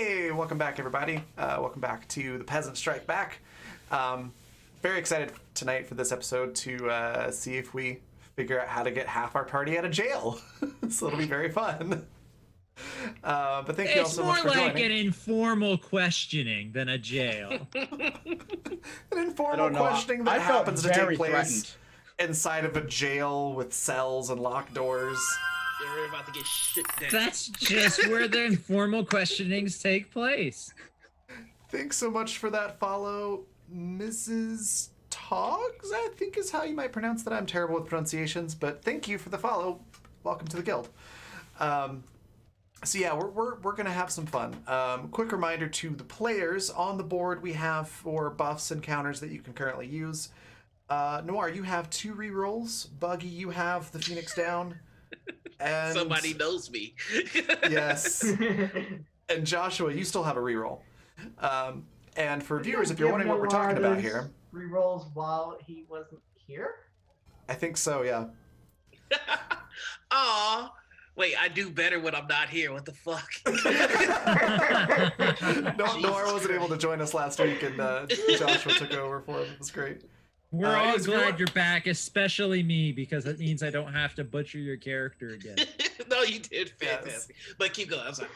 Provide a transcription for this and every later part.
Hey, welcome back, everybody. Welcome back to the Peasants Strike Back. Very excited tonight for this episode to see if we figure out how to get half our party out of jail. So it'll be very fun. But thank you all so much for joining. It's more like an informal questioning than a jail. An informal questioning that happens to take place inside of a jail with cells and locked doors. They're about to get shit down. That's just where the informal questionings take place. Thanks so much for that follow, Mrs. Toggs, I think is how you might pronounce that. I'm terrible with pronunciations, but thank you for the follow. Welcome to the guild. So yeah, we're gonna have some fun. Quick reminder to the players, on the board we have 4 buffs and counters that you can currently use. Noir, you have 2 rerolls. Buggy, you have the Phoenix Down. And somebody knows me. Yes. And Joshua, you still have a reroll. And for viewers, if you're wondering what we're talking about here, rerolls while he wasn't here. I think so. Yeah. Aw. Wait, I do better when I'm not here. What the fuck? Noir wasn't able to join us last week, and Joshua took over for him. It was great. We're all glad you're back, especially me, because it means I don't have to butcher your character again. No, you did fantastic. Yes. But keep going. I'm sorry.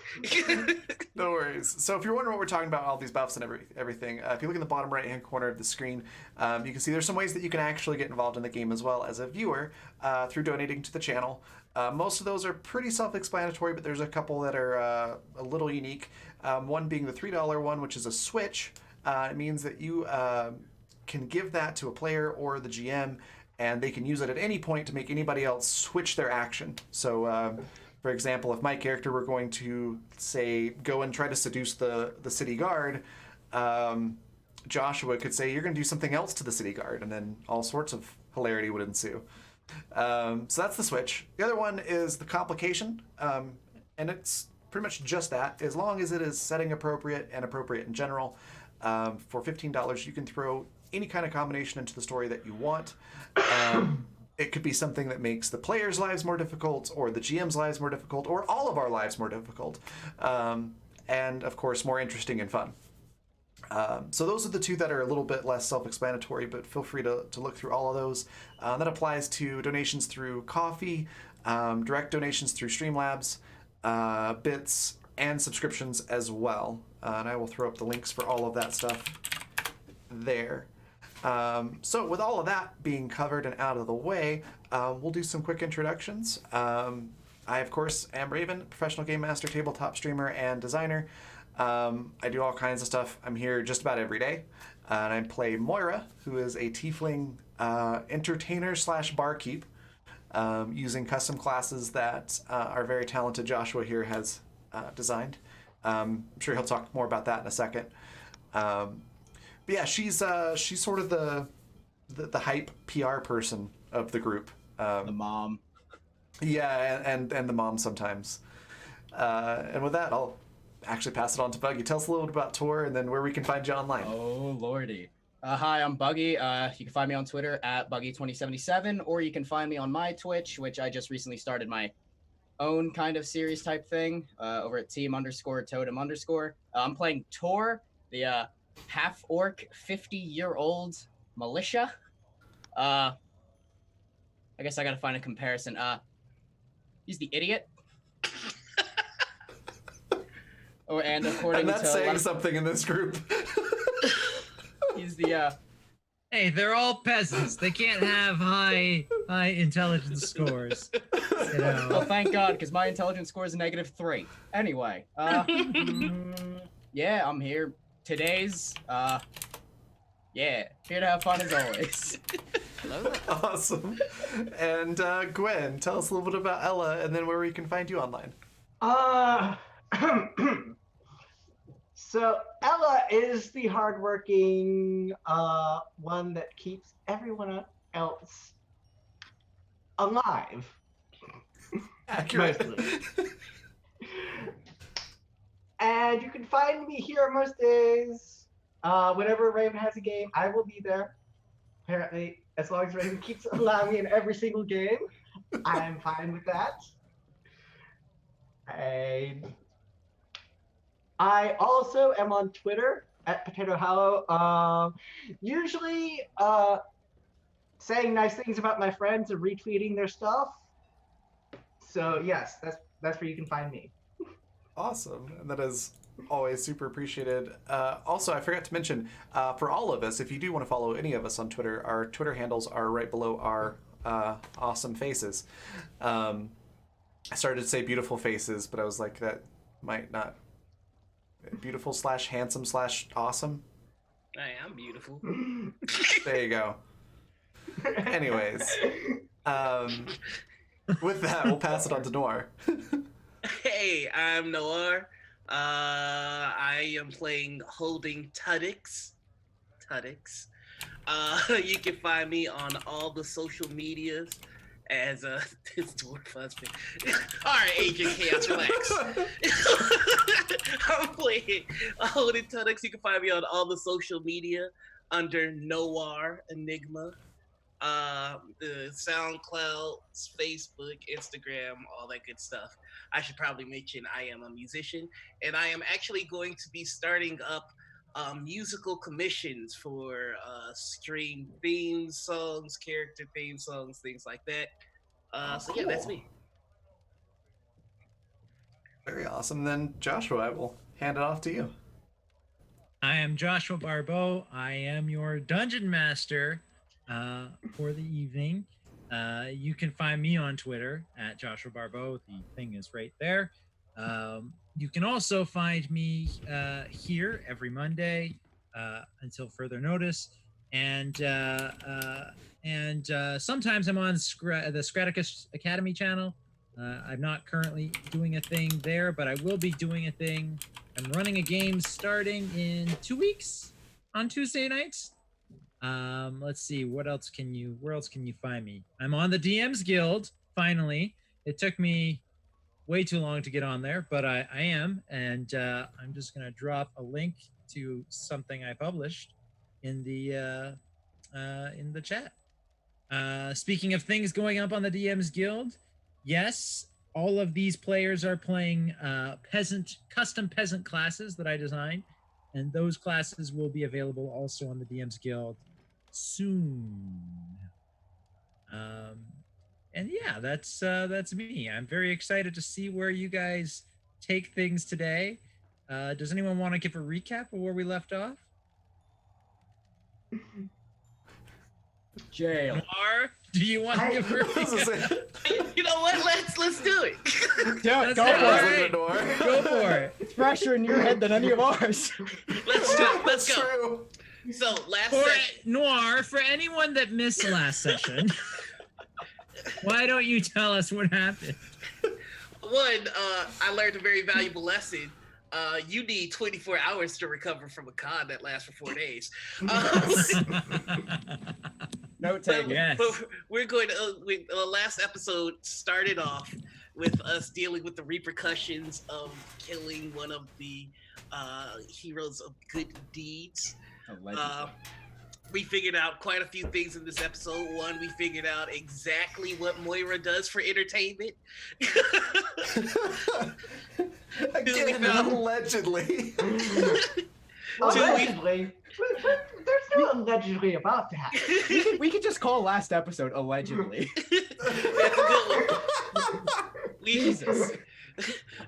No worries. So if you're wondering what we're talking about, all these buffs and everything, if you look in the bottom right-hand corner of the screen, you can see there's some ways that you can actually get involved in the game as well as a viewer through donating to the channel. Most of those are pretty self-explanatory, but there's a couple that are a little unique. One being the $3 one, which is a switch. It means that you can give that to a player or the GM, and they can use it at any point to make anybody else switch their action. So, for example, if my character were going to, say, go and try to seduce the city guard, Joshua could say, you're going to do something else to the city guard, and then all sorts of hilarity would ensue. So that's the switch. The other one is the complication, and it's pretty much just that. As long as it is setting appropriate and appropriate in general, for $15, you can throw any kind of combination into the story that you want. It could be something that makes the players' lives more difficult, or the GM's lives more difficult, or all of our lives more difficult. And, of course, more interesting and fun. So those are the 2 that are a little bit less self-explanatory, but feel free to look through all of those. That applies to donations through Coffee, direct donations through Streamlabs, bits, and subscriptions as well. And I will throw up the links for all of that stuff there. So with all of that being covered and out of the way, we'll do some quick introductions. I, of course, am Raven, professional game master, tabletop streamer, and designer. I do all kinds of stuff. I'm here just about every day. And I play Moira, who is a tiefling entertainer / barkeep, using custom classes that our very talented Joshua here has designed. I'm sure he'll talk more about that in a second. But yeah, she's sort of the hype PR person of the group. The mom. Yeah, and the mom sometimes. And with that, I'll actually pass it on to Buggy. Tell us a little bit about Tor and then where we can find you online. Oh, lordy. Hi, I'm Buggy. You can find me on Twitter at Buggy2077, or you can find me on my Twitch, which I just recently started my own kind of series type thing over at team_totem_. I'm playing Tor, the half-orc 50-year-old militia. I guess I gotta find a comparison. He's the idiot. And according and that's to saying something in this group. He's the Hey, they're all peasants. They can't have high intelligence scores. You know. Well, thank God, because my intelligence score is -3. Anyway, yeah, I'm here. Today's, yeah, here to have fun as always. Hello. Awesome. And Gwen, tell us a little bit about Ella and then where we can find you online. So Ella is the hardworking one that keeps everyone else alive. Accurate. Mostly. And you can find me here most days. Whenever Raven has a game, I will be there. Apparently, as long as Raven keeps allowing me in every single game, I'm fine with that. I also am on Twitter at Potato Hollow. Usually saying nice things about my friends and retweeting their stuff. So yes, that's where you can find me. Awesome. And that is always super appreciated. Also, I forgot to mention, for all of us, if you do want to follow any of us on Twitter, our Twitter handles are right below our awesome faces. I started to say beautiful faces, but I was like, that might not. Beautiful slash handsome slash awesome. I am beautiful. There you go. Anyways, with that, we'll pass it on to Noir. Hey, I'm Noir. I am playing Holding Tuddix. You can find me on all the social medias as this dwarf husband. All right, Agent Chaos, relax. I'm playing Holding Tuddix. You can find me on all the social media under Noir Enigma. The SoundCloud, Facebook, Instagram, all that good stuff. I should probably mention I am a musician, and I am actually going to be starting up musical commissions for stream themes, songs, character theme songs, things like that. So yeah, that's Cool. me. Very awesome. Then Joshua, I will hand it off to you. I am Joshua Barbeau. I am your dungeon master for the evening. You can find me on Twitter at Joshua Barbeau. The thing is right there. You can also find me here every Monday until further notice. And sometimes I'm on the Scraticus Academy channel. I'm not currently doing a thing there, but I will be doing a thing. I'm running a game starting in 2 weeks on Tuesday nights. Let's see, where else can you find me? I'm on the DMs Guild, finally. It took me way too long to get on there, but I am, and I'm just gonna drop a link to something I published in the chat. Speaking of things going up on the DMs Guild, yes, all of these players are playing custom peasant classes that I designed, and those classes will be available also on the DMs Guild soon. And yeah, that's me. I'm very excited to see where you guys take things today. Does anyone want to give a recap of where we left off? Jail. Noir, do you want to give a recap? You know what? Let's do it. Do it. Go That's for all it. right. Go for it. It's fresher in your head than any of ours. Let's do it. Let's That's go. true. So last For session. Noir, for anyone that missed last session, why don't you tell us what happened? One, I learned a very valuable lesson. You need 24 hours to recover from a con that lasts for 4 days. Note taken. Yes. But we're going to. Last episode started off with us dealing with the repercussions of killing one of the heroes of good deeds. Allegedly. We figured out quite a few things in this episode. One, we figured out exactly what Moira does for entertainment. Again, allegedly. Allegedly. There's no allegedly about that. We could just call last episode allegedly. That's a good one. Jesus.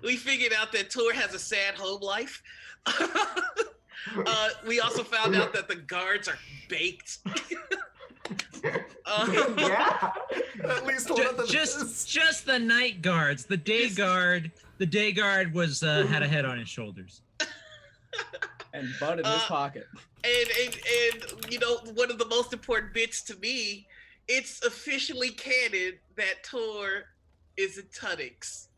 We figured out that Tor has a sad home life. We also found out that the guards are baked. Yeah. At least one of them is. Just the night guards. The day guard was had a head on his shoulders. And butt in his pocket. And you know, one of the most important bits to me, it's officially canon that Tor is a Tuddix.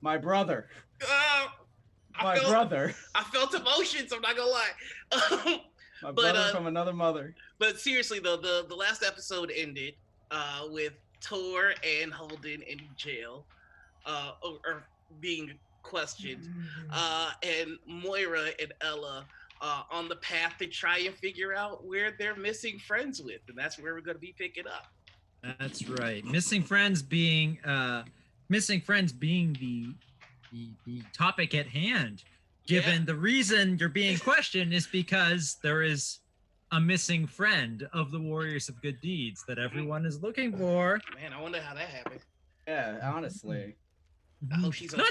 My brother. I Brother. I felt emotions, I'm not gonna lie. My But, brother from another mother. But seriously though, the last episode ended with Tor and Holden in jail, or being questioned, and Moira and Ella on the path to try and figure out where they're missing friends with, and that's where we're going to be picking up. That's right. Missing friends being the topic at hand. given the reason you're being questioned is because there is a missing friend of the Warriors of Good Deeds that everyone is looking for. Man, I wonder how that happened. Yeah, honestly. I hope she's okay.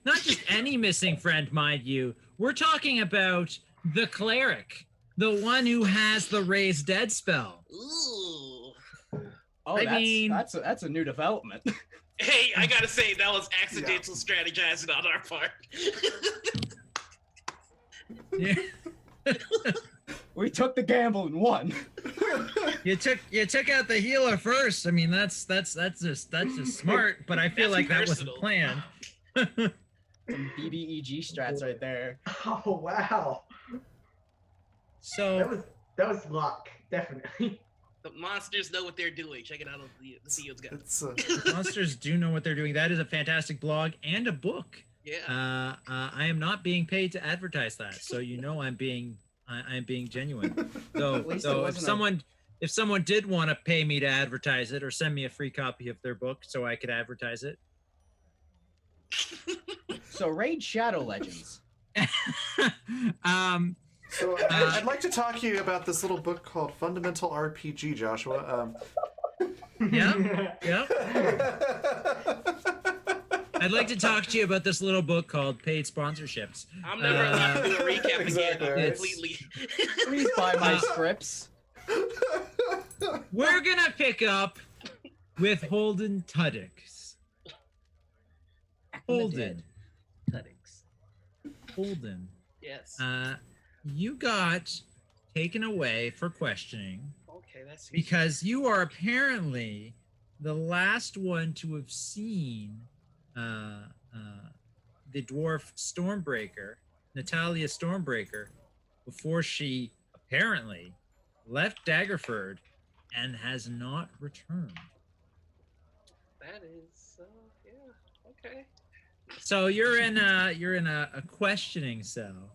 Not just any missing friend, mind you. We're talking about the cleric, the one who has the raise dead spell. Ooh. Oh, that's a new development. Hey, I gotta say that was accidental strategizing on our part. Yeah. We took the gamble and won. You took out the healer first. I mean, that's just smart, but I feel like that wasn't planned. Some BBEG strats right there. Oh wow. So that was luck, definitely. The monsters know what they're doing. Check it out on the CEO's guide. It's monsters do know what they're doing. That is a fantastic blog and a book. Yeah. I am not being paid to advertise that, so you know I'm being genuine. Though if someone did want to pay me to advertise it or send me a free copy of their book so I could advertise it. So raid Shadow Legends. So I'd like to talk to you about this little book called Fundamental RPG, Joshua. Yeah. I'd like to talk to you about this little book called Paid Sponsorships. I'm never allowed to do a recap exactly. again. Completely. Please buy my scripts. We're gonna pick up with Holden Tuddix. Holden. Yes. You got taken away for questioning Okay, that's because you are apparently the last one to have seen the dwarf Stormbreaker, Natalia Stormbreaker, before she apparently left Daggerford and has not returned. That is, yeah, okay. So you're in a questioning cell,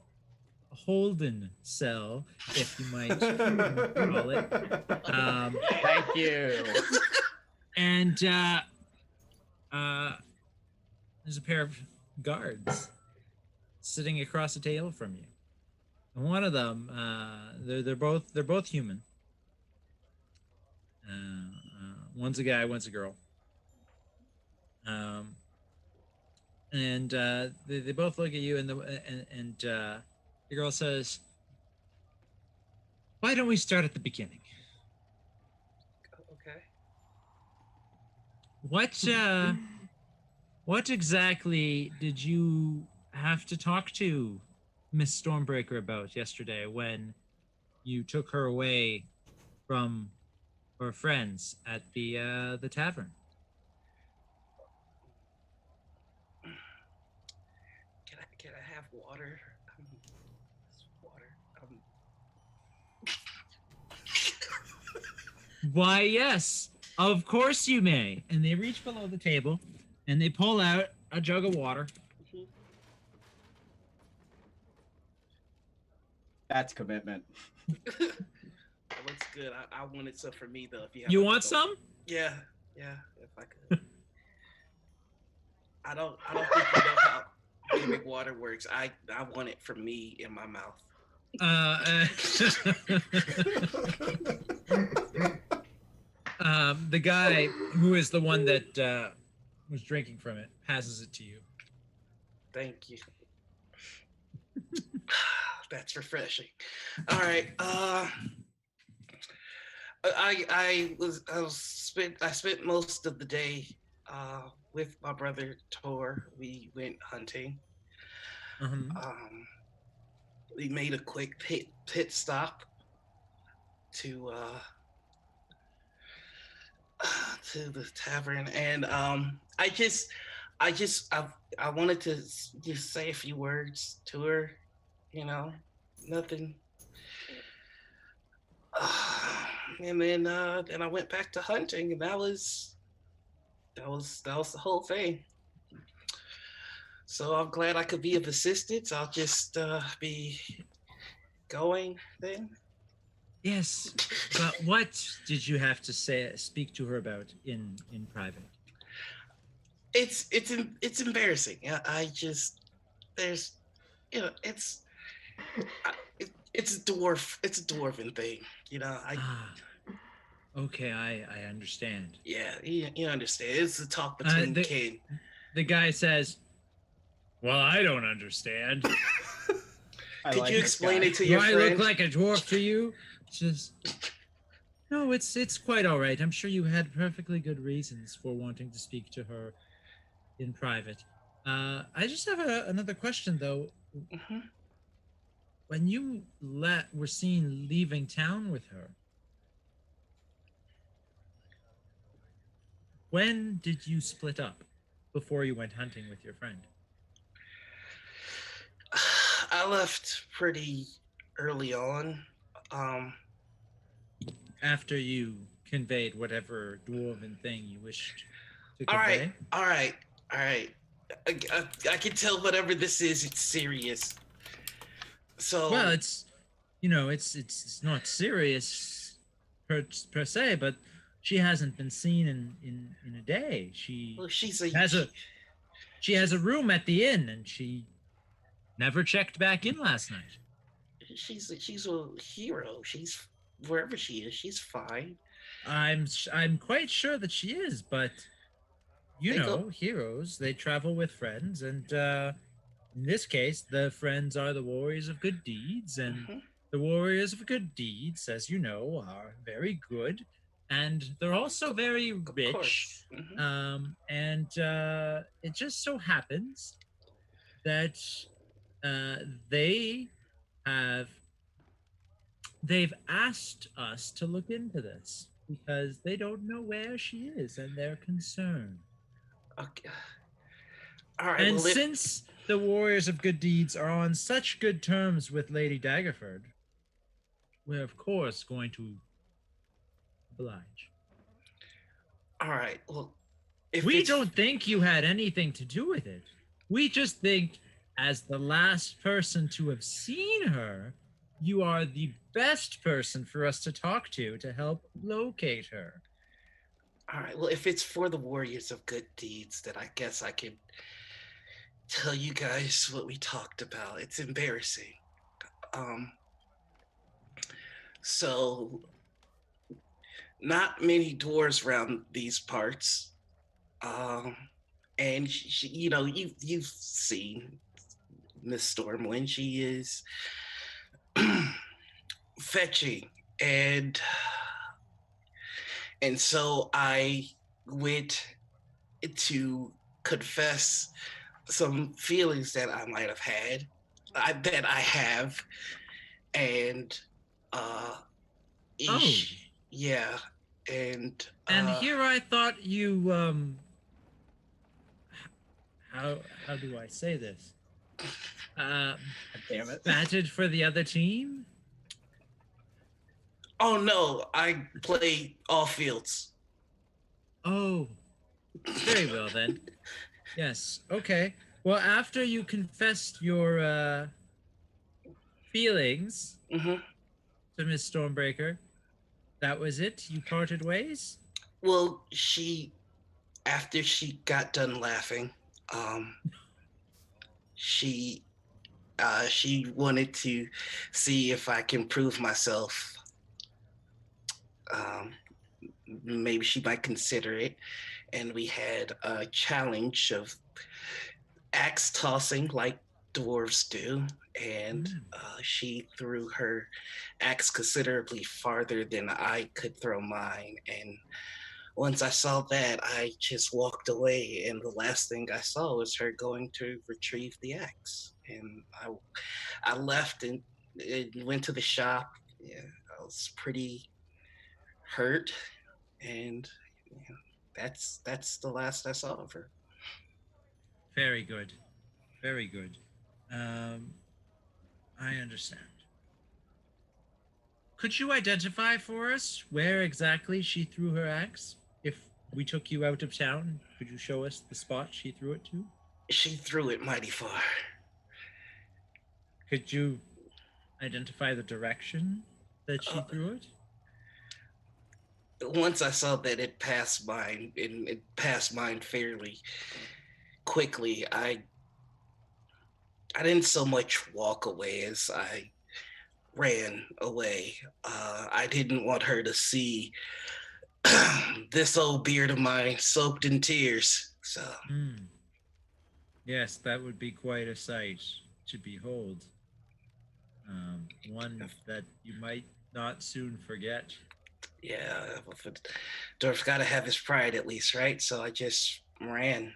a Holden cell, if you might call it. Thank you. And there's a pair of guards sitting across the table from you. And one of them, they're both human. One's a guy, one's a girl. And they both look at you, and the girl says, "Why don't we start at the beginning? Okay. What exactly did you have to talk to Miss Stormbreaker about yesterday when you took her away from her friends at the tavern?" Can I have water? Water. Why, yes, of course you may. And they reach below the table and they pull out a jug of water. That's commitment. That looks good. I wanted some for me though. If You want some? Yeah, if I could. I don't think you know how big water works. I want it for me in my mouth. The guy who is the one that was drinking from it passes it to you. Thank you. That's refreshing. All right. I spent most of the day with my brother Tor. We went hunting. We made a quick pit stop to the tavern, and I wanted to just say a few words to her, you know, nothing. And then I went back to hunting, and that was the whole thing. So I'm glad I could be of assistance. I'll just be going then. Yes, but what did you have to speak to her about in private? It's embarrassing. I just you know, it's a dwarven thing. You know, Ah, okay, I understand. yeah, you understand. It's a talk Uh, between the kin. the guy says, "Well, I don't understand. I Could like you this explain guy. it to Do your I look friend? like a dwarf to you?" Just no, it's quite all right. I'm sure you had perfectly good reasons for wanting to speak to her in private. I just have another question though. Hmm. When you were seen leaving town with her, when did you split up before you went hunting with your friend? I left pretty early on. Um, After you conveyed whatever dwarven thing you wished to all right, convey? all right, all right. I can tell whatever this is, it's serious. Well, So, it's it's not serious per se, but she hasn't been seen in a day. well, Has a she has a room at the inn, and she never checked back in last night. she's a hero. She's wherever she is, she's fine. I'm quite sure that she is, but They go. heroes, they travel with friends, and in this case, the friends are the warriors of good deeds, and Hmm. the warriors of good deeds, as you know, are very good, and they're also very Of rich. course. Hmm. And it just so happens that uh, they have they've asked us to look into this because they don't know where she is and they're concerned. Okay. All right. And Well, if since the Warriors of Good Deeds are on such good terms with Lady Daggerford, we're of course going to oblige. all right. Well, if We it's don't think you had anything to do with it. We just think, as the last person to have seen her, you are the best person for us to talk to help locate her. all right. Well, if it's for the warriors of good deeds, then I guess I can tell you guys what we talked about. It's embarrassing. Um. So not many dwarves around these parts. Um. And you know, you've seen Miss Storm when she is fetching, and so I went to confess some feelings that I might have had, that I have, and uh, Oh, yeah, and and here I thought you how how do I say this? Um God damn it. batted for the other team? oh no, I play all fields. Oh, very well then. Yes. Okay. Well, after you confessed your feelings Hmm. to Miss Stormbreaker, that was it? You parted ways? Well, after she got done laughing, um, she she wanted to see if I can prove myself. Um, Maybe she might consider it. And we had a challenge of axe tossing like dwarves do. And Mm. she threw her axe considerably farther than I could throw mine. And once I saw that, I just walked away. And the last thing I saw was her going to retrieve the axe. And I left and went to the shop. Yeah, I was pretty hurt, and you know, that's the last I saw of her. Very good. Very good. Um, I understand. Could you identify for us where exactly she threw her axe? If we took you out of town, could you show us the spot she threw it to? She threw it mighty far. Could you identify the direction that she Uh, threw it? Once I saw that it passed mine, and it passed mine fairly quickly, I didn't so much walk away as I ran away. I didn't want her to see this old beard of mine soaked in tears. So, Hmm. Yes, that would be quite a sight to behold. One that you might not soon forget. yeah, Dorf's got to have his pride at least, right? So I just ran.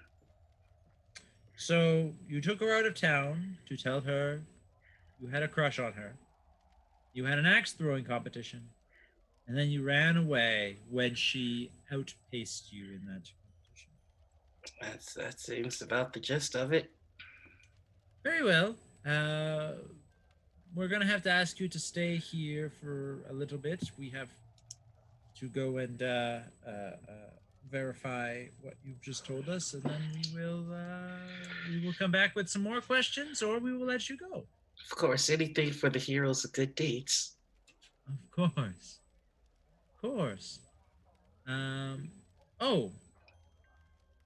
So you took her out of town to tell her you had a crush on her. You had an axe throwing competition, and then you ran away when she outpaced you in that competition. That seems about the gist of it. Very well. Uh, we're gonna have to ask you to stay here for a little bit. We have to go and verify what you've just told us, and then we will come back with some more questions, or we will let you go. Of course, anything for the heroes of good deeds. Of course, of course. Um, oh,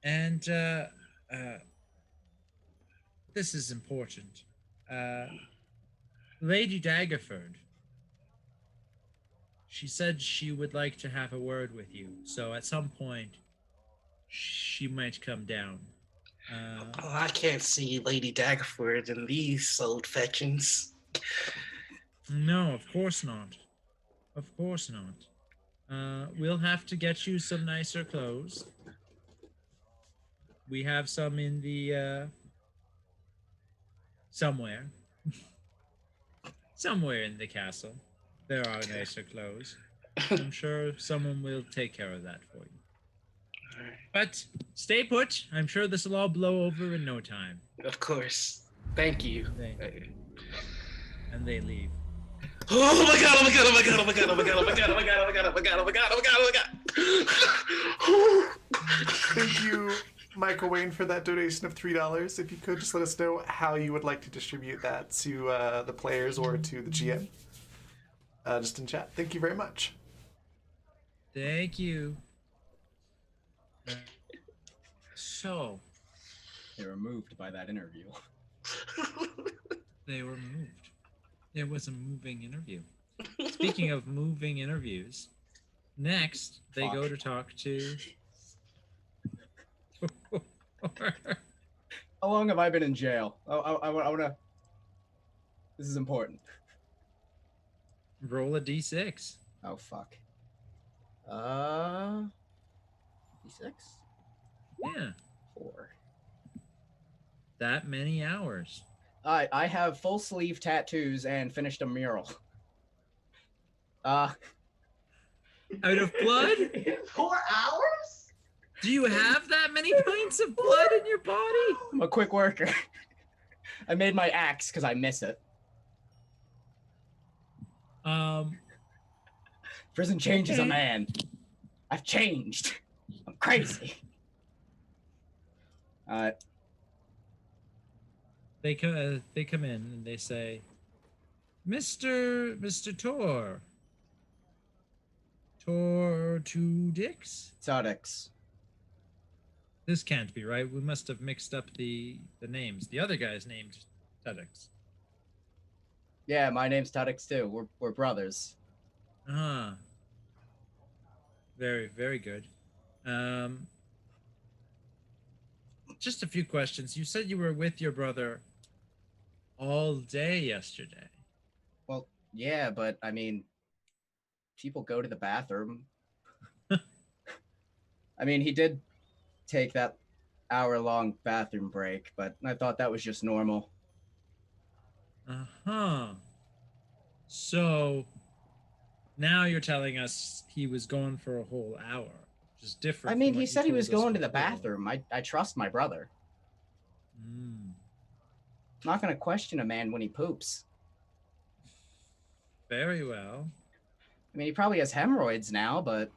and this is important. Uh, Lady Daggerford. She said she would like to have a word with you. So at some point, she might come down. Oh, I can't see Lady Daggerford in these old fetchings. No, of course not. Of course not. We'll have to get you some nicer clothes. We have some in the somewhere, somewhere in the castle. There are nicer clothes. I'm sure someone will take care of that for you. But stay put. I'm sure this will all blow over in no time. Of course. Thank you. And they leave. Oh my god, oh my god, oh my god, oh my god, oh my god, oh my god, oh my god, oh my god, oh my god, oh my god, oh my god, oh my god. Thank you, Michael Wayne, for that donation of $3. If you could just let us know how you would like to distribute that to the players or to the GM. Just in chat. Thank you very much. Thank you. So They were moved by that interview. they were moved. It was a moving interview. Speaking of moving interviews, next they go to talk to. How long have I been in jail? I want to. This is important. Roll a d6. Oh fuck. D6. Yeah, 4. that many hours. I have full sleeve tattoos and finished a mural. Out of blood? In 4 hours? Do you have that many pints of blood in your body? I'm a quick worker. I made my axe because I miss it. Prison changes a man. I've changed. I'm crazy. They come in and they say, Mr. Tor two dicks? Tadix. This can't be right. We must have mixed up the names. The other guy's named Tadix. Yeah, my name's Tadix too. We're brothers. Ah. Very, very good. Just a few questions. You said you were with your brother all day yesterday. Well, yeah, but I mean, people go to the bathroom. I mean, he did take that hour-long bathroom break, but I thought that was just normal. Uh-huh. So now you're telling us he was gone for a whole hour, which is different. I mean, from he what said you he was told us going to the before. bathroom. I trust my brother. Mm. I'm not going to question a man when he poops. Very well. I mean, he probably has hemorrhoids now, but...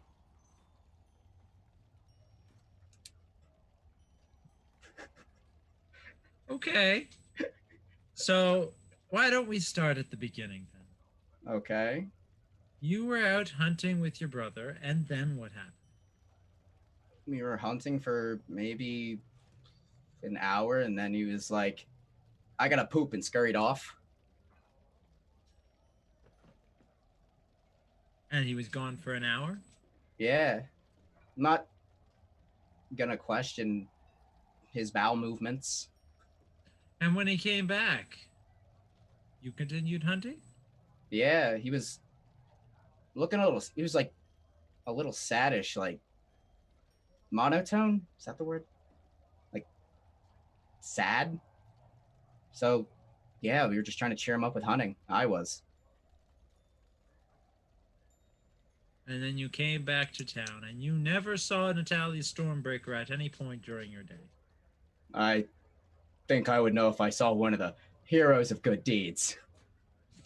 Okay. So why don't we start at the beginning then? Okay. You were out hunting with your brother, and then what happened? We were hunting for maybe an hour, and then he was like, I gotta poop and scurried off. And he was gone for an hour? Yeah. I'm not gonna question his bowel movements. And when he came back, you continued hunting? Yeah, he was looking he was like a little saddish, like monotone. Is that the word? Like sad. So yeah, we were just trying to cheer him up with hunting. I was. And then you came back to town, and you never saw Natalia Stormbreaker at any point during your day. I think I would know if I saw one of the heroes of good deeds.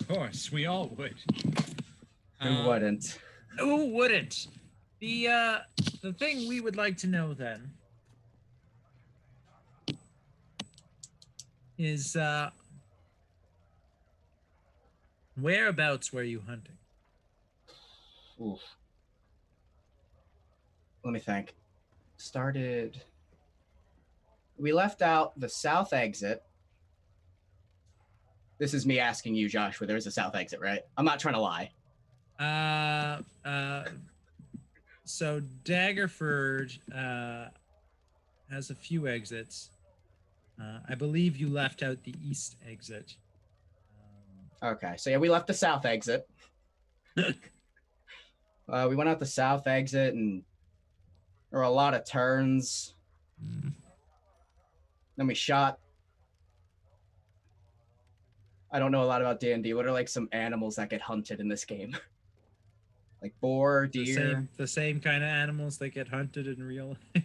Of course, we all would. Who wouldn't? Who wouldn't? The thing we would like to know then is whereabouts were you hunting? Oof. Let me think. We left out the south exit. This is me asking you, Joshua. There's a south exit, right? I'm not trying to lie. So Daggerford has a few exits. I believe you left out the east exit. Okay, so yeah, we left the south exit. We went out the south exit, and there were a lot of turns. Then we shot. I don't know a lot about D&D. What are like some animals that get hunted in this game? Like boar, deer. The same kind of animals that get hunted in real life.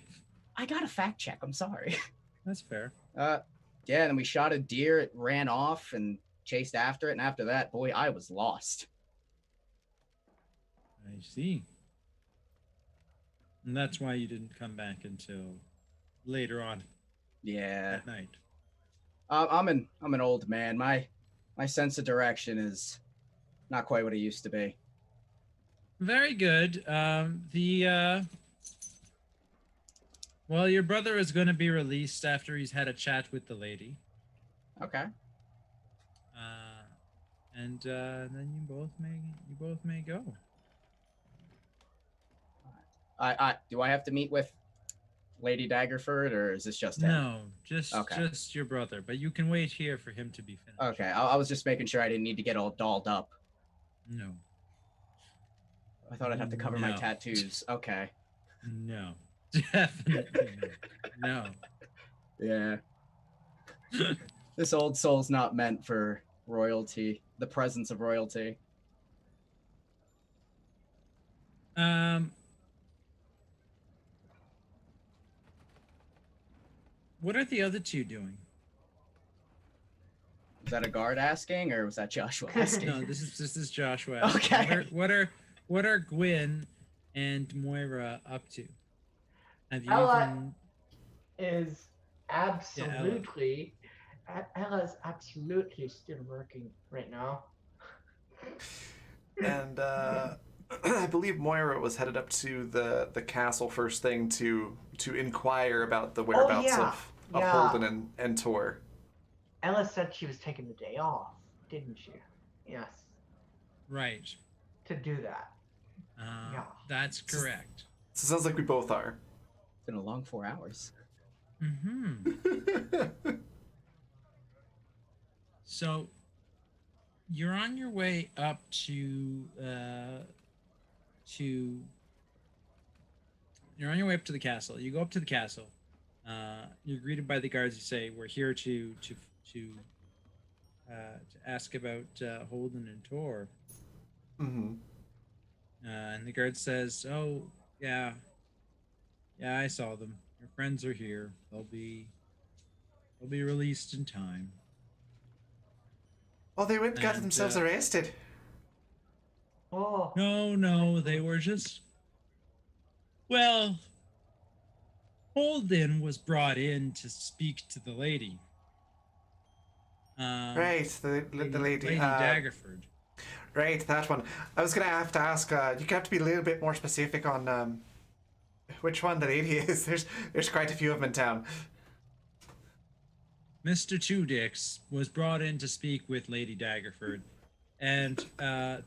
I got a fact check. I'm sorry. That's fair. Yeah, and we shot a deer. It ran off and chased after it. And after that, boy, I was lost. I see. And that's why you didn't come back until later on Yeah. at night. I'm an old man. My sense of direction is not quite what it used to be. Very good. Well, your brother is going to be released after he's had a chat with the lady. Okay. And then you both may go. Do I have to meet with Lady Daggerford, or is this just him? No, just your brother. But you can wait here for him to be finished. Okay, I was just making sure I didn't need to get all dolled up. No. I thought I'd have to cover my tattoos. Okay. No, definitely no. Yeah. This old soul's not meant for royalty, the presence of royalty. What are the other two doing? Was that a guard asking, or was that Joshua asking? No, this is Joshua asking. Okay. What are Gwyn and Moira up to? Have you Ella even... is absolutely. Ella's absolutely still working right now. And I believe Moira was headed up to the castle first thing to inquire about the whereabouts of Holden and Tor. Ella said she was taking the day off, didn't she? Yes. Right. To do that. Yeah. That's correct. So it sounds like we both are. It's been a long 4 hours. Mm-hmm. So you're on your way up to the castle. You go up to the castle. You're greeted by the guards who say, "We're here to ask about Holden and Tor." Mm-hmm. And the guard says, "Oh, yeah, I saw them. Your friends are here. They'll be released in time." Oh, they went and got themselves arrested. Oh. No, they were just... Well, Holden was brought in to speak to the lady. Right, the lady. Lady Daggerford. Right, that one. I was going to have to ask, you have to be a little bit more specific on which one the lady is. There's quite a few of them in town. Mr. Two Dicks was brought in to speak with Lady Daggerford. And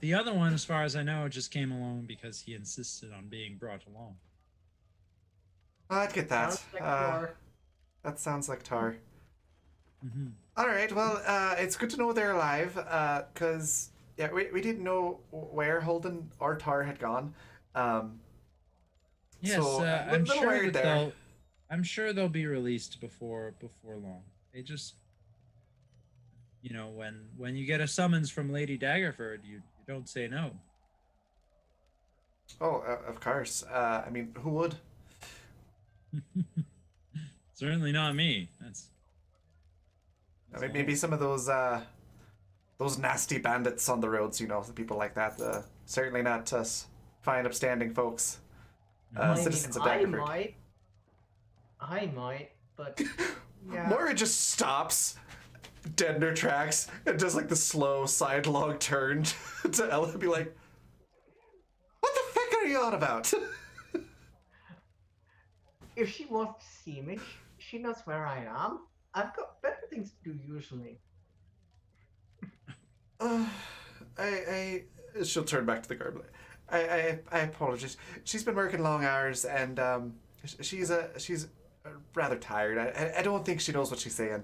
the other one, as far as I know, just came along because he insisted on being brought along. I'd get that. Sounds like Tor. That sounds like Tar. Mm-hmm. All right, well, it's good to know they're alive, because, yeah, we didn't know where Holden or Tar had gone. Yes, So, a I'm little sure worried that there. I'm sure they'll be released before long. They just, when you get a summons from Lady Daggerford, you don't say no. Oh, of course. I mean, who would? Certainly not me. That's I mean, maybe some of those nasty bandits on the roads, people like that. Certainly not us fine, upstanding folks. I mean, Citizens of I Daggerford. might, but yeah. Moira just stops dead in her tracks and does like the slow sidelong turn to Ella and be like, "What the fuck are you on about?" If she wants to see me, she knows where I am. I've got better things to do usually. She'll turn back to the guard. I apologize. She's been working long hours and she's rather tired. I don't think she knows what she's saying.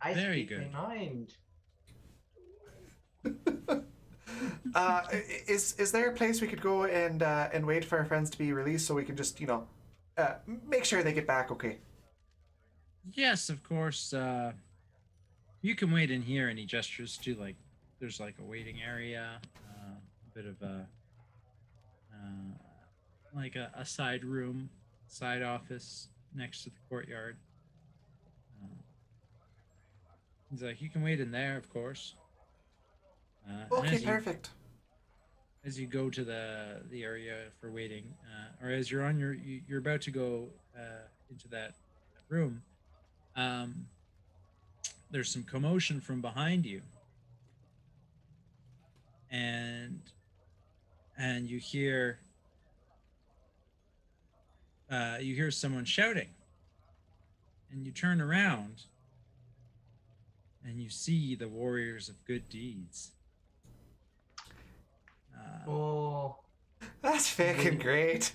I Very speak good. my mind. Is there a place we could go and wait for our friends to be released so we can just make sure they get back okay? Yes, of course. You can wait in here, and he gestures to there's like a waiting area, a bit of a side room, side office next to the courtyard. He's like, you can wait in there, of course. And Okay, perfect. as you go to the area for waiting, or as you're on you're about to go into that room, there's some commotion from behind you, and you hear someone shouting, and you turn around, and you see the warriors of good deeds. Oh, That's fucking great.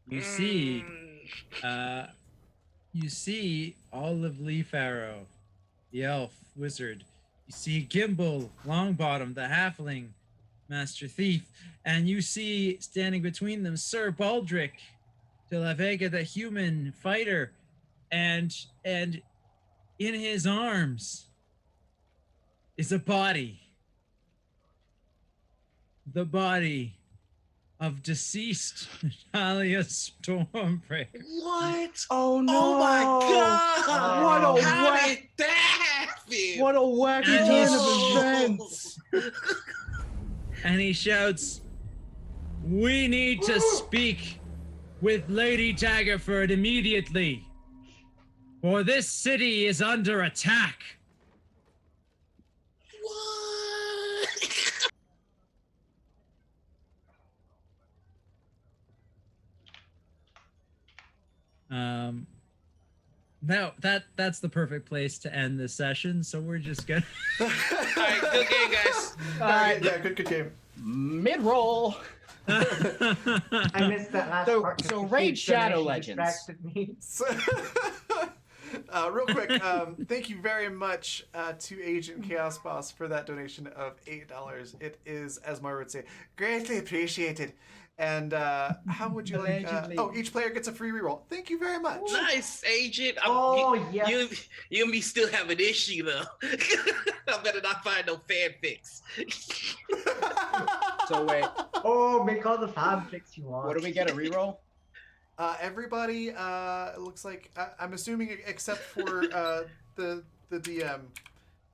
You see, Olive Leaf Arrow, the elf wizard. You see Gimbal Longbottom, the halfling master thief, and you see standing between them Sir Baldric de la Vega, the human fighter, and in his arms is a body. The body of deceased Natalia Stormbreaker. What? Oh no! Oh my god! What a How whack! did that happen? What a wacky And turn he's- of events! And he shouts, "We need to speak with Lady Daggerford immediately, for this city is under attack." What? No, that's the perfect place to end this session. So we're just gonna. All right, good game, guys. Yeah, good game. Mid-roll. I missed that last part. 'cause So the Raid huge Shadow donation Legends. distracted me. So, real quick, thank you very much to Agent Chaos Boss for that donation of $8. It is, as Moira would say, greatly appreciated. And how would you like? Allegedly. Each player gets a free reroll. Thank you very much. Nice, Agent. Oh, you, yes. you and me still have an issue though. I better not find no fanfics. So wait, Oh, make all the fanfics you want. what do we get a reroll? Everybody, it looks like I'm assuming except for the DM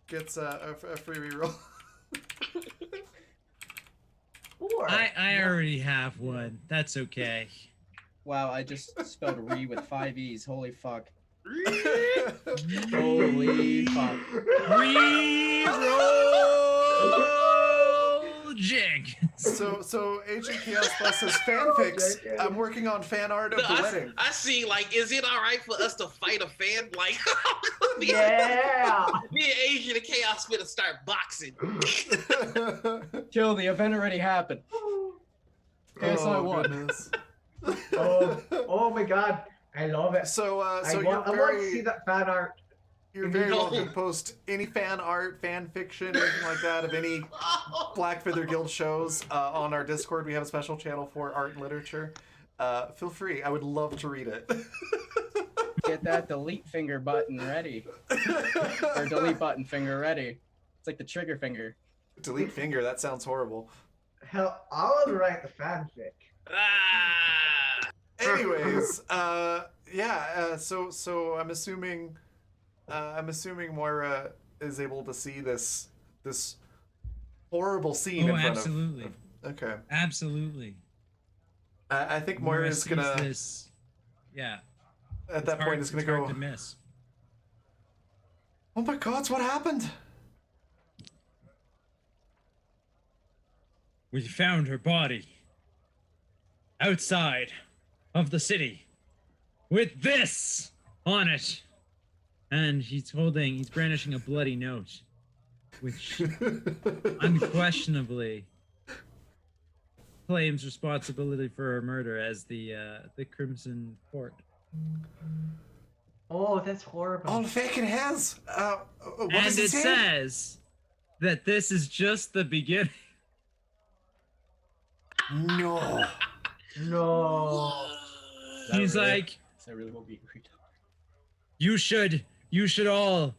gets a free reroll. Four. I already have one. That's okay. Wow, I just spelled re with 5 E's. Holy fuck. What? Holy fuck. Reroll jig. So Agent Chaos Plus says fanfics. I'm working on fan art of No, the wedding. I see. Like, is it all right for us to fight a fan? Like, Yeah. me and Asian and Chaos finna start boxing. Chill, the event already happened. Yes, I won. Goodness. Oh my god. I love it. So I you're want to see very that fan art. you're very No. welcome to post any fan art, fan fiction, anything like that of any Black Feather Guild shows on our Discord. We have a special channel for art and literature. Feel free. I would love to read it. Get that delete finger button ready. Or delete button finger ready. It's like the trigger finger. Delete finger. That sounds horrible. Hell, I want to write the fanfic. Ah! Anyways, so I'm assuming Moira is able to see this horrible scene Oh, in front absolutely. of. Okay. Absolutely. I think Moira is sees gonna this. Yeah. at that point is gonna it's hard go. to miss. Oh my God! What happened? We found her body outside of the city with this on it. And he's brandishing a bloody note, which unquestionably claims responsibility for her murder as the Crimson Court. Oh, that's horrible. All fucking has. What And does it say? says that this is just the beginning. No. No. Is that He's really- like, Is that really what we agreed on? you should all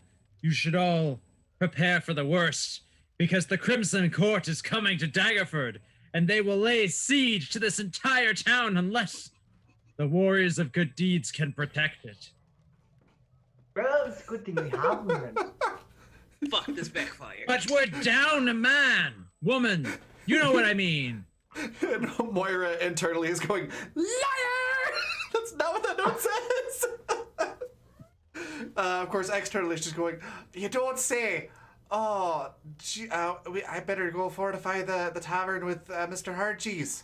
prepare for the worst, because the Crimson Court is coming to Daggerford, and they will lay siege to this entire town unless the warriors of good deeds can protect it. Well, it's a good thing we have them then. Fuck, this backfired. But we're down a man, woman. You know what I mean. And Moira internally is going, liar! That's not what that note says. Of course, externally she's going, you don't say. Oh, gee, I better go fortify the tavern with Mr. Hardcheese.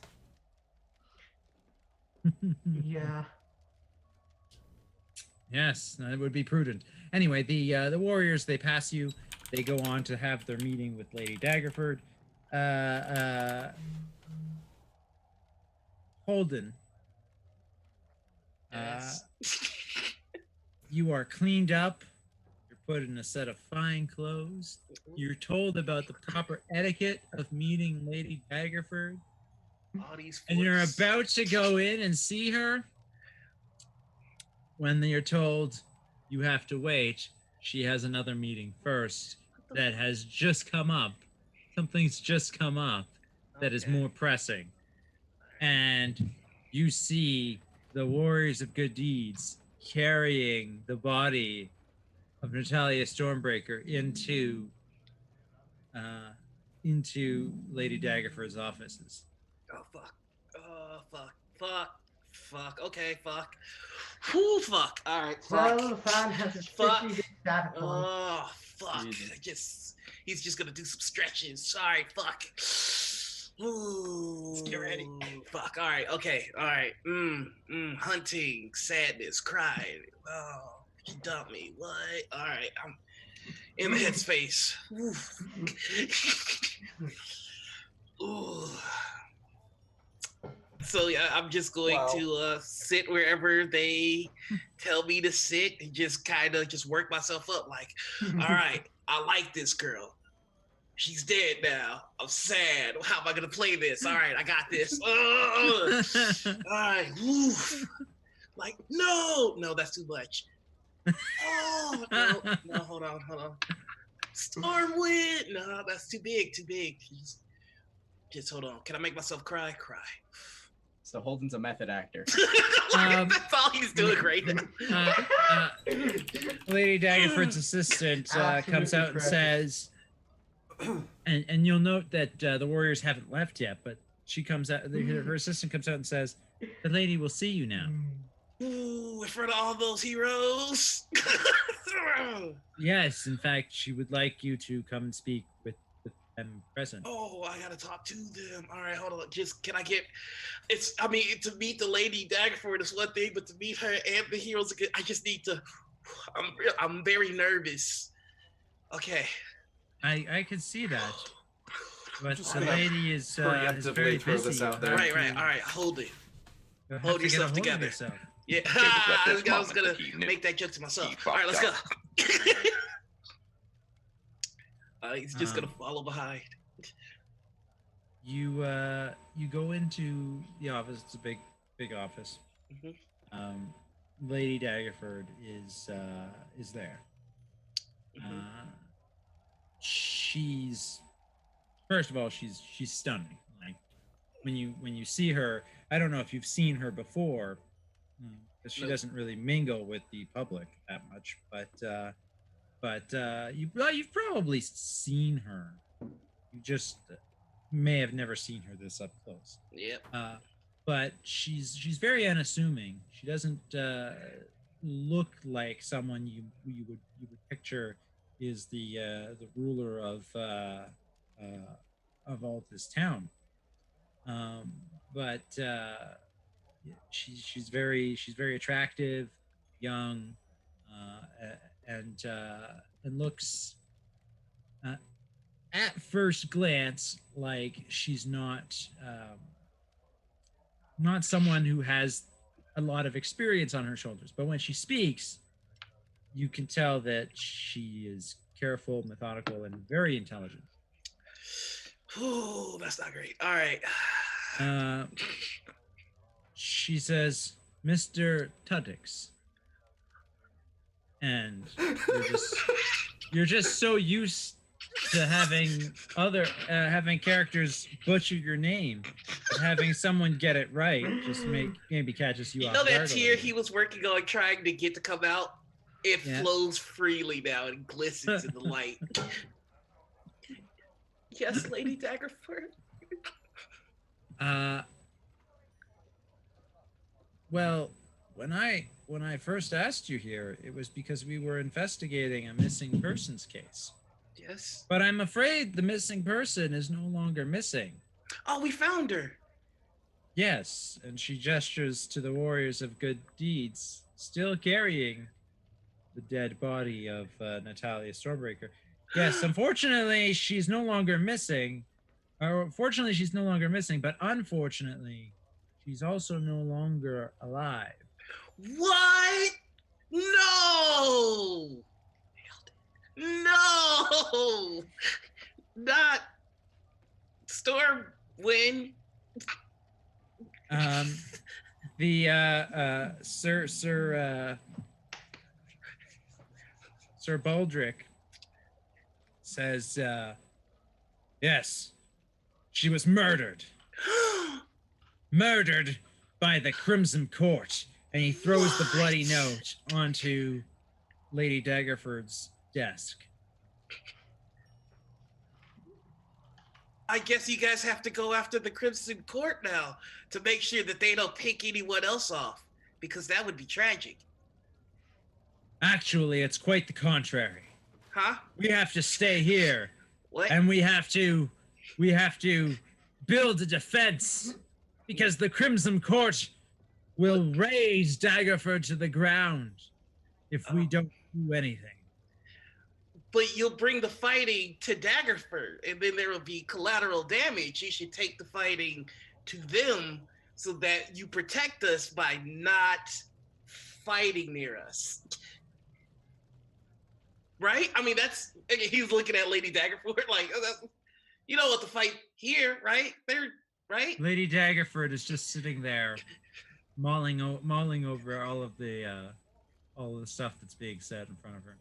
Yeah. Yes, that would be prudent. Anyway, the warriors, they pass you. They go on to have their meeting with Lady Daggerford. Holden. Yes. You are cleaned up. You're put in a set of fine clothes. You're told about the proper etiquette of meeting Lady Daggerford. All these And you're forks. about to go in and see her when you're told you have to wait. She has another meeting first that has just come up. Something's just come up that is Okay. more pressing. And you see the warriors of good deeds carrying the body of Natalia Stormbreaker into Lady Daggerford's offices. Oh fuck. Oh fuck. Okay, fuck. Whoo, fuck. All right, fuck. Well, the fan has his Fuck. 50 data point. Oh fuck. Jesus. He's just gonna do some stretches. Sorry, fuck. Ooh. Let's get ready. Fuck. All right. Okay. All right. Hunting, sadness, crying. Oh, she dumped me. What? All right. I'm in the headspace. Ooh. So yeah, I'm just going Wow. to sit wherever they tell me to sit and just kind of just work myself up. Like, all right, I like this girl. She's dead now. I'm sad. How am I gonna play this? All right, I got this. All right, woof. Like, no, that's too much. Oh no, hold on. Stormwind. No, that's too big. Just hold on. Can I make myself cry? Cry. So Holden's a method actor. That's all he's doing right now. Lady Daggerford's assistant comes out and says, and you'll note that the warriors haven't left yet, but she comes out, her assistant comes out and says, the lady will see you now. Ooh, in front of all those heroes. Yes, in fact, she would like you to come and speak with them present. Oh, I gotta talk to them. All right, hold on. Just can I get? I mean, to meet the Lady Daggerford is one thing, but to meet her and the heroes, I just need to. I'm very nervous. Okay. I can see that, but Just the gonna lady is very preemptively throw busy. this out there. Right. All right. Hold it. You'll have Hold to get a yourself hold of together. yourself. Yeah. It was at I this was moment gonna that he knew. make that joke to myself. He All right, let's go. fucked He's just gonna follow behind. You go into the office. It's a big office. Mhm. Lady Daggerford is there. Mhm. She's first of all she's stunning. Like when you see her, I don't know if you've seen her before, because she Nope. doesn't really mingle with the public that much. But you've probably seen her. You just may have never seen her this up close. Yep. But she's very unassuming. She doesn't look like someone you would picture is the ruler of all this town. But she's very attractive, young, and looks at first glance like she's not someone who has a lot of experience on her shoulders. But when she speaks, you can tell that she is careful, methodical, and very intelligent. Oh, that's not great. All right. She says, "Mr. Tuttix," and you're just so used to having characters butcher your name, but having someone get it right just maybe catches you You off know that guard a tear little. he was working on trying to get to come out? It Yeah. flows freely now and glistens in the light. Yes, Lady Daggerford. Well, when I first asked you here, it was because we were investigating a missing persons case. Yes. But I'm afraid the missing person is no longer missing. Oh, we found her. Yes, and she gestures to the warriors of good deeds, still carrying the dead body of Natalia Stormbreaker. Yes, unfortunately, she's no longer missing. Or fortunately, she's no longer missing, but unfortunately, she's also no longer alive. What? No! No! Not Stormwind. The Sir Baldric says, yes, she was murdered. Murdered by the Crimson Court. And he throws the bloody note onto Lady Daggerford's desk. I guess you guys have to go after the Crimson Court now to make sure that they don't pick anyone else off, because that would be tragic. Actually, it's quite the contrary. Huh? We have to stay here. What? And we have to build a defense, because the Crimson Court will raise Daggerford to the ground if we don't do anything. But you'll bring the fighting to Daggerford, and then there will be collateral damage. You should take the fighting to them so that you protect us by not fighting near us. Right? I mean, he's looking at Lady Daggerford like, you know what the fight here, right? Right? Lady Daggerford is just sitting there, mulling over all of the stuff that's being said in front of her.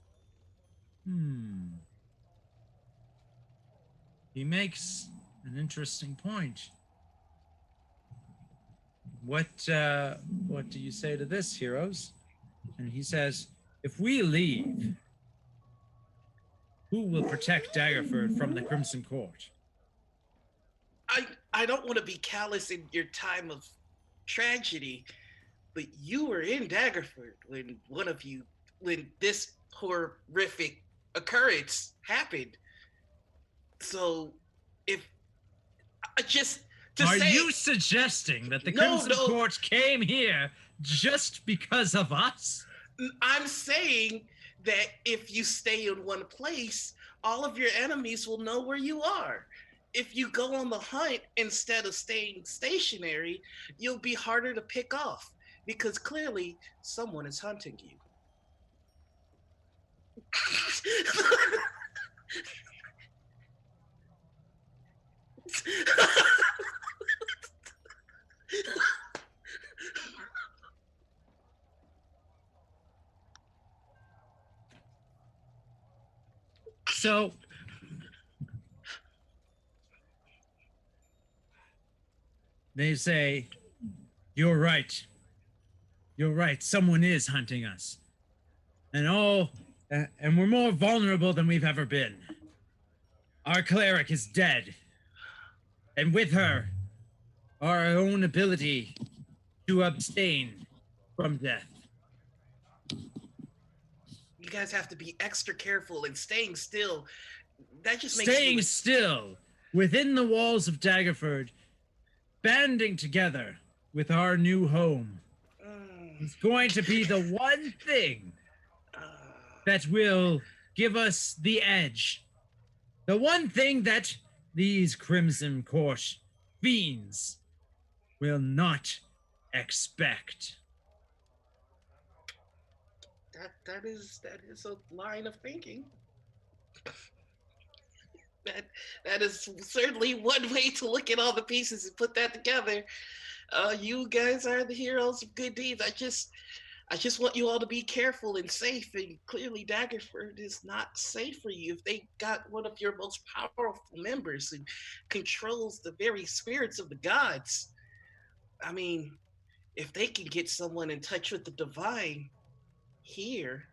He makes an interesting point. What do you say to this, heroes? And he says, if we leave, who will protect Daggerford from the Crimson Court? I don't want to be callous in your time of tragedy, but you were in Daggerford when this horrific occurrence happened. So if just to Are say, you suggesting that the No, Crimson no. Court came here just because of us? I'm saying that if you stay in one place, all of your enemies will know where you are. If you go on the hunt instead of staying stationary, you'll be harder to pick off because clearly someone is hunting you. So, they say, you're right. You're right. Someone is hunting us. And we're more vulnerable than we've ever been. Our cleric is dead. And with her, our own ability to abstain from death. You guys have to be extra careful and staying still. That just makes Staying you still within the walls of Daggerford, banding together with our new home. Is going to be the one thing that will give us the edge. The one thing that these Crimson Court fiends will not expect. that is a line of thinking. That is certainly one way to look at all the pieces and put that together. You guys are the heroes of good deeds. I just want you all to be careful and safe. And clearly, Daggerford is not safe for you. If they got one of your most powerful members who controls the very spirits of the gods, I mean, if they can get someone in touch with the divine here,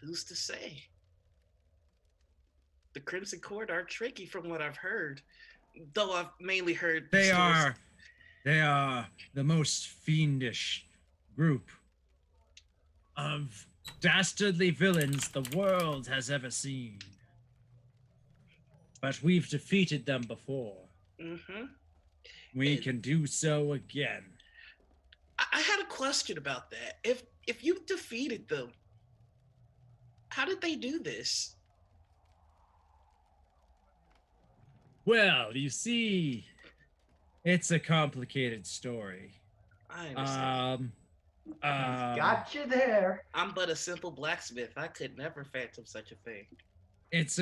who's to say? The Crimson Court are tricky from what I've heard. Though I've mainly heard They are the most fiendish group of dastardly villains the world has ever seen. But we've defeated them before. Mm-hmm. We can do so again. I had a question about that. If you defeated them, how did they do this? Well, you see, it's a complicated story. I understand. Got you there. I'm but a simple blacksmith. I could never phantom such a thing. It's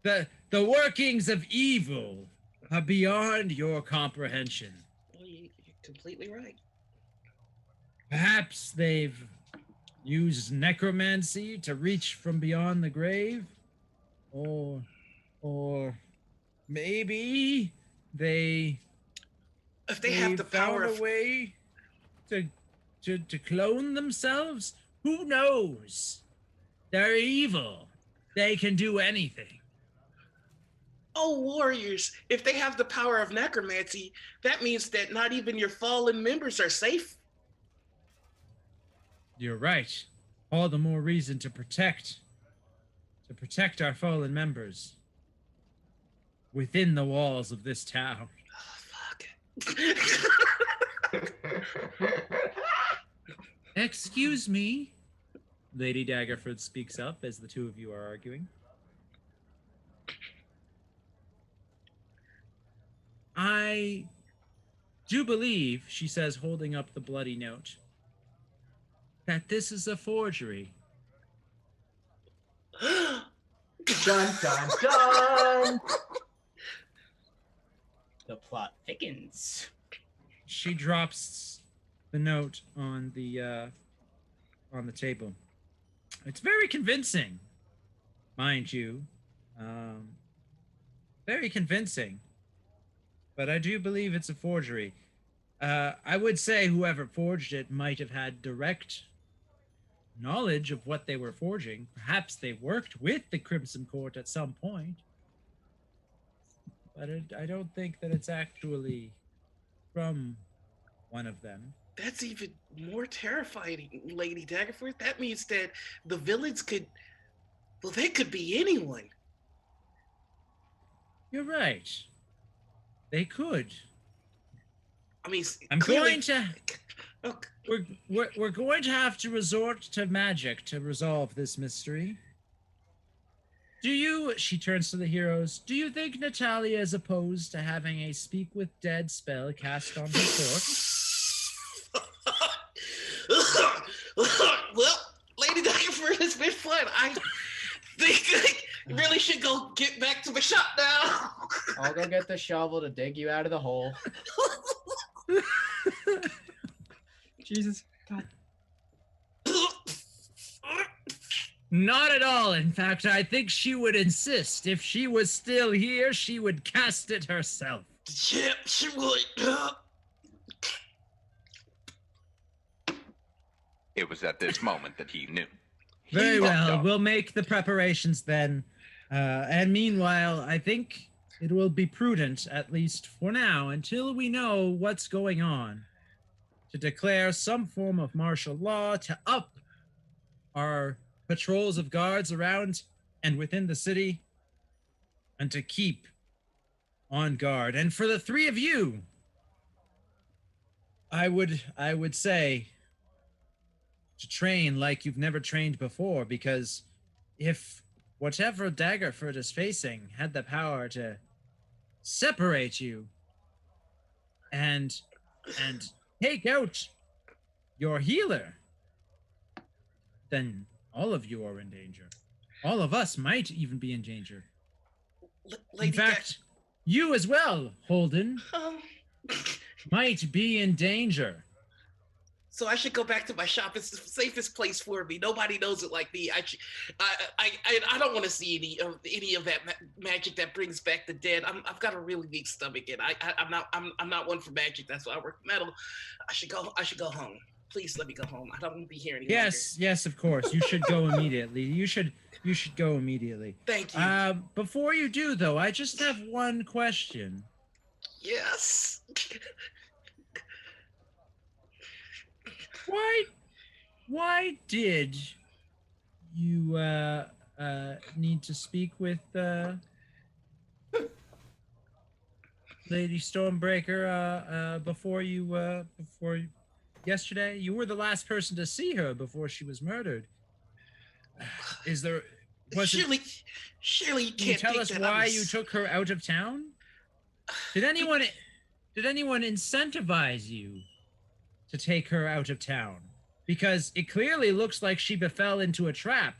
the workings of evil are beyond your comprehension. Well, you're completely right. Perhaps they've used necromancy to reach from beyond the grave, or maybe If they have the power found of a way to clone themselves. Who knows? They're evil. They can do anything. Oh, warriors, if they have the power of necromancy, that means that not even your fallen members are safe. You're right. All the more reason to protect our fallen members within the walls of this town. Oh, fuck. Excuse me, Lady Daggerford speaks up as the two of you are arguing. I do believe, she says, holding up the bloody note, that this is a forgery. Dun dun dun. The plot thickens. She drops the note on the table. It's very convincing, mind you. Very convincing. But I do believe it's a forgery. I would say whoever forged it might have had direct knowledge of what they were forging. Perhaps they worked with the Crimson Court at some point. But I don't think that it's actually from one of them. That's even more terrifying, Lady Daggerford. That means that the villains could be anyone. You're right. They could. I mean, I'm clearly, going to. Okay. We're going to have to resort to magic to resolve this mystery. Do you? She turns to the heroes. Do you think Natalia is opposed to having a speak with dead spell cast on her corpse? Well, Lady Daggerford, it's been fun. I think I really should go get back to the shop now. I'll go get the shovel to dig you out of the hole. Jesus. God. Not at all. In fact, I think she would insist. If she was still here, she would cast it herself. Yeah, she would. It was at this moment that he knew. Very He well. fucked up. We'll make the preparations then. And meanwhile, I think it will be prudent, at least for now, until we know what's going on, to declare some form of martial law to up our patrols of guards around and within the city, and to keep on guard. And for the three of you, I would say to train like you've never trained before, because if whatever Daggerford is facing had the power to separate you and take out your healer, then all of you are in danger. All of us might even be in danger. In fact, you as well, Holden, might be in danger. So I should go back to my shop. It's the safest place for me. Nobody knows it like me. I don't want to see any of that magic that brings back the dead. I've got a really weak stomach, and I'm not one for magic. That's why I work metal. I should go home. Please let me go home. I don't want to be here anymore. Yes, of course. You should go immediately. You should go immediately. Thank you. Before you do, though, I just have one question. Yes. Why did you need to speak with Lady Stormbreaker before yesterday? You were the last person to see her before she was murdered. Surely you Can you can't tell think us that why you took her out of town? Did anyone incentivize you to take her out of town? Because it clearly looks like she befell into a trap.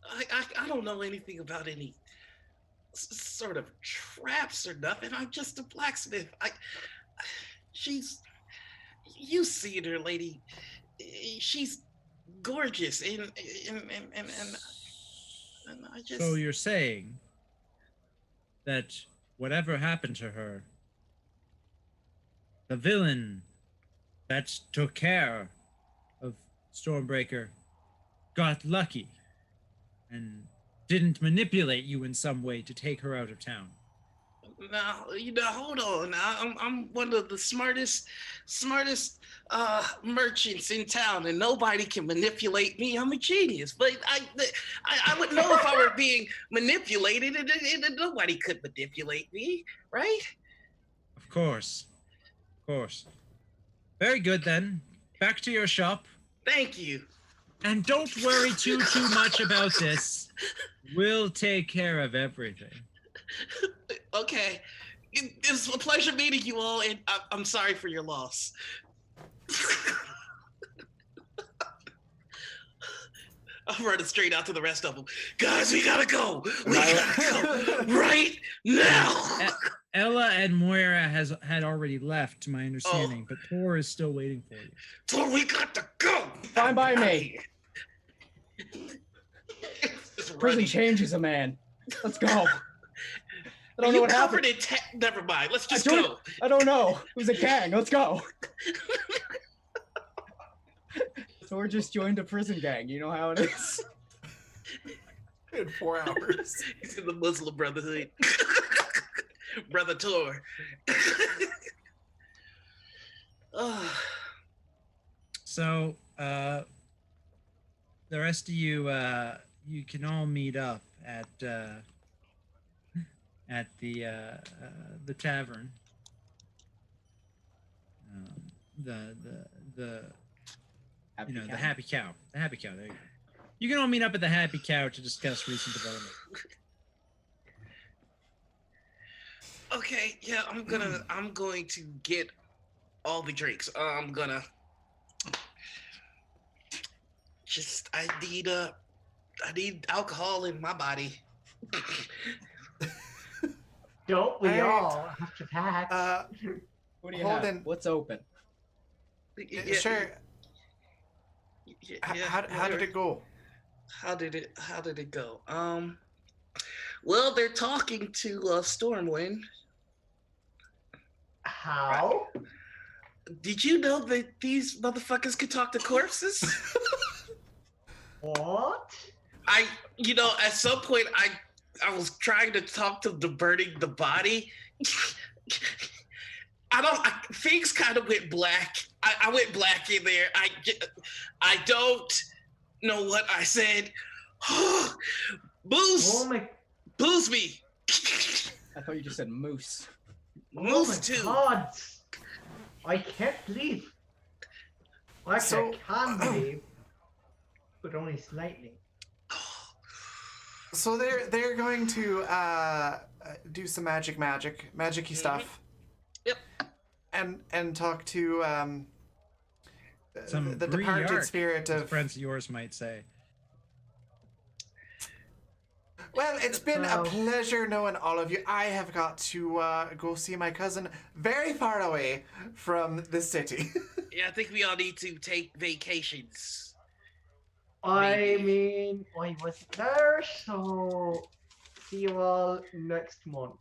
I don't know anything about any sort of traps or nothing. I'm just a blacksmith. You seen her, lady. She's gorgeous, and I just. So you're saying that whatever happened to her, the villain that took care of Stormbreaker got lucky and didn't manipulate you in some way to take her out of town. Now, hold on. I'm one of the smartest merchants in town, and nobody can manipulate me. I'm a genius. But I would know if I were being manipulated, and nobody could manipulate me, right? Of course. Very good, then. Back to your shop. Thank you. And don't worry too much about this. We'll take care of everything. Okay. It's a pleasure meeting you all, and I'm sorry for your loss. I'm running straight out to the rest of them. Guys, we gotta go. We gotta go right now. Ella and Moira had already left, to my understanding, but Tor is still waiting for you. Tor, we got to go. Fine by me. Prison changes a man. Let's go. I don't know what happened. Never mind. Let's just go. I don't know. It was a gang. Let's go. So we're just joined a prison gang. You know how it is. In 4 hours. He's in the Muslim Brotherhood. Brother Tor. So, the rest of you, you can all meet up at at the tavern. The Happy the Cow? Happy Cow. The Happy Cow. There you go. You can all meet up at the Happy Cow to discuss recent development. Okay, yeah, I'm going to get all the drinks. I'm gonna I need alcohol in my body. Don't we Alright. all after that? What do you Holden. have? What's open? Sure. How did it go? How did it go? Well, they're talking to Stormwind. How? Did you know that these motherfuckers could talk to corpses? What? At some point, I was trying to talk to the burning the body. Things kind of went black. I went black in there. I don't know what I said. Oh my. Booze me. I thought you just said moose. Moose Oh my too. God. I can't believe. Actually, I can believe, but only slightly. So they're going to do some magic-y stuff. Yep. And talk to Some the green departed art, spirit as of. friends of yours might say. Well, it's been a So- pleasure knowing all of you. I have got to go see my cousin very far away from the city. Yeah, I think we all need to take vacations. I Maybe. mean, I wasn't there, so see you all next month.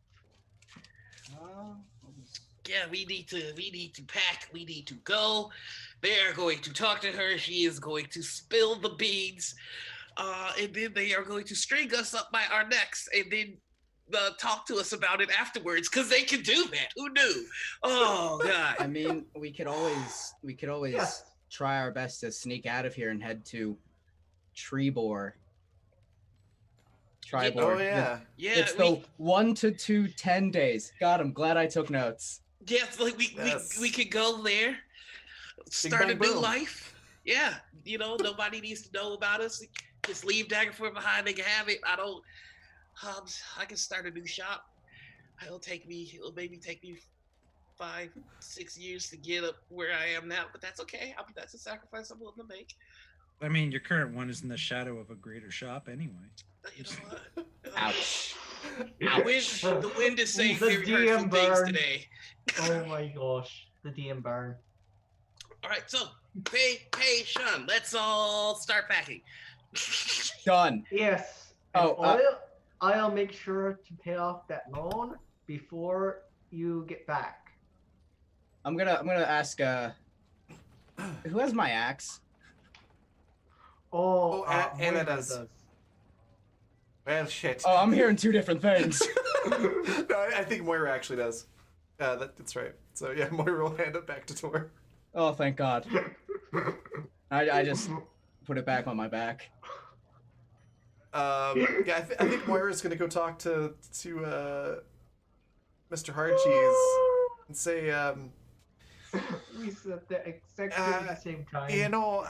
Yeah, we need to pack. We need to go. They are going to talk to her. She is going to spill the beans. And then they are going to string us up by our necks and then talk to us about it afterwards because they can do that. Who knew? Oh God! I mean, we could always Yes. try our best to sneak out of here and head to Trebor. Tribor. Oh yeah. Yeah, It's the 1 to 2 10 days. God, I'm glad I took notes. yes, like Yes. we could go there, start a bang, new boom. life. Yeah, nobody needs to know about us. Just leave Daggerford behind. They can have it. I can start a new shop. It'll maybe take me 5-6 years to get up where I am now, but that's okay. That's a sacrifice I'm willing to make. I mean, your current one is in the shadow of a greater shop anyway. You know what? Ouch. The wind is saying The very hurtful DM things burn. today. Oh my gosh, the DM burn. All right, so hey, Sean, let's all start packing. Done. Yes. Oh, and I'll make sure to pay off that loan before you get back. I'm gonna ask who has my axe? Oh, Anna Moira does. Well, shit. Oh, I'm hearing two different things. No, I think Moira actually does. That's right. So yeah, Moira will hand it back to Tor. Oh, thank God. I just put it back on my back. Yeah, I think Moira's gonna go talk to Mr. Hardcheese and say, We said that exactly at the same time. you know,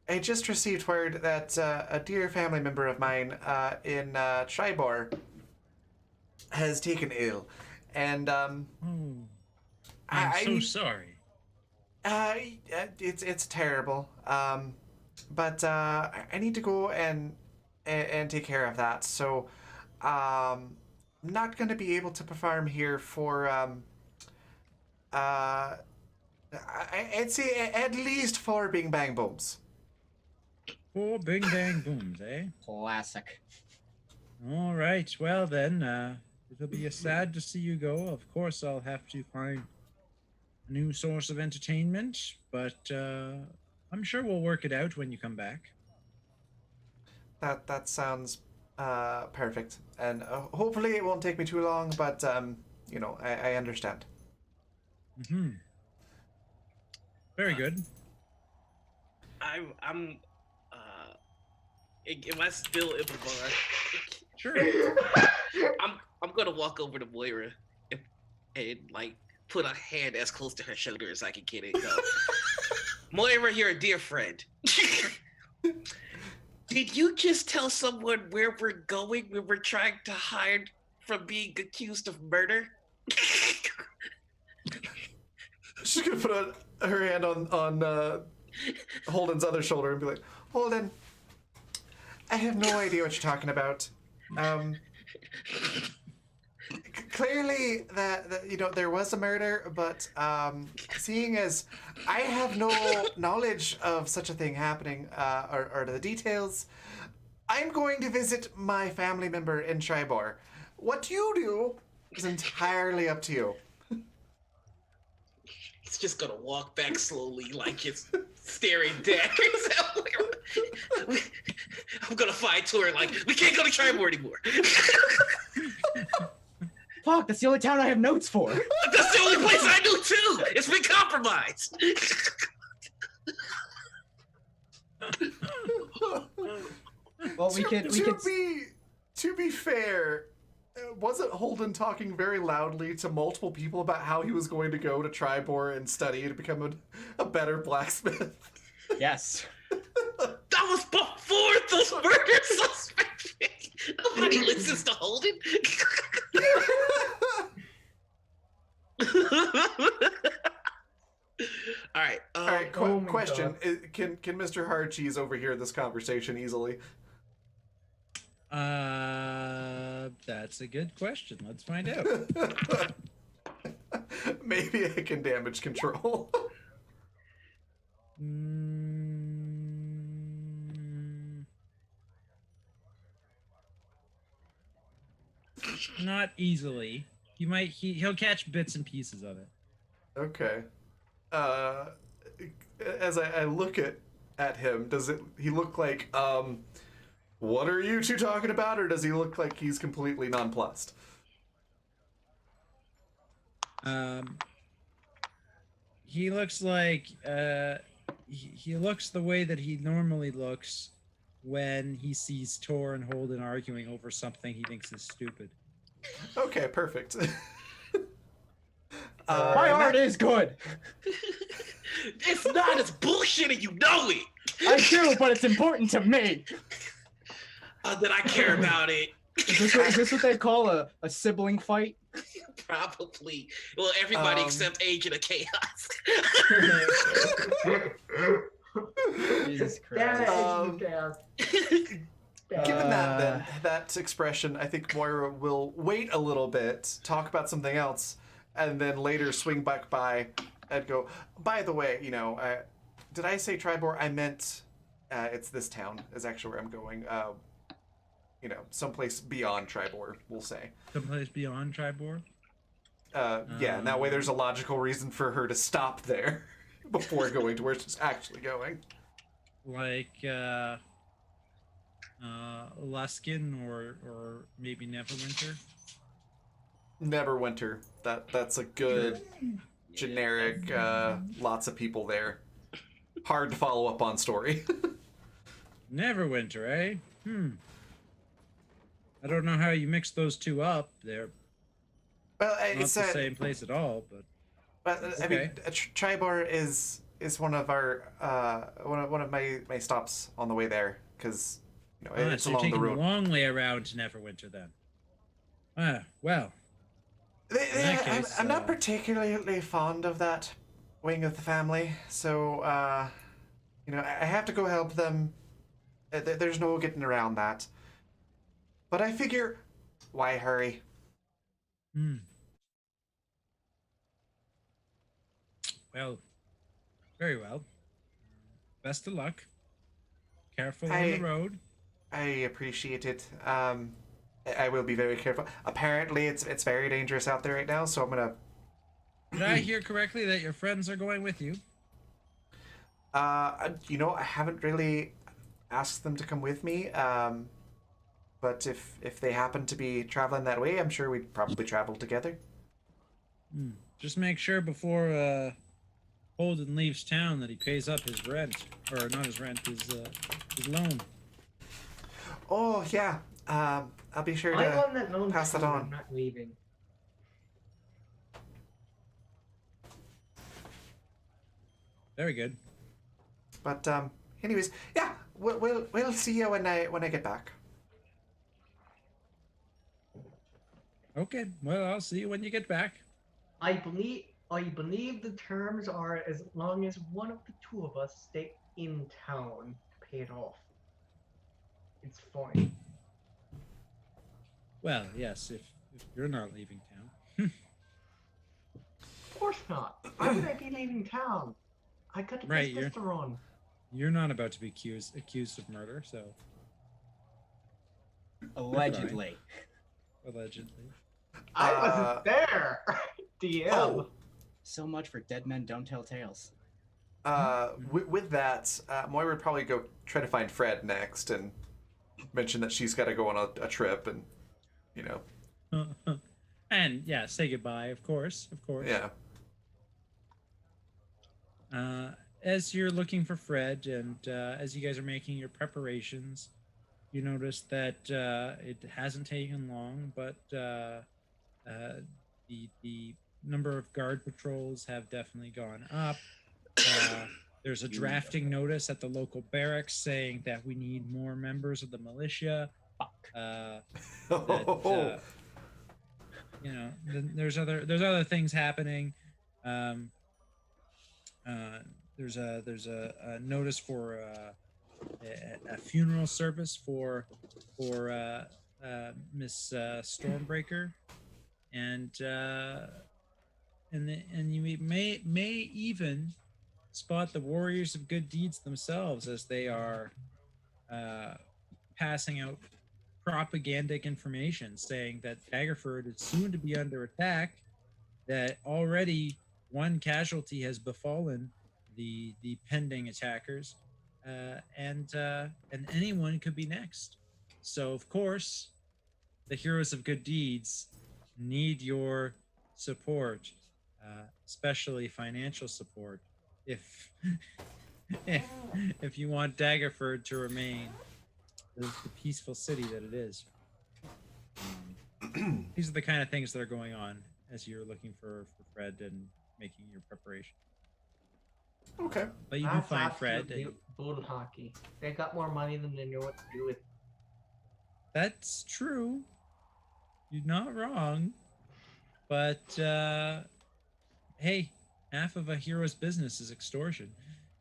I just received word that a dear family member of mine in Tribor has taken ill, and Oh, I'm so sorry. it's terrible. But I need to go and take care of that. So, I'm not going to be able to perform here for I'd say at least 4 Bing Bang Booms. 4 bing bang booms, eh? Classic. All right. Well then, it'll be sad to see you go. Of course, I'll have to find a new source of entertainment, but I'm sure we'll work it out when you come back. That sounds perfect, and hopefully it won't take me too long. But I understand. Mm-hmm. Very good. Am I still in the bar? Sure. I'm gonna walk over to Moira and like put a hand as close to her shoulder as I can get it. Go. Moira, you're a dear friend. Did you just tell someone where we're going when we're trying to hide from being accused of murder? She's gonna put her hand on Holden's other shoulder and be like, Holden, I have no idea what you're talking about. Clearly that there was a murder, but seeing as I have no knowledge of such a thing happening or the details, I'm going to visit my family member in Tribor. What you do is entirely up to you. He's just gonna walk back slowly, like it's staring daggers at Moira. I'm gonna fight to her like, we can't go to Tribor anymore. Fuck, that's the only town I have notes for. That's the only place I knew too. It's been compromised. Well, we could. To be fair, wasn't Holden talking very loudly to multiple people about how he was going to go to Tribor and study to become a better blacksmith? Yes. That was before those murder suspects. Nobody listens to Holden. All right. All right. Oh my Question: Can Mr. Hardcheese overhear this conversation easily? That's a good question. Let's find out. Maybe I can damage control. Not easily. He'll catch bits and pieces of it. Okay. As I look at him, he look like what are you two talking about, or does he look like he's completely nonplussed? He looks like he looks the way that he normally looks when he sees Tor and Holden arguing over something he thinks is stupid. Okay, perfect. My art is good. It's not. It's bullshit, and you know it. I do, but it's important to me. That I care about it. Is this what they call a sibling fight? Probably. Well, everybody except Agent of Chaos. Jesus Damn it, Christ. Chaos. Given that expression, I think Moira will wait a little bit, talk about something else, and then later swing back by and go, by the way, did I say Tribor? I meant it's this town is actually where I'm going. Someplace beyond Tribor, we'll say. Someplace beyond Tribor? Yeah, and that way there's a logical reason for her to stop there before going to where she's actually going. Like Luskin or maybe Neverwinter? Neverwinter. That's a good generic, lots of people there. Hard to follow up on story. Neverwinter, eh? I don't know how you mix those two up. They're Well, not it's the same place at all, but But I okay. mean, Tribor is one of our one of my stops on the way there because it's so you're along the taking road. a long way around to Neverwinter then. Well, that case, I'm not particularly fond of that wing of the family, so I have to go help them. There's no getting around that. But I figure, why hurry? Well, very well. Best of luck. Careful on the road. I appreciate it. I will be very careful. Apparently, it's very dangerous out there right now, so I'm gonna. Did I hear correctly that your friends are going with you? I haven't really asked them to come with me. But if they happen to be traveling that way, I'm sure we'd probably travel together. Just make sure before Holden leaves town that he pays up his rent, or not his rent, his loan. Oh yeah, I'll be sure I'm to on that known pass that town, on. I'm not leaving. Very good. But anyways, yeah, we'll see you when I get back. Okay. Well, I'll see you when you get back. I believe the terms are as long as one of the two of us stay in town to pay it off. It's fine. Well, yes, if you're not leaving town. Of course not. Why would I be leaving town? I got a Right, business to run. You're not about to be accused of murder, so Allegedly. allegedly. I wasn't there. DM. Oh, So much for dead men don't tell tales. with that, Moira would probably go try to find Fred next and mention that she's got to go on a trip and, you know. And yeah, say goodbye, of course. Yeah. As you're looking for Fred, and as you guys are making your preparations, you notice that it hasn't taken long, but the number of guard patrols have definitely gone up. There's a drafting notice at the local barracks saying that we need more members of the militia. That, you know, there's other things happening. There's a notice for a funeral service for Miss Stormbreaker, and you may even spot the Warriors of Good Deeds themselves as they are passing out propagandic information saying that Daggerford is soon to be under attack, that already one casualty has befallen the pending attackers, and anyone could be next. So of course, the heroes of good deeds need your support, especially financial support, if if if you want Daggerford to remain the peaceful city that it is. These are the kind of things that are going on as you're looking for Fred and making your preparation. Okay. But you do That's find Fred. absolute bull hockey. They got more money than they know what to do with. That's true. You're not wrong. But hey, half of a hero's business is extortion.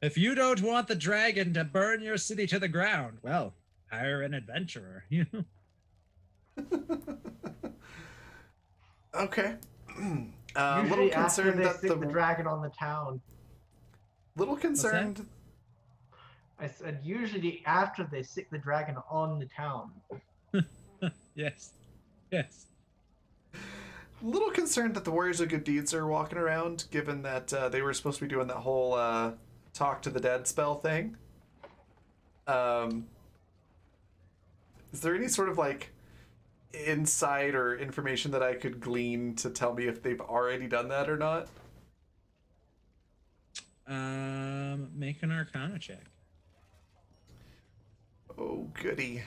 If you don't want the dragon to burn your city to the ground, well, hire an adventurer. You know. Okay. Little Usually after concerned they that stick the dragon on the town. Little concerned. I said usually after they stick the dragon on the town. Yes. Yes. Little concerned that the Warriors of Good Deeds are walking around, given that they were supposed to be doing that whole talk to the dead spell thing. Is there any sort of like insight or information that I could glean to tell me if they've already done that or not? Make an Arcana check. Oh, goody.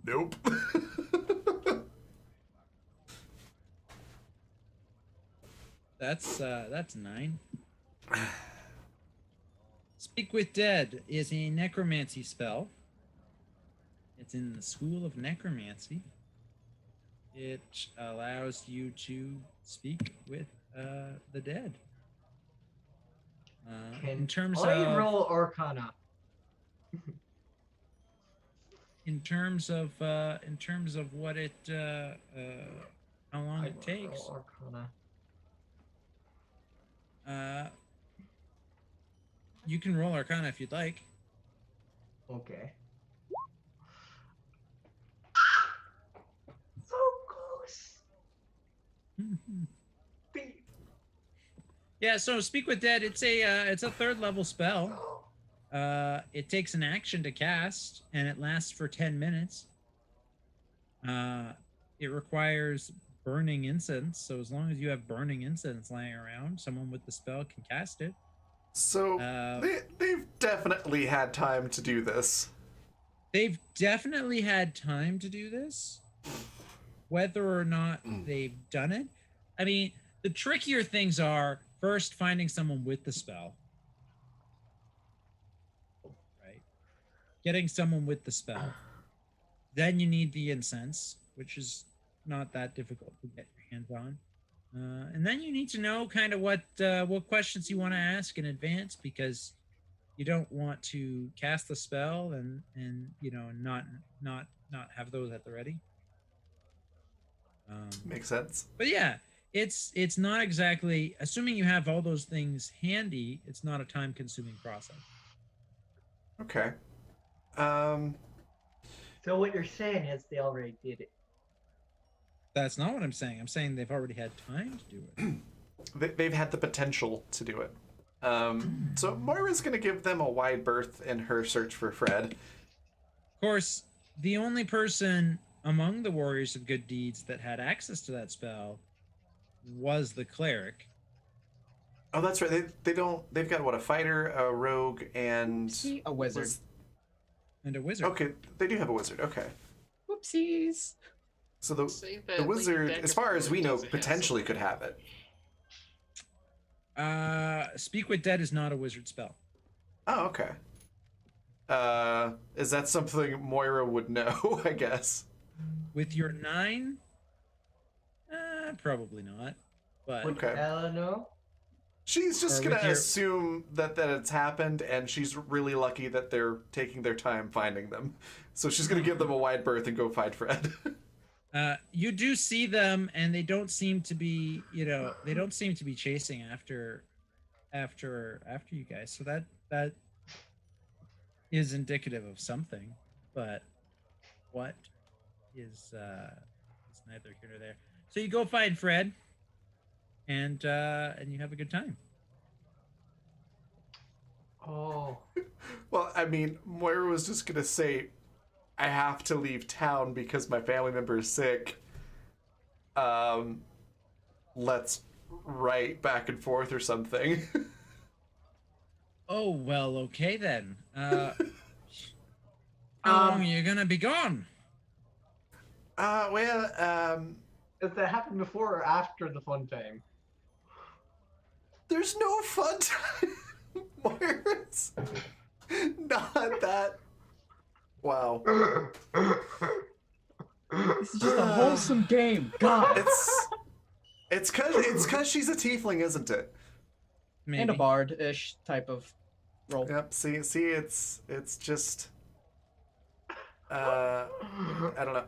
Nope. That's 9. Speak with Dead is a necromancy spell. It's in the School of Necromancy. It allows you to speak with the dead. In terms I of roll Arcana? in terms of what it how long it takes. Roll Arcana. You can roll Arcana if you'd like. Okay. So close. Yeah, so Speak with Dead, it's a 3rd level spell. It takes an action to cast, and it lasts for 10 minutes. It requires burning incense, so as long as you have burning incense laying around, someone with the spell can cast it. So they've definitely had time to do this. They've definitely had time to do this. Whether or not they've done it, I mean, the trickier things are first finding someone with the spell, right? Getting someone with the spell. Then you need the incense, which is not that difficult to get your hands on. And then you need to know kind of what questions you want to ask in advance, because you don't want to cast the spell and not have those at the ready. Makes sense. But yeah, it's not exactly, assuming you have all those things handy, it's not a time consuming process. Okay. So what you're saying is they already did it. That's not what I'm saying. I'm saying they've already had time to do it. They've had the potential to do it. So Moira's going to give them a wide berth in her search for Fred. Of course, the only person among the warriors of good deeds that had access to that spell was the cleric. Oh, that's right. They've got what, a fighter, a rogue, and A wizard. And a wizard. Okay, they do have a wizard. Okay. Whoopsies. So the Save that the Lady wizard, as far as we know, doesn't have potentially could have it. Speak with Dead is not a wizard spell. Oh, okay. Is that something Moira would know, I guess? With your 9? Probably not. But Okay. Eleanor? She's just Or gonna with your- assume that it's happened, and she's really lucky that they're taking their time finding them. So she's gonna give them a wide berth and go find Fred. you do see them, and they don't seem to be, they don't seem to be chasing after you guys. So that is indicative of something, but what is neither here nor there. So you go find Fred, and you have a good time. Oh. Well, I mean, Moira was just gonna say, I have to leave town because my family member is sick. Let's write back and forth or something. Oh, well, okay then. How long are you gonna be gone? Does that happen before or after the fun time? There's no fun time. Moira's not that. Wow. This is just a wholesome game. God. It's cause she's a tiefling, isn't it? Maybe. And a bard-ish type of role. Yep. See, it's just I don't know,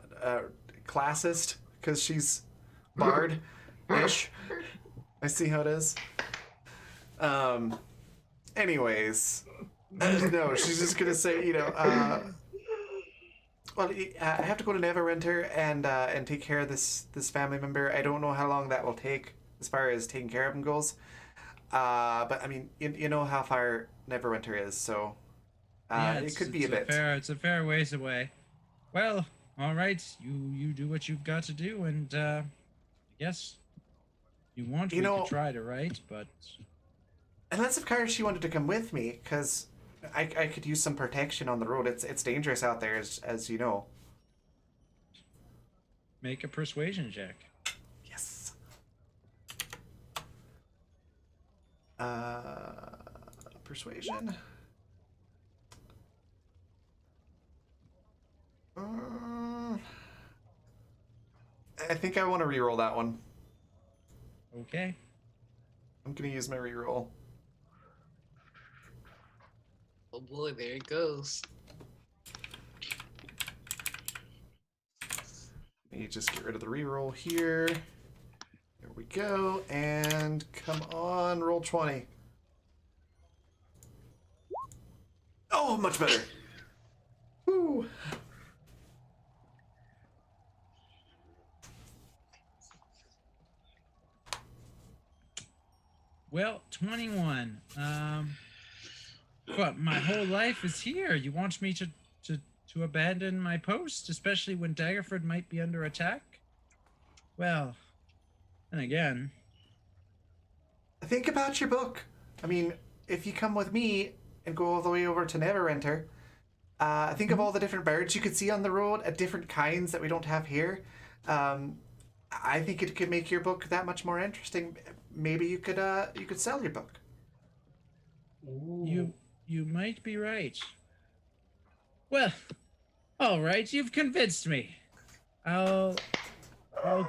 classist because she's bard-ish. I see how it is. Anyways, no, she's just gonna say, well, I have to go to Neverwinter and take care of this family member. I don't know how long that will take as far as taking care of him goes. But I mean, you know how far Neverwinter is, so it could be a bit. It's a fair ways away. Well, all right, you do what you've got to do, and I guess you want we could try to write, but Unless of course she wanted to come with me, because I could use some protection on the road. It's dangerous out there, as you know. make a persuasion check. Yes. Persuasion. I think I want to reroll that one. Okay. I'm gonna use my reroll. Oh boy, there it goes. Let me just get rid of the reroll here. There we go. And come on, roll 20. Oh, much better. Woo. Well, 21. What? My whole life is here. You want me to abandon my post, especially when Daggerford might be under attack? Well, then again. Think about your book. I mean, if you come with me and go all the way over to Neverwinter, think of all the different birds you could see on the road, different kinds that we don't have here. I think it could make your book that much more interesting. Maybe you could sell your book. You might be right. Well, all right, you've convinced me. I'll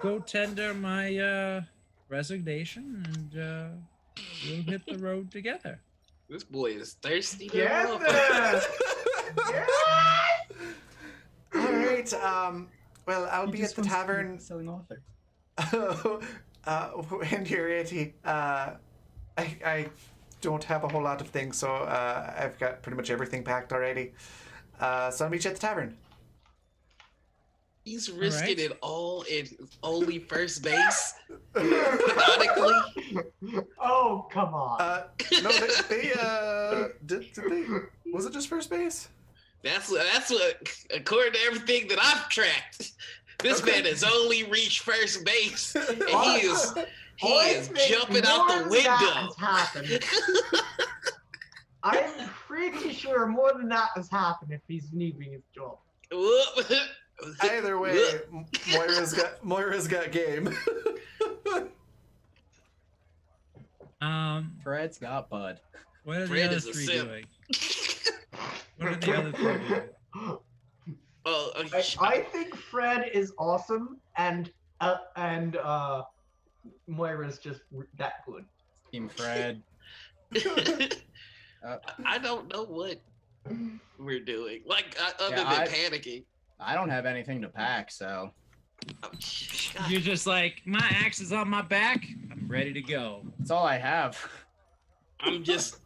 go tender my resignation, and we'll hit the road together. This boy is thirsty. Yes! Yes! All right. Well, I'll be He at just the wants to be tavern. selling author. When you're ready. I don't have a whole lot of things, so I've got pretty much everything packed already. So I'll meet you at the tavern. He's risking right. it all in only first base. Ironically. Oh, come on. No, they did they? Was it just first base? That's what, according to everything that I've tracked, this man has only reached first base, and he is Boys make jumping out more the than window. that has happened. I'm pretty sure more than that has happened if he's leaving his job. Whoop. Either way, Moira's got game. Fred's got Bud. What are the Fred other is a three simp. doing? What are the other three doing? Oh, I think Fred is awesome, and Moira's just that good. Team Fred. I don't know what we're doing. Like, other Yeah, than panicking. I don't have anything to pack, so Oh, God. You're just like, my axe is on my back. I'm ready to go. that's all I have. I'm just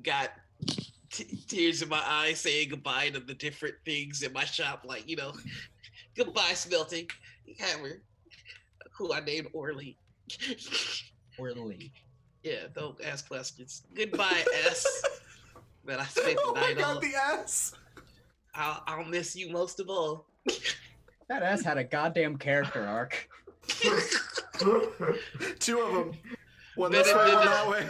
got tears in my eyes saying goodbye to the different things in my shop. Like, goodbye, Smelting Hammer, who I named Orly. Orly. Yeah, don't ask questions. Goodbye, S. That I spent the Oh my night god, on. the ass! I'll miss you most of all. That S had a goddamn character arc. Two of them. One Better this way, than one the- that way.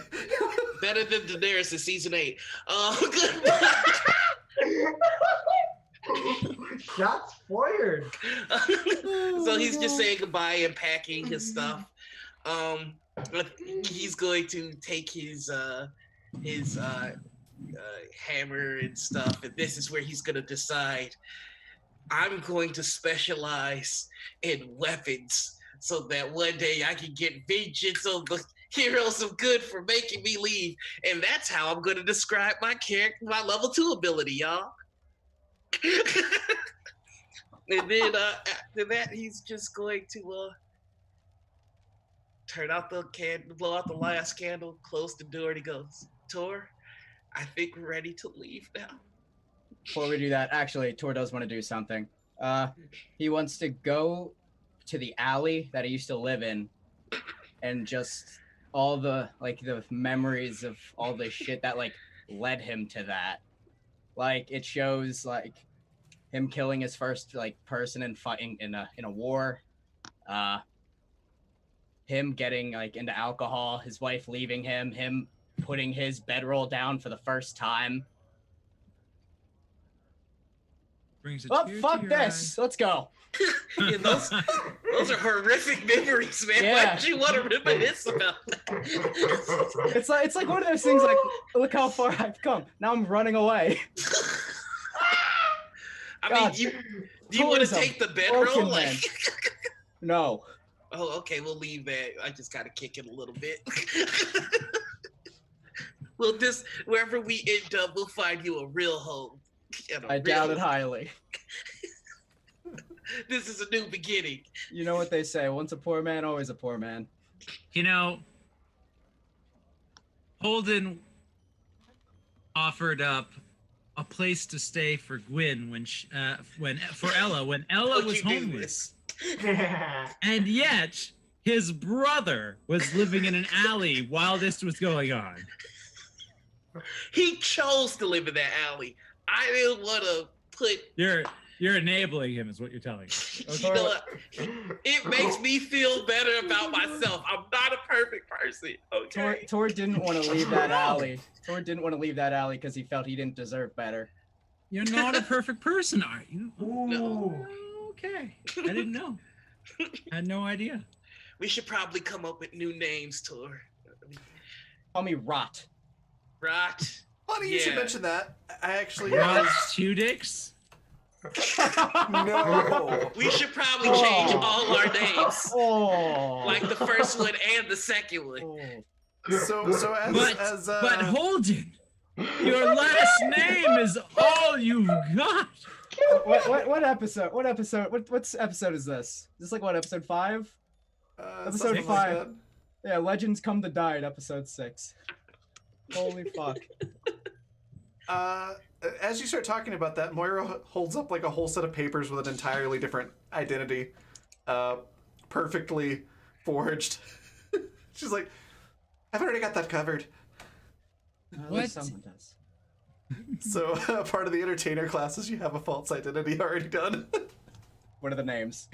Better than Daenerys in season 8. Goodbye. Shots fired. So he's just saying goodbye and packing his stuff. He's going to take his hammer and stuff, and this is where he's going to decide. I'm going to specialize in weapons so that one day I can get vengeance on the heroes of good for making me leave. And that's how I'm going to describe my character, my level 2 ability, y'all. And then after that, he's just going to turn out the candle, blow out the last candle, close the door, and he goes, Tor, I think we're ready to leave now. Before we do that, actually, Tor does want to do something. He wants to go to the alley that he used to live in, and just all the the memories of all the shit that led him to that. Like, it shows him killing his first person and fighting in a war. Him getting into alcohol, his wife leaving him putting his bedroll down for the first time. Brings a Oh, tear to fuck your this! Let's go. Yeah, those are horrific memories, man. Yeah. Why would you want to reminisce about that? It's like one of those things. Look how far I've come. Now I'm running away. I God. mean, do you want to Tourism. take the bedroll? Broken man. No. Oh, okay, we'll leave that. I just gotta kick it a little bit. Well, wherever we end up, we'll find you a real home. I doubt it highly. This is a new beginning. You know what they say: once a poor man, always a poor man. Holden offered up a place to stay for Gwyn for Ella when Ella Don't was you do homeless, this. and yet his brother was living in an alley while this was going on. He chose to live in that alley. I didn't want to put. You're enabling him, is what you're telling me. You know what? It makes me feel better about myself. I'm not a perfect person. Okay. Tor didn't want to leave that alley. Tor didn't want to leave that alley because he felt he didn't deserve better. You're not a perfect person, are you? No. Okay. I didn't know. I had no idea. We should probably come up with new names, Tor. Call me Rot. Right? Funny you should Yeah. mention that. I actually Rod's two dicks? no. We should probably change all our names, Oh. like the first one and the second one. Oh. So But Holden, your last name is all you've got. What episode? What's episode is this? Is this like what, episode 5? Episode something 5. like Yeah, Legends Come to Die at episode 6. Holy fuck. as you start talking about that, Moira holds up like a whole set of papers with an entirely different identity, perfectly forged. She's like, I've already got that covered. At What? least someone does. So part of the entertainer classes, you have a false identity already done. What are the names?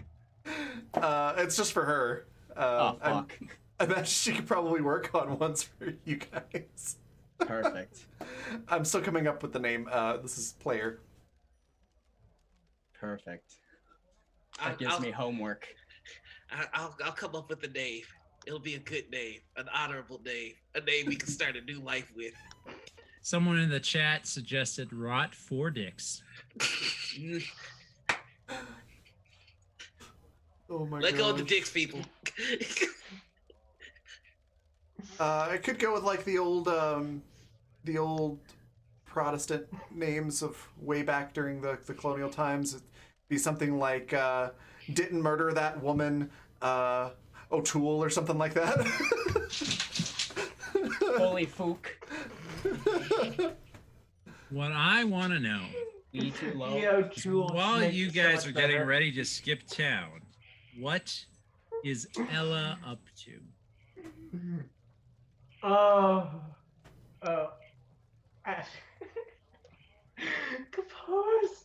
It's just for her. Oh, fuck. I imagine she could probably work on ones for you guys. Perfect. I'm still coming up with the name. This is Player. Perfect. I'll, That gives me homework. I'll come up with a name. It'll be a good name, an honorable name, a name we can start a new life with. Someone in the chat suggested Rot 4 dicks. Oh my god. Let go of the dicks, people. I could go with like the old Protestant names of way back during the colonial times. It'd be something like didn't murder that woman, O'Toole or something like that. Holy fook. What I want to know, E too low. Yeah, Jewel while makes you it so guys much are getting better. ready to skip town, what is Ella up to? Ash. Compose.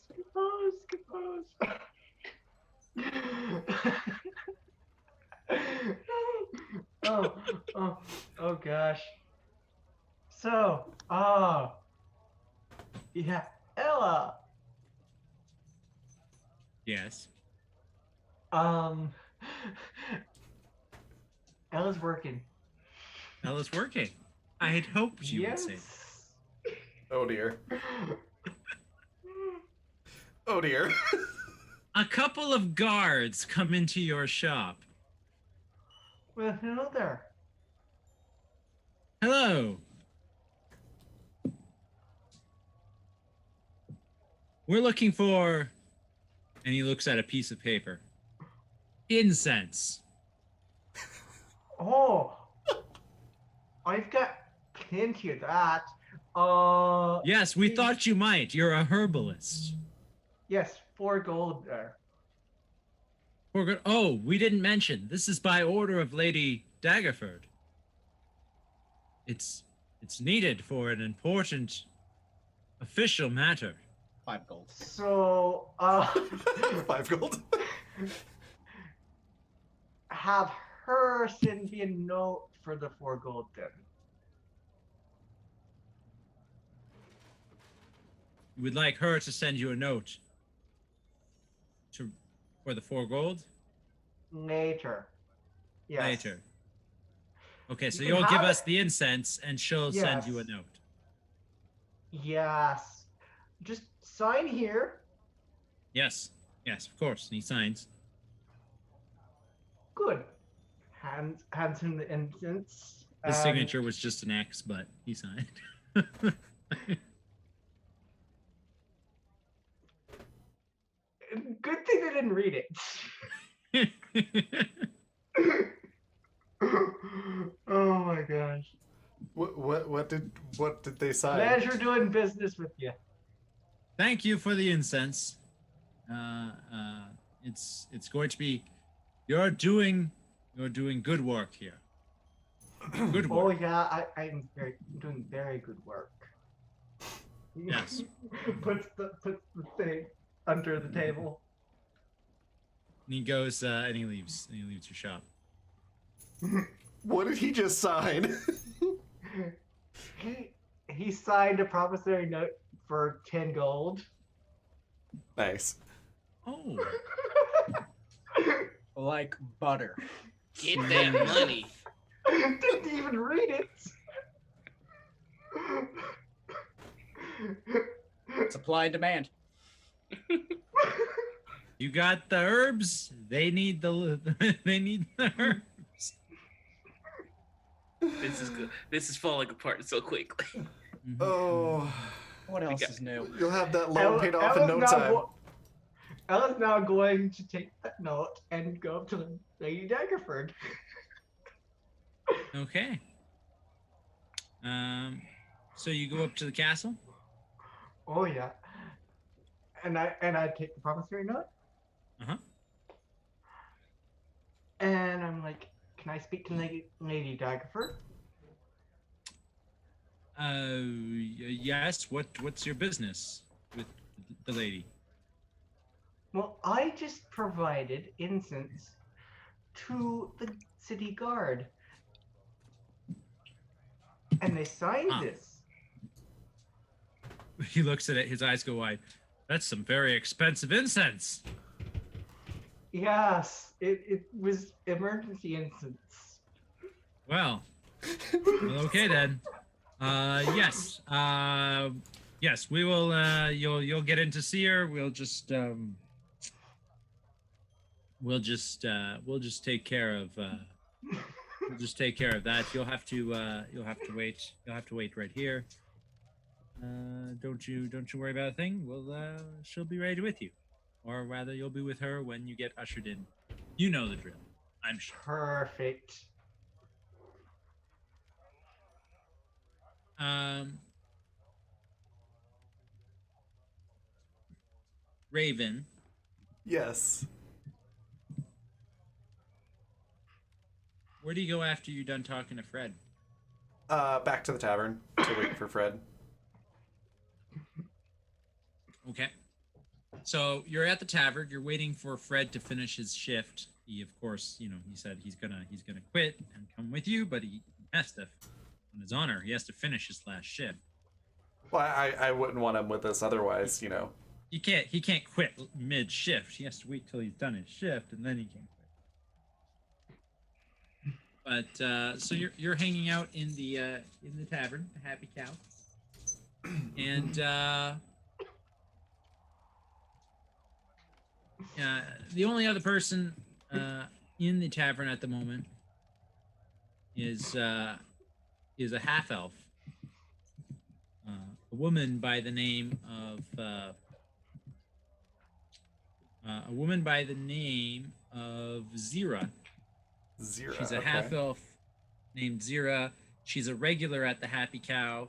Oh gosh. So, yeah, Ella. Yes. Ella's working. Ella's working. I had hoped you would say that. Yes. Oh dear. Oh dear. A couple of guards come into your shop. Well, hello there. Hello. We're looking for, and he looks at a piece of paper. Incense. Oh, I've got plenty of that. Yes, we thought you might. You're a herbalist. Yes, 4 gold there. We're good. Oh, we didn't mention. This is by order of Lady Daggerford. It's needed for an important official matter. 5 gold. So, 5 gold. have her send me a note for the 4 gold then. You would like her to send you a note for the 4 gold? Later. Yes. Later. Okay, so You can you'll give have us it. the incense and she'll send you a Yes. note. Yes. Just sign here. Yes, of course. And he signs. Good. Hands him the incense. His and- signature was just an X, but he signed. Good thing they didn't read it. Oh my gosh. What did they sign? Pleasure doing business with you. Thank you for the incense. It's going to be. You're doing good work here. Good Oh work. yeah, I'm doing very good work. Yes. puts the thing. under the table. And he goes and he leaves. And he leaves your shop. What did he just sign? He signed a promissory note for 10 gold. Nice. Oh. Like butter. Get that money. Didn't even read it. Supply and demand. You got the herbs. They need the they need the herbs. This is good. This is falling apart so quickly. Oh, What else is new? you'll have that loan paid off in no time. Ella's now going to take that note and go up to Lady Daggerford. Okay. So you go up to the castle. Oh yeah. And I take the promissory note. Uh-huh. And I'm like, can I speak to Lady Daggerford? Yes. What's your business with the lady? Well, I just provided incense to the city guard. And they signed Ah. this. He looks at it. His eyes go wide. That's some very expensive incense. Yes, it was emergency incense. Well, okay then. Yes. Yes, we will. You'll get in to see her. We'll just take care of. We'll just take care of that. You'll have to wait. You'll have to wait right here. Don't you worry about a thing. She'll be right with you, or rather, you'll be with her when you get ushered in. You know the drill, I'm sure. Perfect. Raven, Yes. where do you go after you're done talking to Fred? Back to the tavern to wait for Fred. Okay. So you're at the tavern. You're waiting for Fred to finish his shift. He, of course, he said he's gonna quit and come with you, but he has to, on his honor, he has to finish his last shift. Well, I wouldn't want him with us otherwise, He can't quit mid shift. He has to wait till he's done his shift and then he can quit. But so you're hanging out in the tavern, the Happy Cow, and the only other person in the tavern at the moment is a half elf, a woman by the name of Zira. Zero. She's a half elf named Zira. She's a regular at the Happy Cow.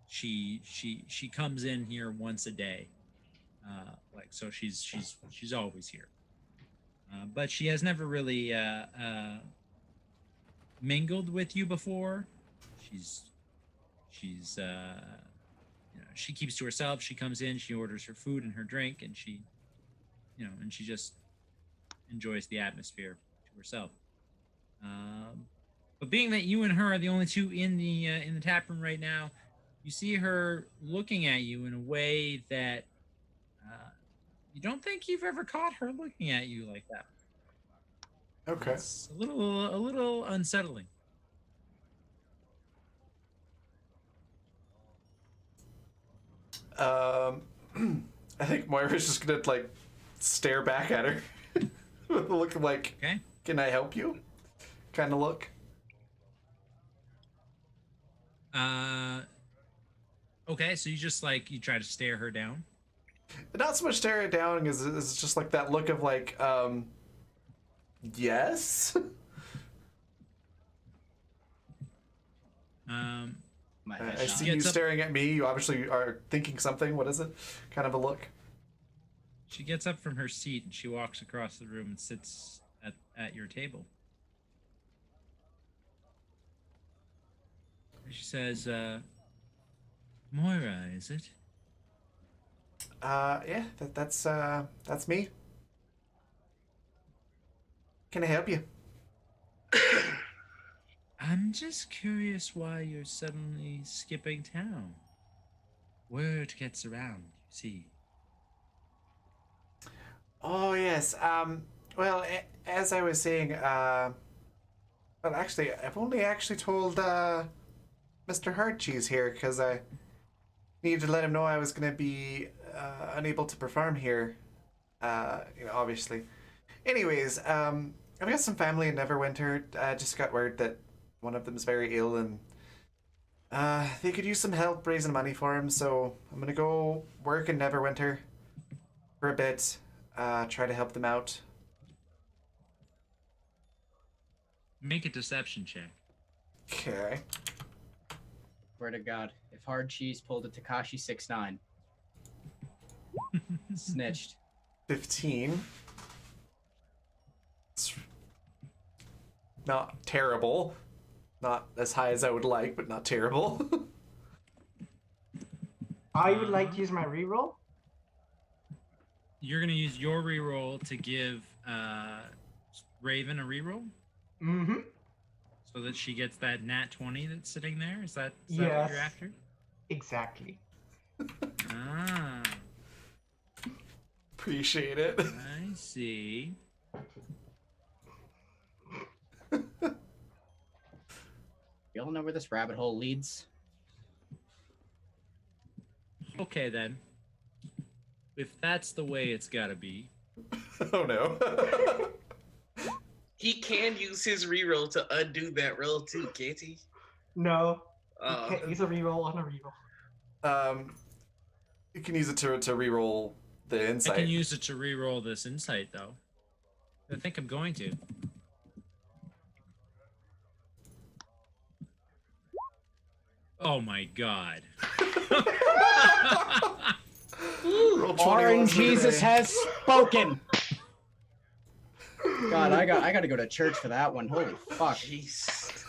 She comes in here once a day. So she's always here. But she has never really mingled with you before. She keeps to herself. She comes in, she orders her food and her drink, and she just enjoys the atmosphere to herself. But being that you and her are the only two in the tap room right now, you see her looking at you in a way that you don't think you've ever caught her looking at you like that. Okay. It's a little unsettling. I think Moira's just gonna stare back at her with a look like, Okay. "Can I help you?" kind of look. Okay, so you just you try to stare her down. Not so much stare it down as it's just like that look of yes. My I head see nod. you Gets up- staring at me. You obviously are thinking something. What is it? Kind of a look. She gets up from her seat and she walks across the room and sits at your table. She says, Moira, is it? Yeah, that's me. Can I help you? I'm just curious why you're suddenly skipping town. Word gets around, you see. Oh yes. Well, as I was saying, well, actually, I've only actually told Mr. Hardcheese here because I needed to let him know I was going to be unable to perform here. Obviously. Anyways, I've got some family in Neverwinter. Just got word that one of them's very ill and they could use some help raising money for him. So I'm gonna go work in Neverwinter for a bit. Try to help them out. Make a deception check. Okay. Swear to God, if Hard Cheese pulled a Takashi 69, snitched. 15. It's not terrible. Not as high as I would like, but not terrible. I would like to use my reroll. You're gonna use your reroll to give Raven a reroll, Mm-hmm. so that she gets that nat 20 that's sitting there. Is that what Yes. you're after? Exactly. Ah, Appreciate it. I see. You all know where this rabbit hole leads? Okay then. If that's the way it's gotta be. Oh no. He can use his reroll to undo that roll too, can't he? No. You Uh, can't use a reroll on a reroll. You can use it to re-roll the I insight. can use it to reroll this insight though. I think I'm going to. Oh my god. Roll 21 Orange for Jesus today. has spoken. God, I got to go to church for that one. Holy fuck. jeez.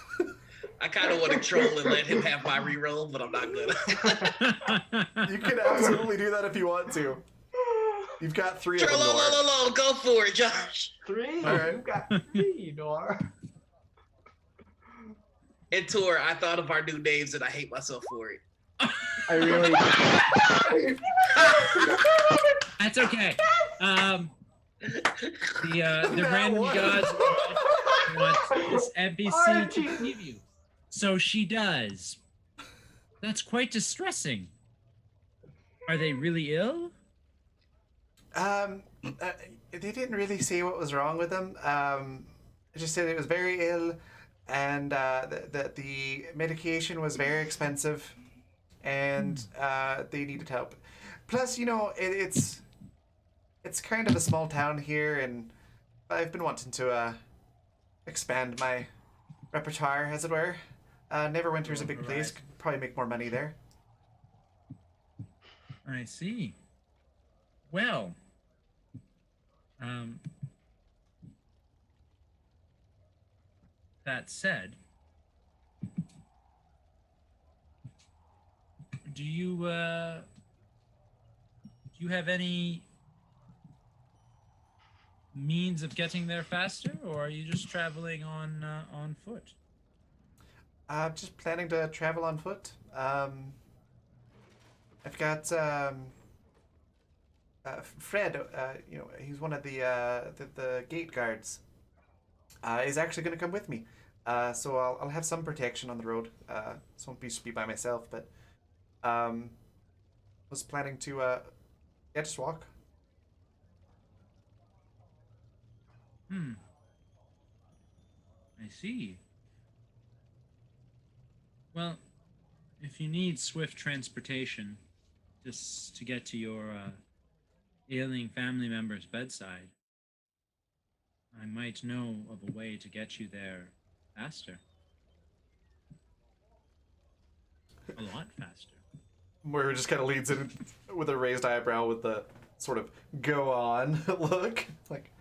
I kind of want to troll and let him have my reroll, but I'm not gonna. You can absolutely do that if you want to. You've got 3 of them, Troll, Nor. go for it, Josh. 3? All right. You got 3, Nor. And Tor, I thought of our new names and I hate myself for it. I really. That's okay. The Now random what? gods want this NPC to Archie. believe you. So she does. That's quite distressing. Are they really ill? They didn't really say what was wrong with them. They just said it was very ill, and that the medication was very expensive, and they needed help. Plus, it's kind of a small town here, and I've been wanting to expand my repertoire, as it were. Neverwinter's a big place. Right. Could probably make more money there. I see. Well, that said, do you have any means of getting there faster, or are you just traveling on foot? Just planning to travel on foot. I've got Fred. He's one of the gate guards. Is actually going to come with me. So I'll have some protection on the road. So won't just be by myself, but was planning to just walk. I see. Well, if you need swift transportation just to get to your ailing family member's bedside, I might know of a way to get you there faster. A lot faster. Where it just kind of leads in with a raised eyebrow with the sort of go on look. Like,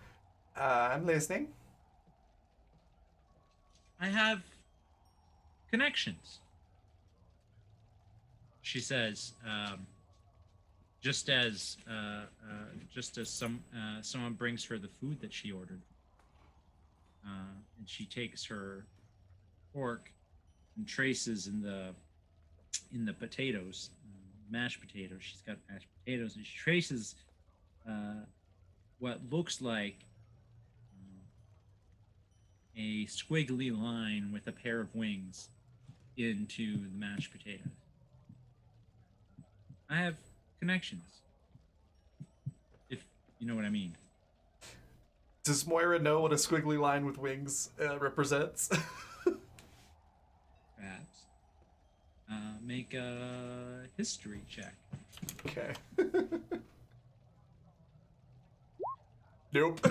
I'm listening. I have connections. She says, just as someone brings her the food that she ordered, and she takes her fork and traces in the potatoes, mashed potatoes. She's got mashed potatoes, and she traces what looks like a squiggly line with a pair of wings into the mashed potatoes. I have connections, if you know what I mean. Does Moira know what a squiggly line with wings represents? Perhaps. Make a history check. Okay. Nope.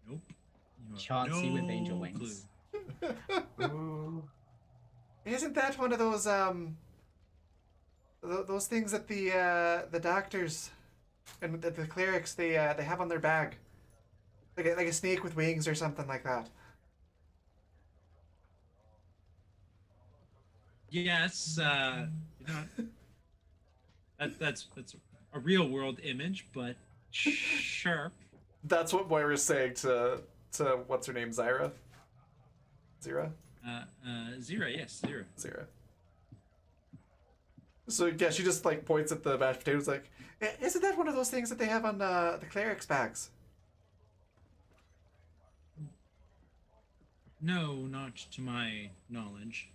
Nope. You have Chauncey with angel no wings. clue. Ooh. Isn't that one of those those things that the doctors and the clerics they have on their bag, like a snake with wings or something like that? Yes, you know, that's a real world image, but sure. That's what Moira's saying to what's her name, Zyra. Zira. Zero, yes, zero. Zira. So yeah, she just like points at the mashed potatoes, like, isn't that one of those things that they have on the clerics' bags? No, not to my knowledge.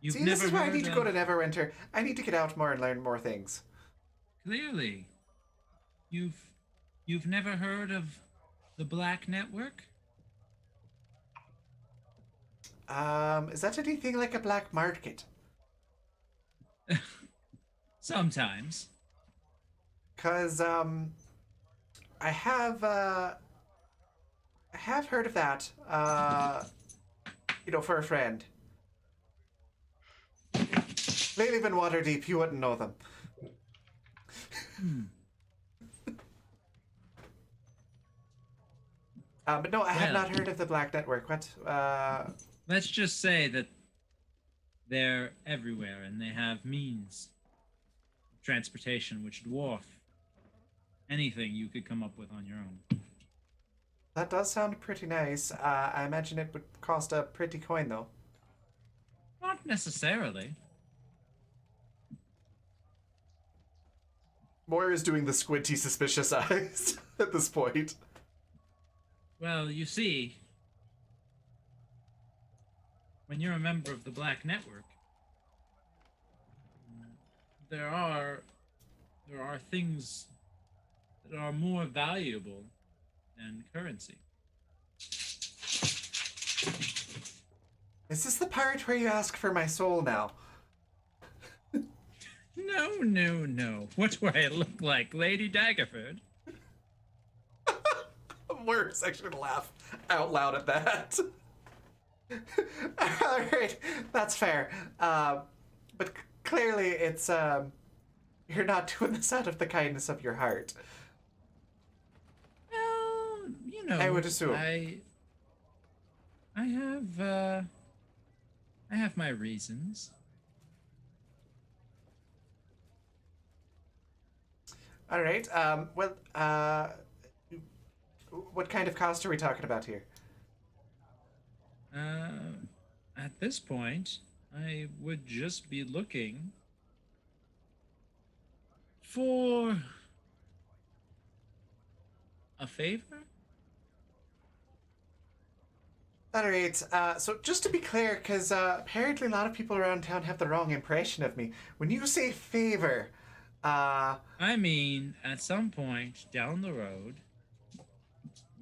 You've See, never this is why I heard need to of... go to Neverwinter. I need to get out more and learn more things. Clearly, you've never heard of the Black Network? Is that anything like a black market? Sometimes. Cause I have heard of that. For a friend. They live in Waterdeep. You wouldn't know them. But no, I have Well. not heard of the Black Network. What? Let's just say that they're everywhere and they have means of transportation which dwarf anything you could come up with on your own. That does sound pretty nice. I imagine it would cost a pretty coin, though. Not necessarily. Moira's doing the squinty, suspicious eyes at this point. Well, you see, when you're a member of the Black Network, there are things that are more valuable than currency. Is this the part where you ask for my soul now? No. What do I look like, Lady Daggerford? Moira's actually gonna laugh out loud at that. Alright, that's fair. But clearly it's, you're not doing this out of the kindness of your heart. Well, you know, I would assume. I have my reasons. Alright, what kind of cost are we talking about here? At this point, I would just be looking for a favor. Alright, so just to be clear, because apparently a lot of people around town have the wrong impression of me. When you say favor, I mean, at some point down the road,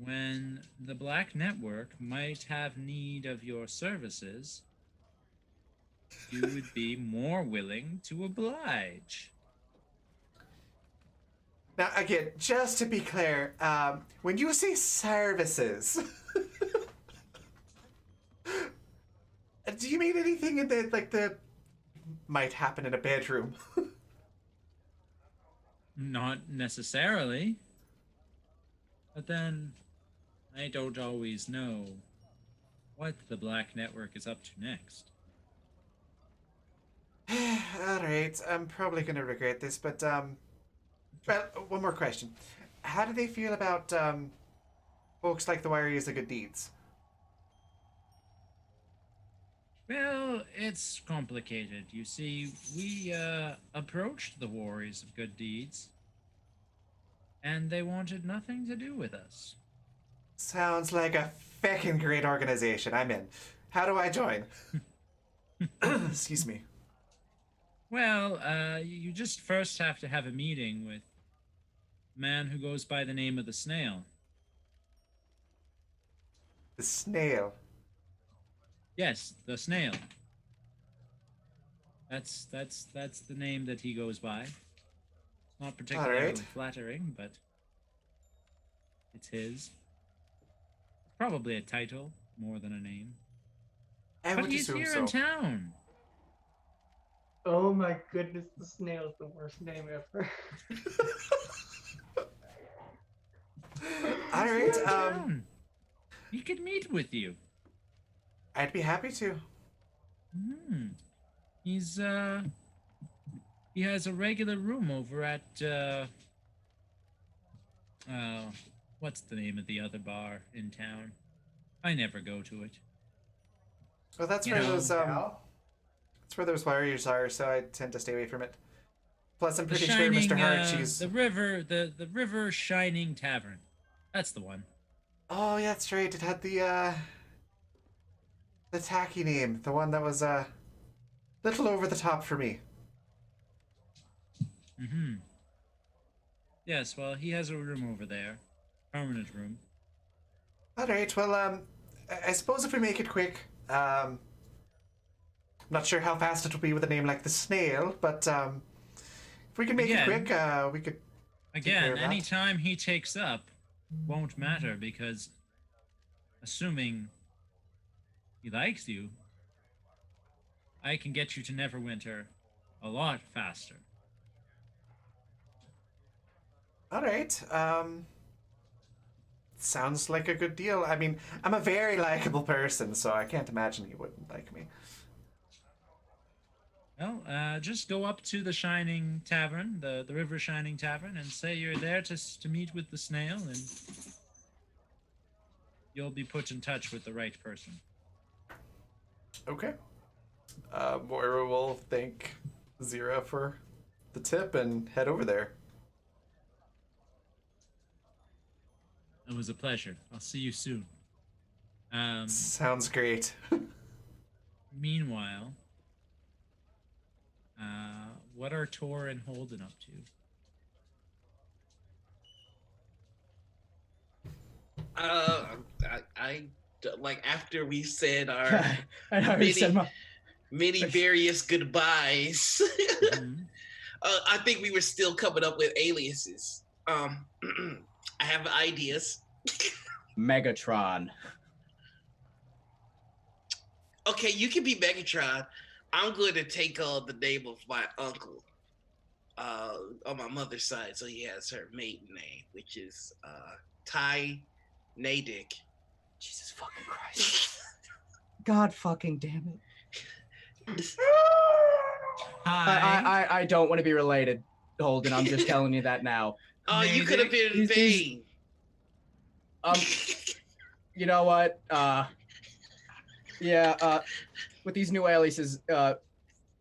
when the Black Network might have need of your services, you would be more willing to oblige. now again, just to be clear, when you say services, do you mean anything in the might happen in a bedroom? Not necessarily. But then, I don't always know what the Black Network is up to next. All right, I'm probably gonna regret this, but well, one more question: how do they feel about folks like the Warriors of Good Deeds? Well, it's complicated. You see, we approached the Warriors of Good Deeds, and they wanted nothing to do with us. Sounds like a feckin' great organization. I'm in. How do I join? Excuse me. Well, you just first have to have a meeting with a man who goes by the name of the Snail. The snail. Yes, the Snail. That's the name that he goes by. It's not particularly Alright. flattering, but it's his. Probably a title more than a name. I But would he's assume here so. in town. Oh my goodness, the snail is the worst name ever. All right. He's in town. He could meet with you. I'd be happy to. Hmm. He's he has a regular room over at what's the name of the other bar in town? I never go to it. Well, that's You where know, those that's where those warriors are, so I tend to stay away from it. Plus, I'm The pretty shining, sure Mr. Harkshi's. the river shining tavern. That's the one. Oh, yeah, that's right. It had the tacky name, the one that was little over the top for me. Mm-hmm. Yes, well, he has a room over there. Permanent room. All right. Well, I suppose if we make it quick, I'm not sure how fast it will be with a name like the Snail, but if we can make it Again. quick, we could. care Again, of that. any time he takes up won't matter because assuming he likes you, I can get you to Neverwinter a lot faster. All right. Sounds like a good deal. I mean, I'm a very likable person, so I can't imagine he wouldn't like me. Well, just go up to the Shining Tavern, the River Shining Tavern, and say you're there to meet with the Snail, and you'll be put in touch with the right person. Okay. Moira will thank Zira for the tip and head over there. It was a pleasure. I'll see you soon. Sounds great. Meanwhile, what are Tor and Holden up to? I like after we said our I know you said many various goodbyes. Mhm. I think we were still coming up with aliases. I have ideas. Megatron. Okay, you can be Megatron. I'm going to take on the name of my uncle on my mother's side. So he has her maiden name, which is Ty Nadick. Jesus fucking Christ. God fucking damn it. Hi. I don't want to be related, Holden. I'm just telling you that now. Oh, you could have been These- Vane. You know what? With these new aliases,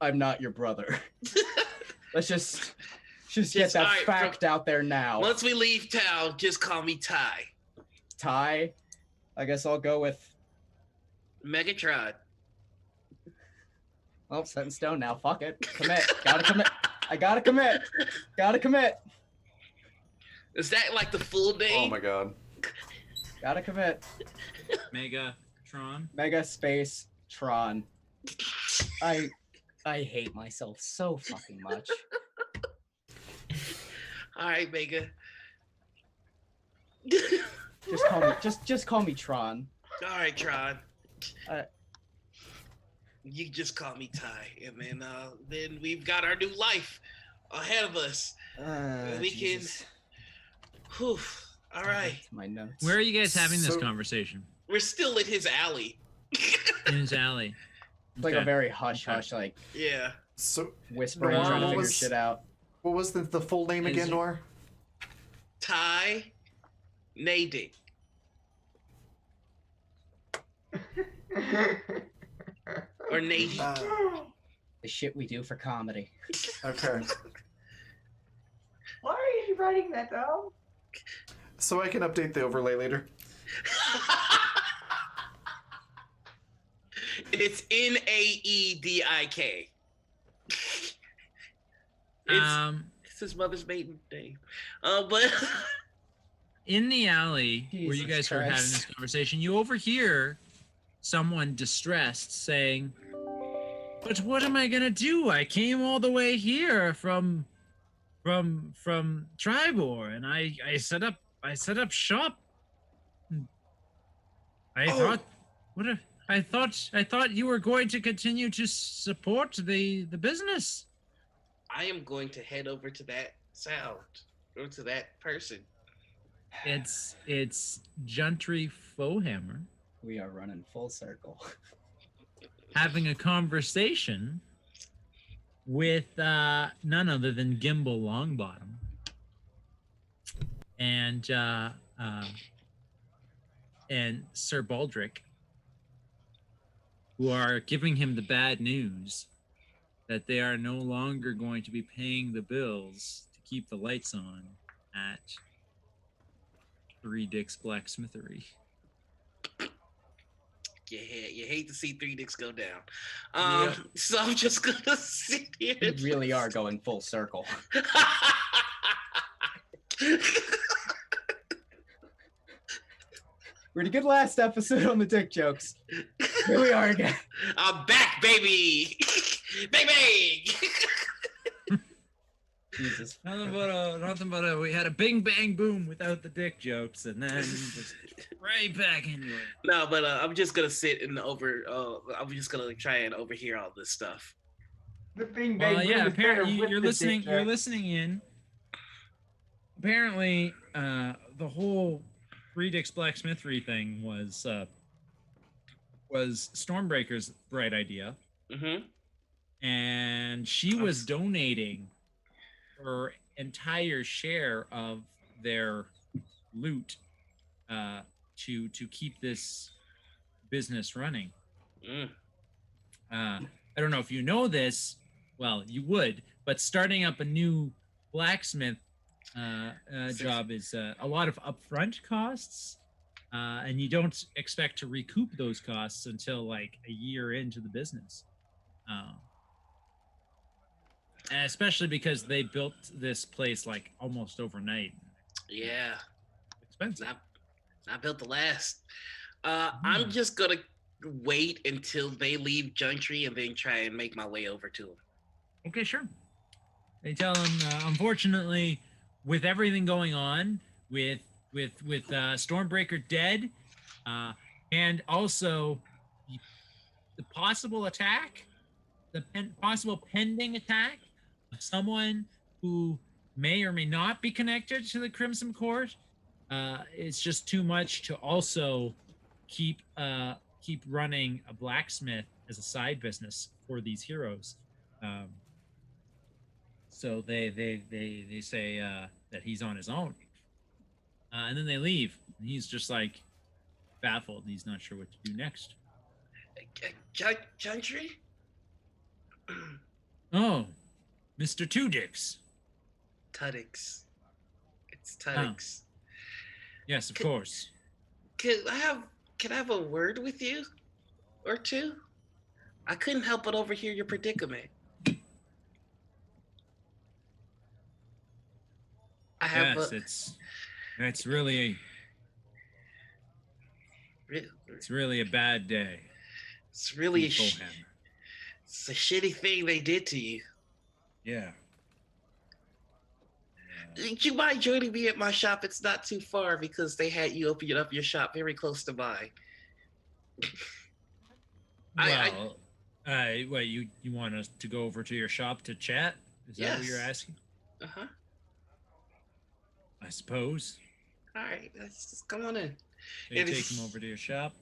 I'm not your brother. Let's just get that alright, fact out there now. Once we leave town, just call me Ty. Ty, I guess I'll go with. Megatron. Well, set in stone now. Fuck it. Commit. Gotta commit. I gotta commit. Gotta commit. Is that like the full name? Oh my god. Gotta commit. Megatron. Mega Space Tron. I hate myself so fucking much. All right, Mega. Just call me Tron. All right, Tron. Uh, You just call me Ty, and then we've got our new life ahead of us. We Jesus. Whew. All right. My notes. Where are you guys having this So- conversation? We're still in his alley. In his alley. It's like a very hush, like Yeah. So, whispering, Noir, trying to what figure was- shit out. what was the full name Is again, it- Nor? Ty Nadic. Or Nady. The shit we do for comedy. Okay. Why are you writing that down? So I can update the overlay later. It's Naedik. It's his mother's maiden name. But In the alley where you Jesus guys were having Christ. this conversation, you overhear someone distressed saying, "But what am I gonna do? I came all the way here from Tribor, and I set up shop. I thought, I thought you were going to continue to support the business." I am going to head over to that sound or to that person. It's Gentry Fohammer We are running full circle. having a conversation with none other than Gimbal Longbottom and Sir Baldric, who are giving him the bad news that they are no longer going to be paying the bills to keep the lights on at Three Dicks Blacksmithery. You hate to see Three Dicks go down. Yeah. So I'm just gonna sit here. We really are going full circle. Pretty good last episode on the dick jokes. Here we are again. I'm back, baby. Baby. Jesus. Nothing but a. We had a bing bang boom without the dick jokes, and then just right back into it. No, but I'm just gonna sit and I'm just gonna try and overhear all this stuff. The Bing Bang Well, Boom yeah. is better Apparently, with you're the listening. dick You're joke. listening in. Apparently, the whole Three Dicks Blacksmithery thing was Stormbreaker's bright idea, Mm-hmm. and she was donating her entire share of their loot to keep this business running. Mm. I don't know if you know this. Well, you would, but starting up a new blacksmith job is a lot of upfront costs, and you don't expect to recoup those costs until like a year into the business. And especially because they built this place like almost overnight. Yeah. Expensive. Not built to last. I'm just gonna wait until they leave Gentry and then try and make my way over to them. Okay, sure. They tell him, unfortunately, with everything going on, with Stormbreaker dead, and also the possible attack, the possible pending attack of someone who may or may not be connected to the Crimson Court, it's just too much to also keep running a blacksmith as a side business for these heroes. So they say that he's on his own, and then they leave. And he's just like baffled. He's not sure what to do next. Gentry? Oh, Mr. Two Dicks. Tuddix. It's Tuddix. Yes, of course. Can I have a word with you? Or two? I couldn't help but overhear your predicament. It's really a bad day. It's really It's a shitty thing they did to you. Yeah. You mind joining me at my shop? It's not too far because they had you open up your shop very close to mine. Well, what you want us to go over to your shop to chat? Is that what you're asking? Uh-huh. I suppose. All right, let's just come on in. So you take him over to your shop.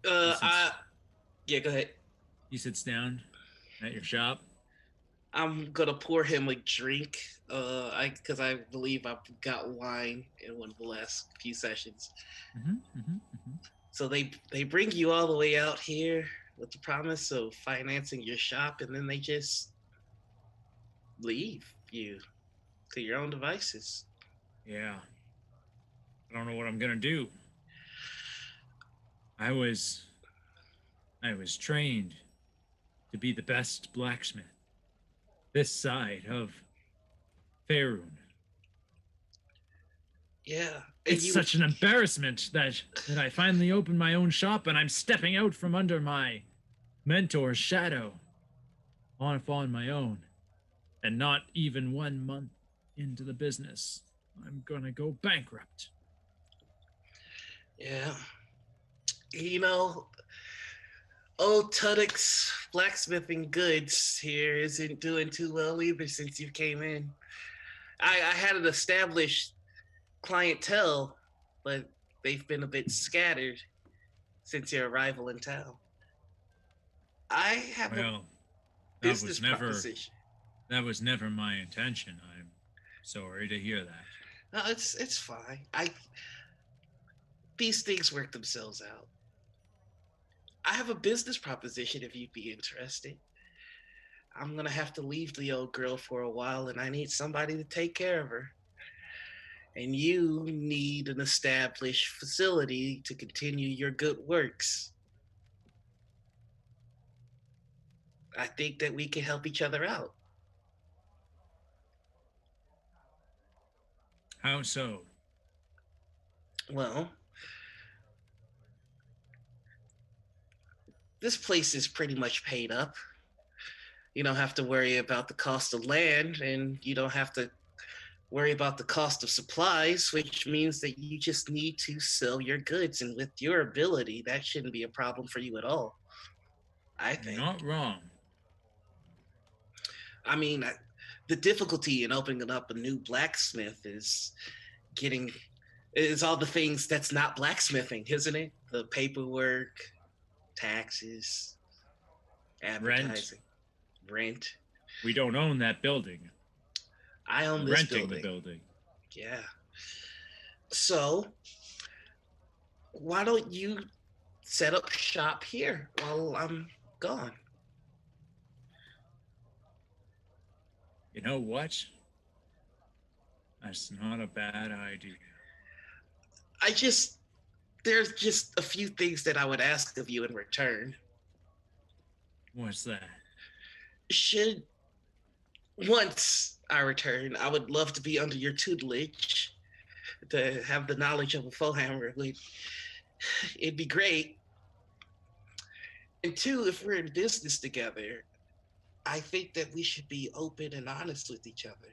Yeah, go ahead. He sits down at your shop. I'm gonna pour him a drink. Because I believe I've got wine in one of the last few sessions. So they bring you all the way out here with the promise of financing your shop, and then they just leave you to your own devices. Yeah. I don't know what I'm gonna do. I was trained to be the best blacksmith this side of Faerun. Yeah, and It's such an embarrassment that I finally opened my own shop and I'm stepping out from under my mentor's shadow off on my own. And not even 1 month into the business, I'm gonna go bankrupt. Yeah, you know, old Tuddock's blacksmithing goods here isn't doing too well either since you came in. I had an established clientele, but they've been a bit scattered since your arrival in town. I have a Well, business proposition. that was never my intention. I'm sorry to hear that. No, it's fine. These things work themselves out. I have a business proposition if you'd be interested. I'm gonna have to leave the old girl for a while, and I need somebody to take care of her. And you need an established facility to continue your good works. I think that we can help each other out. How so? Well, this place is pretty much paid up. You don't have to worry about the cost of land, and you don't have to worry about the cost of supplies, which means that you just need to sell your goods. And with your ability, that shouldn't be a problem for you at all, I You're think. not wrong. I mean, the difficulty in opening up a new blacksmith is all the things that's not blacksmithing, isn't it? The paperwork, taxes, advertising, rent. We don't own that building. I own We're this renting building. the building. Yeah. So, why don't you set up shop here while I'm gone? You know what? That's not a bad idea. There's just a few things that I would ask of you in return. What's that? Once I return, I would love to be under your tutelage, to have the knowledge of a foe hammer. It'd be great. And two, if we're in business together, I think that we should be open and honest with each other.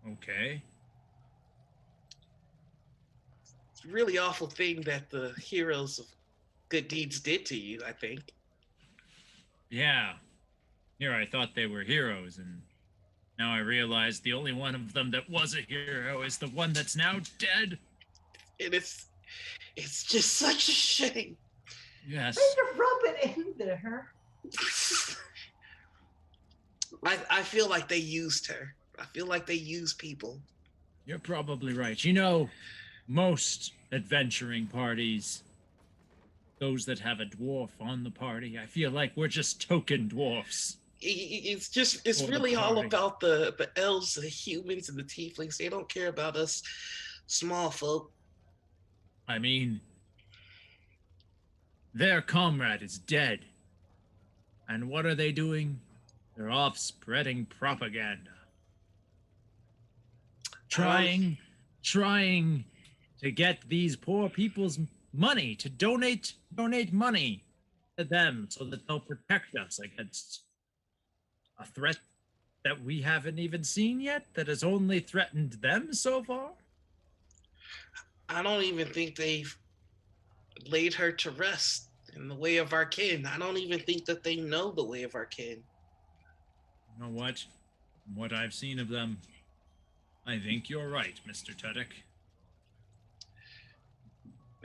Okay. It's a really awful thing that the heroes of good deeds did to you, I think. Yeah. Here I thought they were heroes, and now I realize the only one of them that was a hero is the one that's now dead. And it's just such a shame. Yes. Way to rub it in there. I feel like they used her. I feel like they use people. You're probably right. You know, most adventuring parties, those that have a dwarf on the party, I feel like we're just token dwarfs. It's really all about the elves, the humans, and the tieflings. They don't care about us small folk. I mean, their comrade is dead. And what are they doing? They're off spreading propaganda. Trying to get these poor people's money, to donate money to them so that they'll protect us against a threat that we haven't even seen yet, that has only threatened them so far. I don't even think they've laid her to rest in the way of our kin. I don't even think that they know the way of our kin. You know what? From what I've seen of them, I think you're right, Mr. Tuddick.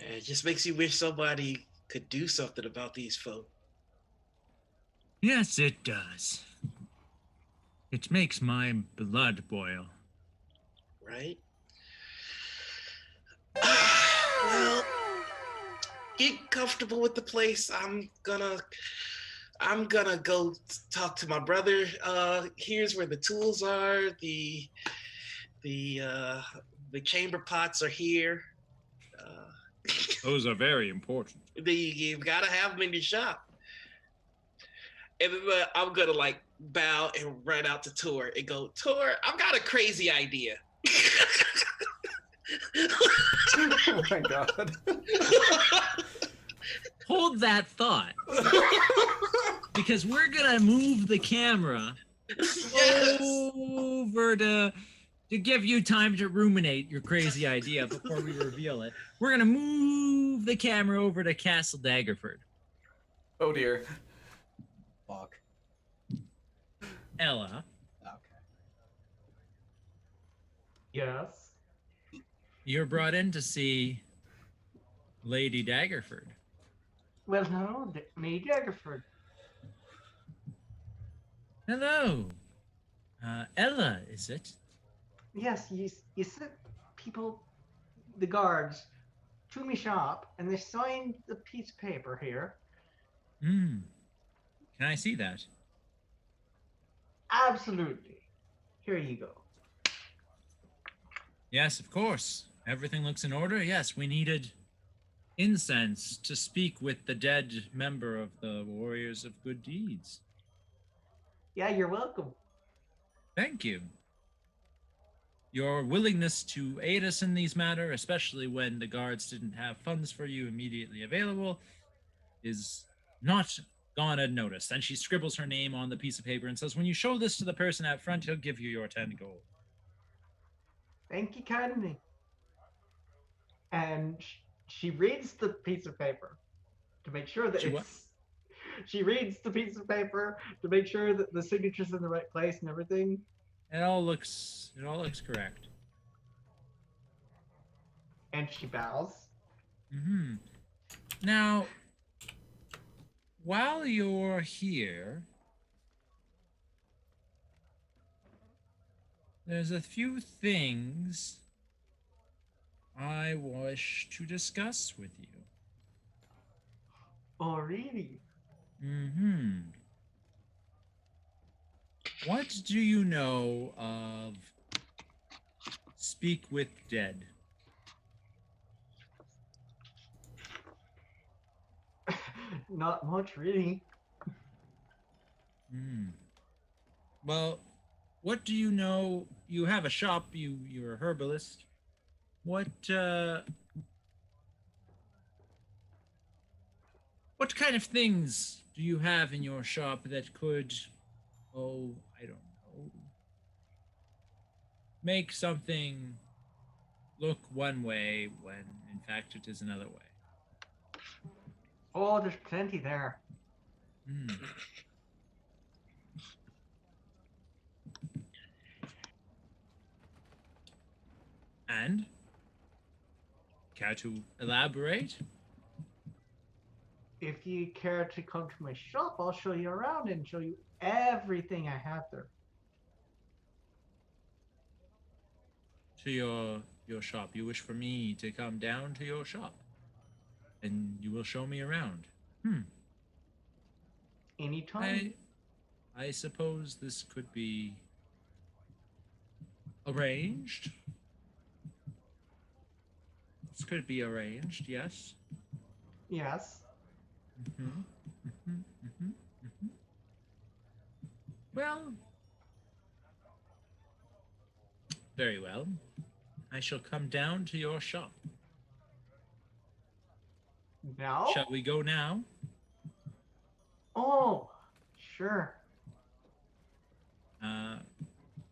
Man, it just makes you wish somebody could do something about these folk, Yes, it does. It makes my blood boil. right? Well, get comfortable with the place. I'm gonna go talk to my brother. Here's where the tools are. The uh, the chamber pots are here. Uh, Those are very important. you've got to have them in your shop. And then I'm gonna like bow and run out to Tor and go, Tor, I've got a crazy idea. Oh my god. Hold that thought. Because we're gonna move the camera Yes. over to give you time to ruminate your crazy idea before we reveal it. We're gonna move the camera over to Castle Daggerford. Oh dear. Fuck. Ella, Okay. Yes. you're brought in to see Lady Daggerford. Well, no, Lady Daggerford. Hello. Ella, is it? Yes, you sent people, the guards, to me shop, and they signed the piece of paper here. Hmm. Can I see that? Absolutely. Here you go. Yes, of course. Everything looks in order. Yes, we needed incense to speak with the dead member of the Warriors of Good Deeds. Yeah, you're welcome. Thank you. Your willingness to aid us in these matters, especially when the guards didn't have funds for you immediately available, is not gone unnoticed. And she scribbles her name on the piece of paper and says, when you show this to the person out front, he'll give you your 10 gold. Thank you kindly. And she reads the piece of paper to make sure that She what? it's. She reads the piece of paper to make sure that the signature's in the right place and everything. It all looks correct. And she bows. Mm-hmm. Now, while you're here, there's a few things I wish to discuss with you. Oh, really? Mm-hmm. What do you know of Speak with Dead? Not much, really. Hmm. Well, what do you know? You have a shop. You're a herbalist. What what kind of things do you have in your shop that could, oh, I don't know, make something look one way when in fact it is another way? Oh, there's plenty there. Hmm. And care to elaborate? If you care to come to my shop, I'll show you around and show you everything I have there. To your shop. You wish for me to come down to your shop, and you will show me around. Anytime. I suppose this could be arranged. This could be arranged. Yes. Yes. Mm-hmm. Mm-hmm. Mm-hmm. Mm-hmm. Well, very well. I shall come down to your shop. Now? Shall we go now? Oh, sure.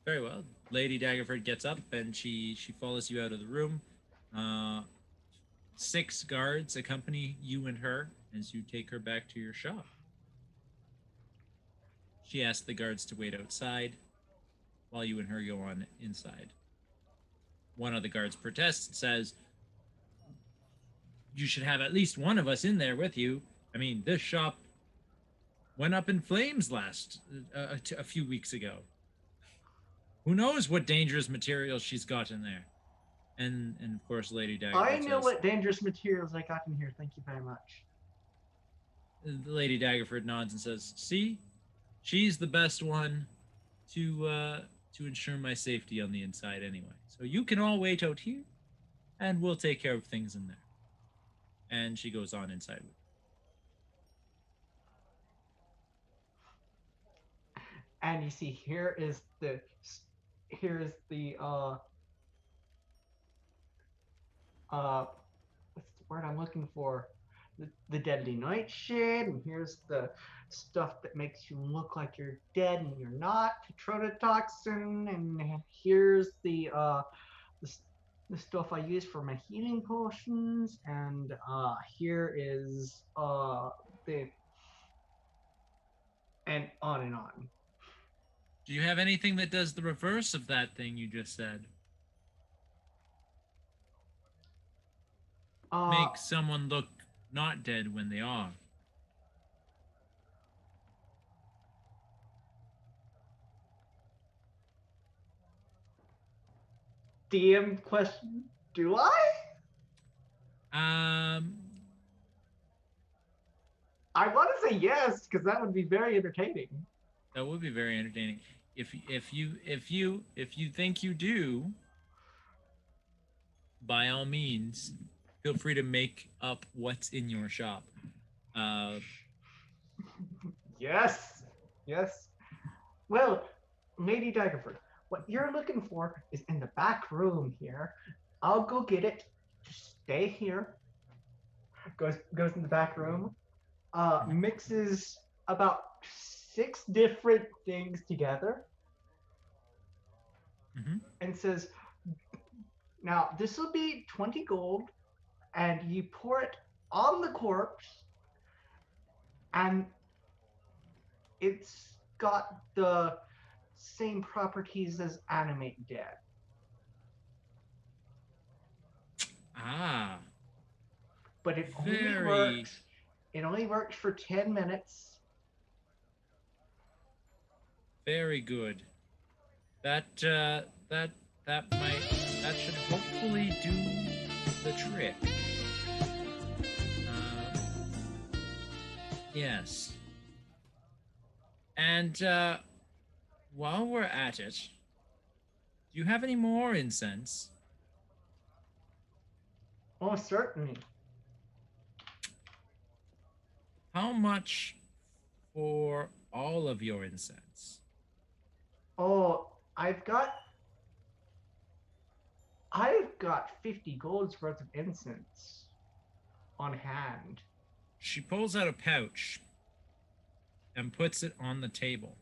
Very well. Lady Daggerford gets up and she follows you out of the room. 6 guards accompany you and her as you take her back to your shop. She asks the guards to wait outside while you and her go on inside. One of the guards protests and says, you should have at least one of us in there with you. I mean, this shop went up in flames a few weeks ago. Who knows what dangerous materials she's got in there? And of course, Lady Daggerford I know says, what dangerous materials I got in here. Thank you very much. Lady Daggerford nods and says, "See, she's the best one to ensure my safety on the inside anyway. So you can all wait out here, and we'll take care of things in there." And she goes on inside. And you see, here's the what's the word I'm looking for? The deadly nightshade, and here's the stuff that makes you look like you're dead and you're not, tetrodotoxin, and here's the stuff I use for my healing potions, and here is the and on and on. Do you have anything that does the reverse of that thing you just said? Make someone look not dead when they are. DM question, do I? I want to say yes, because that would be very entertaining. That would be very entertaining. If you think you do, by all means, feel free to make up what's in your shop. Yes. Well, Lady Daggerford, what you're looking for is in the back room here. I'll go get it. Just stay here. Goes in the back room. Mixes about 6 different things together. And says, "Now this will be 20 gold, and you pour it on the corpse, and it's got the same properties as animate dead." But it only works for 10 minutes. Very good. That should hopefully do the trick. Yes. And while we're at it, do you have any more incense? Oh, certainly. How much for all of your incense? Oh, I've got 50 gold's worth of incense on hand. She pulls out a pouch and puts it on the table.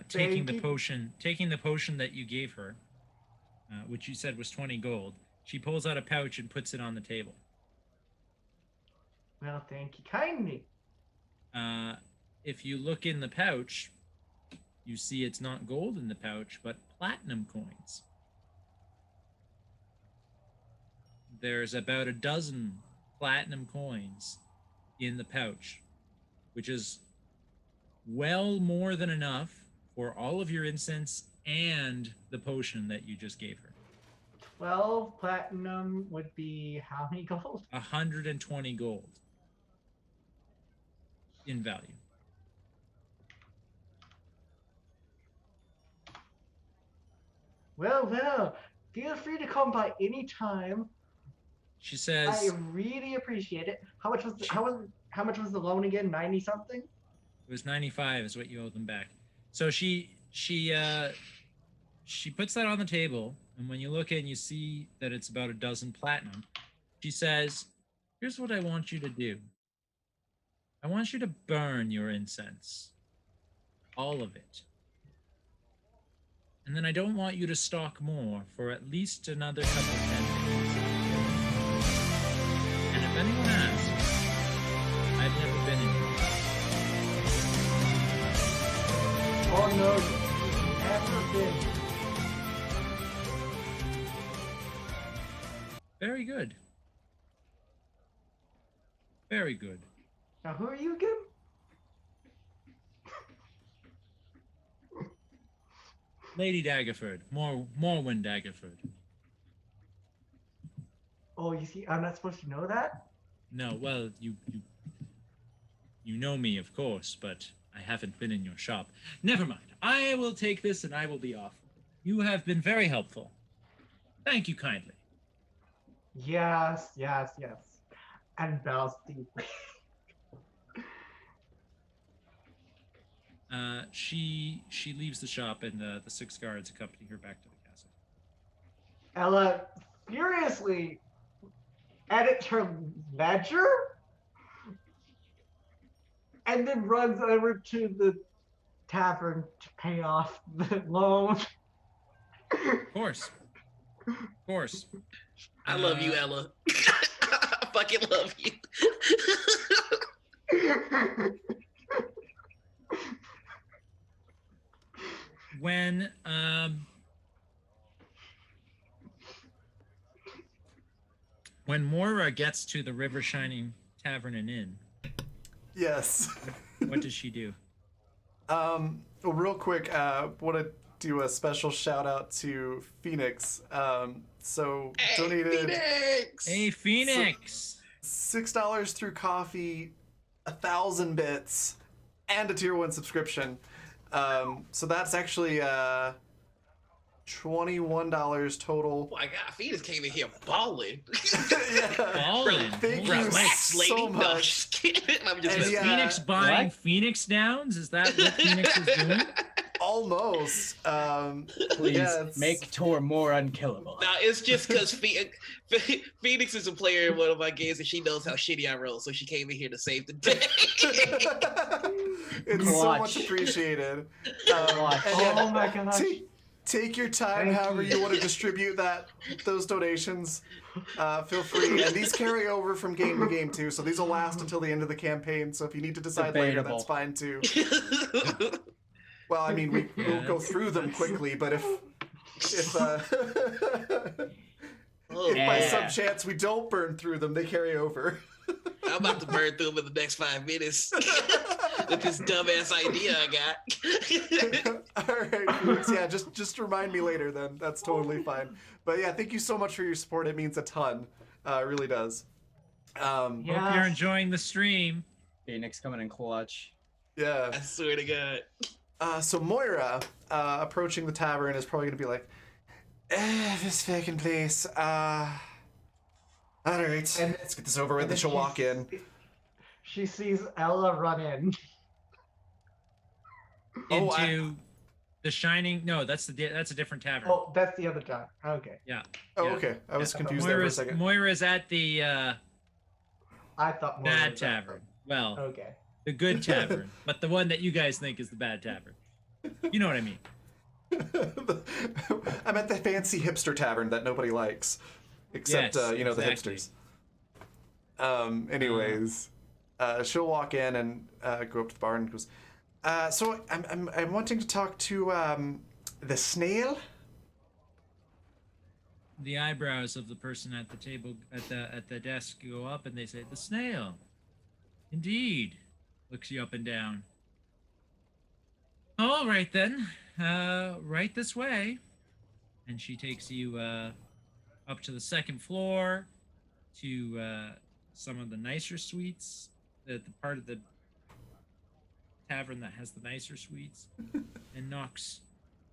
Taking the potion that you gave her, which you said was 20 gold. She pulls out a pouch and puts it on the table. Well, thank you kindly. If you look in the pouch, you see it's not gold in the pouch, but platinum coins. There's about a dozen platinum coins in the pouch, which is well more than enough for all of your incense and the potion that you just gave her. 12 platinum would be how many gold? 120 gold in value. Well, feel free to come by any time. She says, I really appreciate it. How much was the loan again? 90 something? It was 95 is what you owe them back. So she puts that on the table, and when you look in, you see that it's about a dozen platinum. She says, "Here's what I want you to do. I want you to burn your incense. All of it. And then I don't want you to stock more for at least another couple 10 days. And if anyone asks, I've never been in here." Oh no, never been. Very good. Very good. Now, who are you again? Lady Daggerford. Morwen Daggerford. Oh, you see, I'm not supposed to know that? No, well, you know me, of course, but I haven't been in your shop. Never mind. I will take this and I will be off. You have been very helpful. Thank you kindly. Yes. And bows deeply. She leaves the shop, and the 6 guards accompany her back to the castle. Ella furiously edits her ledger and then runs over to the tavern to pay off the loan. Of course. Of course. I love you, Ella. I fucking love you. When Moira gets to the River Shining Tavern and Inn, Yes. what does she do? Well, real quick, want to do a special shout out to Phoenix. So donated Phoenix! Hey, Phoenix! $6 through coffee, 1,000 bits, and a tier 1 subscription. So that's actually $21 total. Oh my god, Phoenix came in here balling. Yeah. Ballin'. Thank you Relax, lady. so No, much. just kidding. I'm just And messing. yeah, Phoenix buying What? Phoenix Downs? Is that what Phoenix is doing? Almost. Please yeah, it's- make Tor more unkillable. Nah, it's just because Phoenix is a player in one of my games and she knows how shitty I roll, so she came in here to save the day. It's so Clutch. much appreciated. Clutch. And yeah, Oh my gosh. take your time, Thank however you. you want to distribute those donations. Feel free, and these carry over from game to game too. So these will last until the end of the campaign. So if you need to decide later, Debatable. that's fine too. Well, I mean, we'll Yeah, go through them quickly, but if if by Yeah. some chance we don't burn through them, they carry over. I'm about to burn through them in the next 5 minutes with this dumbass idea I got. All right, Felix, yeah, just remind me later then. That's totally fine. But yeah, thank you so much for your support. It means a ton. It really does. Hope you're Yes. enjoying the stream. Phoenix coming in clutch. Yeah. I swear to God. So Moira, approaching the tavern, is probably gonna be like, this fucking place. All right, And- let's get this over with. and Then she'll she- walk in. She sees Ella run in. Oh, Into the Shining. No, that's a different tavern. Oh, that's the other time. Okay. Yeah. Oh, Yeah. okay. I was Yeah. confused there for a Moira's, second. Moira's at the I thought more bad was that. tavern. Well, Okay. the good tavern, but the one that you guys think is the bad tavern. You know what I mean? I'm at the fancy hipster tavern that nobody likes, except Yes, you know, exactly. the hipsters. Anyways, she'll walk in and go up to the bar and goes, so I'm wanting to talk to the snail. The eyebrows of the person at the table at the desk go up, and they say, "The snail." Indeed. Looks you up and down. All right then. Right this way. And she takes you up to the second floor to some of the nicer suites. The part of the tavern that has the nicer suites, and knocks,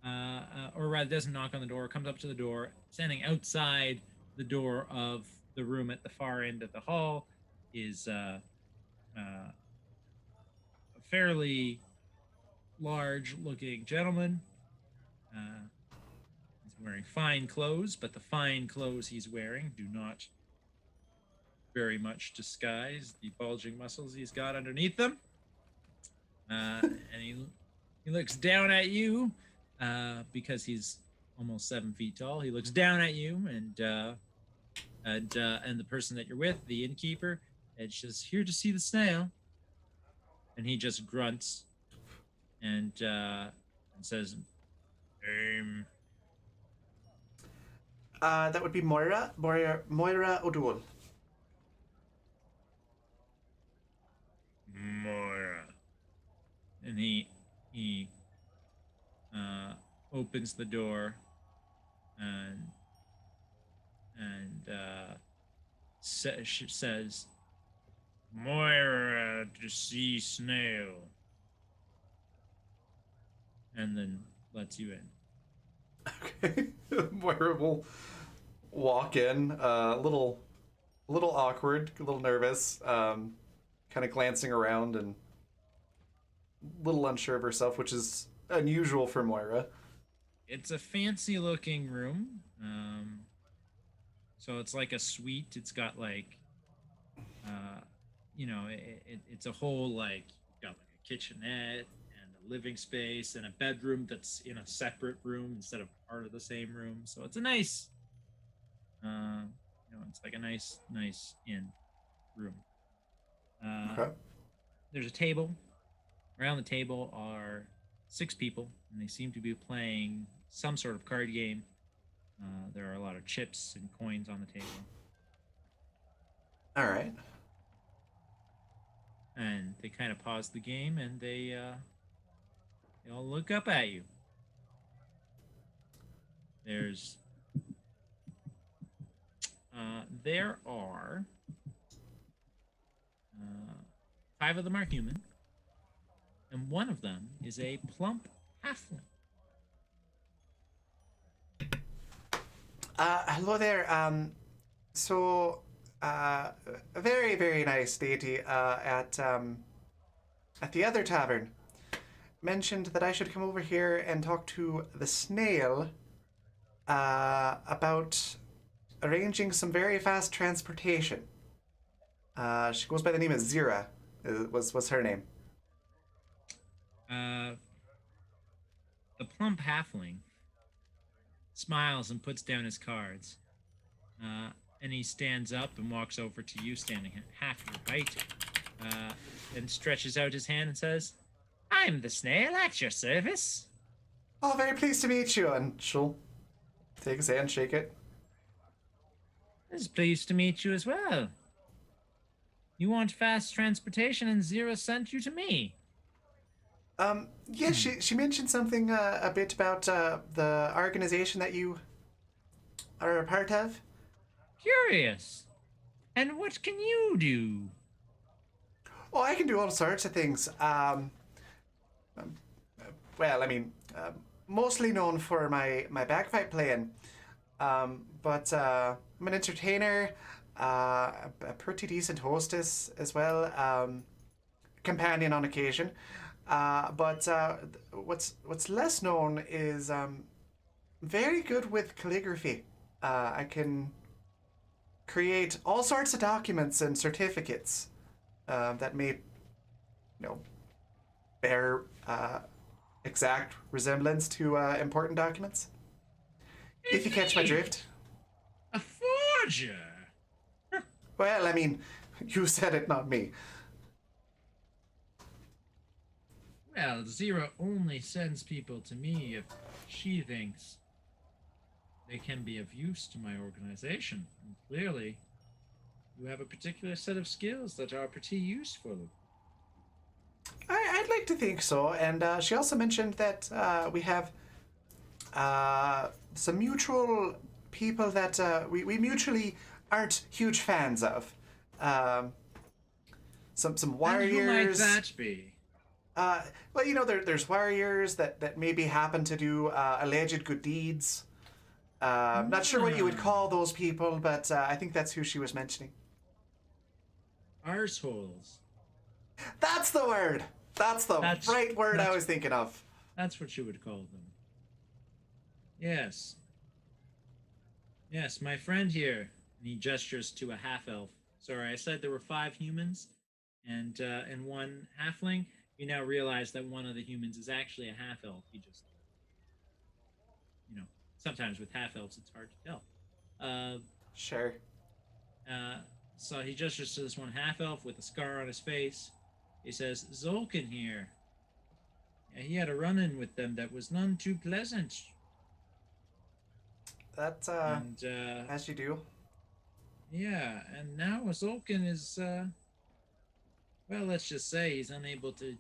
or rather doesn't knock on the door, comes up to the door, standing outside the door of the room at the far end of the hall is a fairly large-looking gentleman. He's wearing fine clothes, but the fine clothes he's wearing do not very much disguise the bulging muscles he's got underneath them. And he looks down at you because he's almost 7 feet tall. He looks down at you, and the person that you're with, the innkeeper, is just here to see the snail. And he just grunts and says, That would be Moira O'Doul. Moira. And he opens the door and says, Moira to see snail, and then lets you in. Okay. Moira will walk in, a little awkward, a little nervous, kind of glancing around and a little unsure of herself, which is unusual for Moira. It's a fancy looking room. So it's like a suite. It's got like, it's a whole like you've got like a kitchenette and a living space and a bedroom that's in a separate room instead of part of the same room. So it's a nice, it's like a nice inn room. Okay. There's a table. Around the table are 6 people, and they seem to be playing some sort of card game. There are a lot of chips and coins on the table. All right. And they kind of pause the game, and they all look up at you. There are 5 of them are human, and one of them is a plump halfling. Hello there. So, a very, very nice deity at the other tavern mentioned that I should come over here and talk to the snail about arranging some very fast transportation. She goes by the name of Zira. Was her name? The plump halfling smiles and puts down his cards. And he stands up and walks over to you, standing at half your height, and stretches out his hand and says, I'm the snail at your service. Oh, very pleased to meet you. And she'll take his hand, shake it. Is pleased to meet you as well. You want fast transportation, and Zira sent you to me. Yeah, she mentioned something a bit about the organization that you are a part of. Curious. And what can you do? Oh, I can do all sorts of things. Well, I mean, mostly known for my bagpipe playing. But I'm an entertainer, a pretty decent hostess as well, companion on occasion. But what's less known is very good with calligraphy. I can create all sorts of documents and certificates that may, bear exact resemblance to important documents. If you catch my drift. A forger! Well, I mean, you said it, not me. Well, Zira only sends people to me if she thinks they can be of use to my organization. And clearly, you have a particular set of skills that are pretty useful. I'd like to think so. And she also mentioned that we have some mutual people that we mutually aren't huge fans of. Some warriors. And who might that be? Well, there's warriors that maybe happen to do alleged good deeds. Not sure what you would call those people, but I think that's who she was mentioning. Arseholes. That's the word. That's the right word I was thinking of. That's what you would call them. Yes. Yes, my friend here. And he gestures to a half-elf. Sorry, I said there were 5 humans and 1 halfling. You now realize that one of the humans is actually a half-elf. He just, sometimes with half-elves it's hard to tell. Sure. So he gestures to this one half-elf with a scar on his face. He says, Zolkin here. Yeah, he had a run-in with them that was none too pleasant. That's And as you do. yeah, and now Zolkin is well, let's just say he's unable to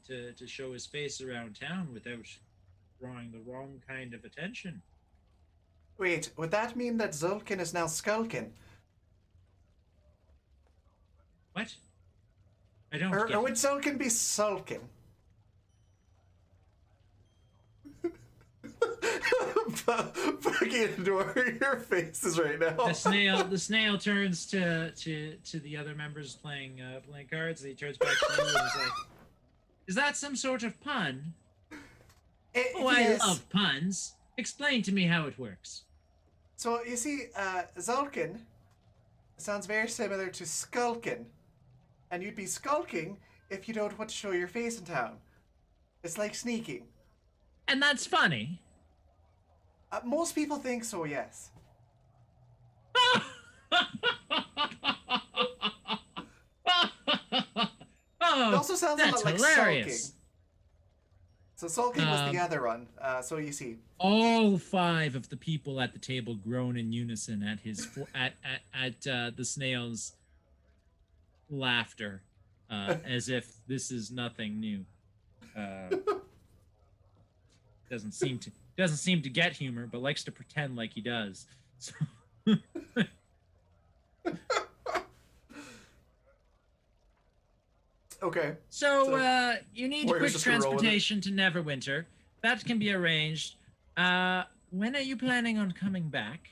show his face around town without drawing the wrong kind of attention. Wait, would that mean that Zulkin is now skulking? What? I don't Or get would it. Zulkin be sulking? Fucking adore your faces right now. The snail turns to the other members playing cards, and he turns back to you and is like, "Is that some sort of pun? Oh, I Yes. love puns. Explain to me how it works." So you see, Zulkin sounds very similar to skulking, and you'd be skulking if you don't want to show your face in town. It's like sneaking. And that's funny. Most people think so, yes. Oh, It also sounds a that's lot like hilarious. sulking. So sulking was the other one. So you see, All 5 of the people at the table groan in unison at his the snail's laughter, as if this is nothing new. Doesn't seem to get humor, but likes to pretend like he does. So, okay. so you need Warrior's quick just gonna roll with it. transportation to Neverwinter. That can be arranged. When are you planning on coming back?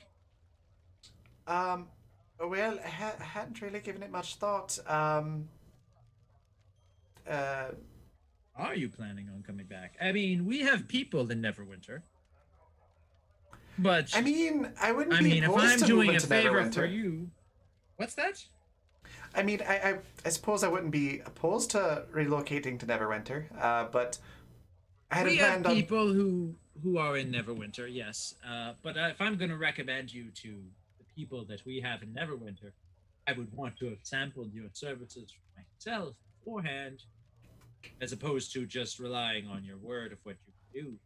Well, I hadn't really given it much thought. Are you planning on coming back? I mean, we have people in Neverwinter. But I mean, I wouldn't I be mean, if opposed I'm to doing moving a to favor Neverwinter. for you, what's that? I mean, I suppose I wouldn't be opposed to relocating to Neverwinter, but I hadn't We have planned on. people who are in Neverwinter, yes. But if I'm going to recommend you to the people that we have in Neverwinter, I would want to have sampled your services for myself beforehand, as opposed to just relying on your word of what you can do.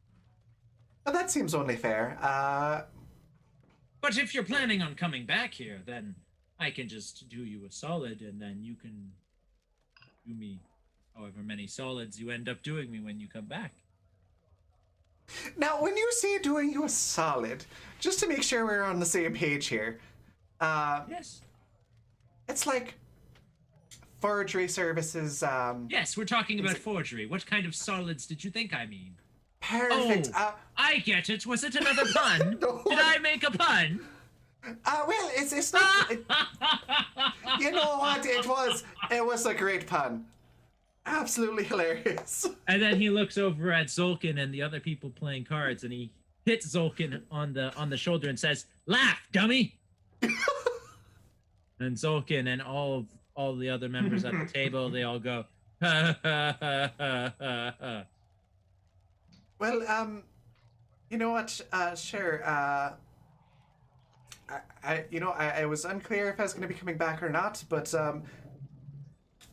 Oh, that seems only fair. But if you're planning on coming back here, then I can just do you a solid, and then you can do me however many solids you end up doing me when you come back. Now, when you say doing you a solid, just to make sure we're on the same page here, Yes. it's like forgery services. Yes, we're talking about forgery. What kind of solids did you think I mean? Perfect. Oh, I get it. Was it another pun? No. Did I make a pun? Well, it's not. You know what? It was a great pun. Absolutely hilarious. And then he looks over at Zolkin and the other people playing cards, and he hits Zolkin on the shoulder and says, "Laugh, dummy!" And Zolkin and all the other members at the table, they all go, "Ha ha ha ha ha ha." Well, you know what? Sure. I was unclear if I was going to be coming back or not, but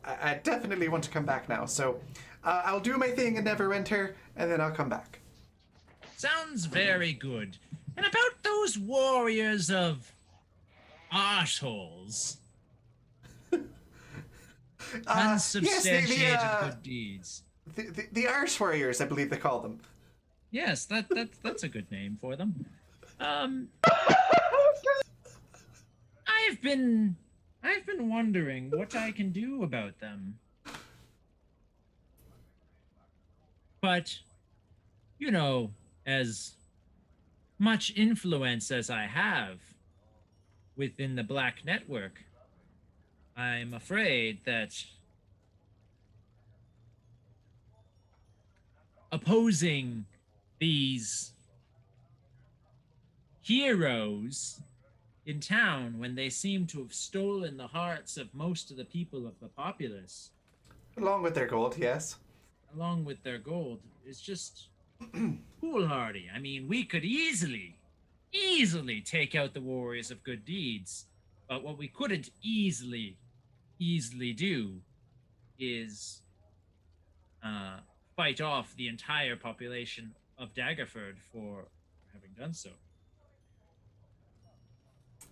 I definitely want to come back now. So I'll do my thing in Neverwinter, and then I'll come back. Sounds very good. And about those warriors of arseholes, unsubstantiated good deeds. The Arse Warriors, I believe they call them. Yes, that's a good name for them. I've been wondering what I can do about them. But, you know, as much influence as I have within the Black Network, I'm afraid that opposing these heroes in town when they seem to have stolen the hearts of most of the people of the populace, Along with their gold, yes. along with their gold, is just foolhardy. I mean, we could easily take out the warriors of good deeds, but what we couldn't easily do is fight off the entire population of Daggerford for having done so.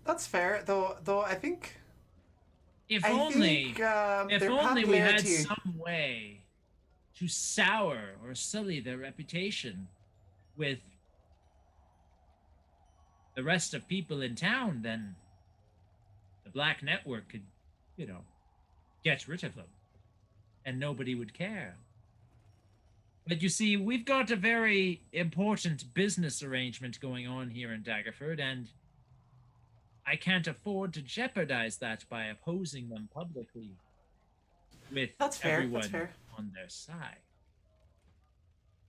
That's fair, though I think If I only, think if their only we had popularity. some way to sour or sully their reputation with the rest of people in town, then the Black Network could, get rid of them, and nobody would care. But you see, we've got a very important business arrangement going on here in Daggerford, and I can't afford to jeopardize that by opposing them publicly with That's fair. That's everyone fair. on their side.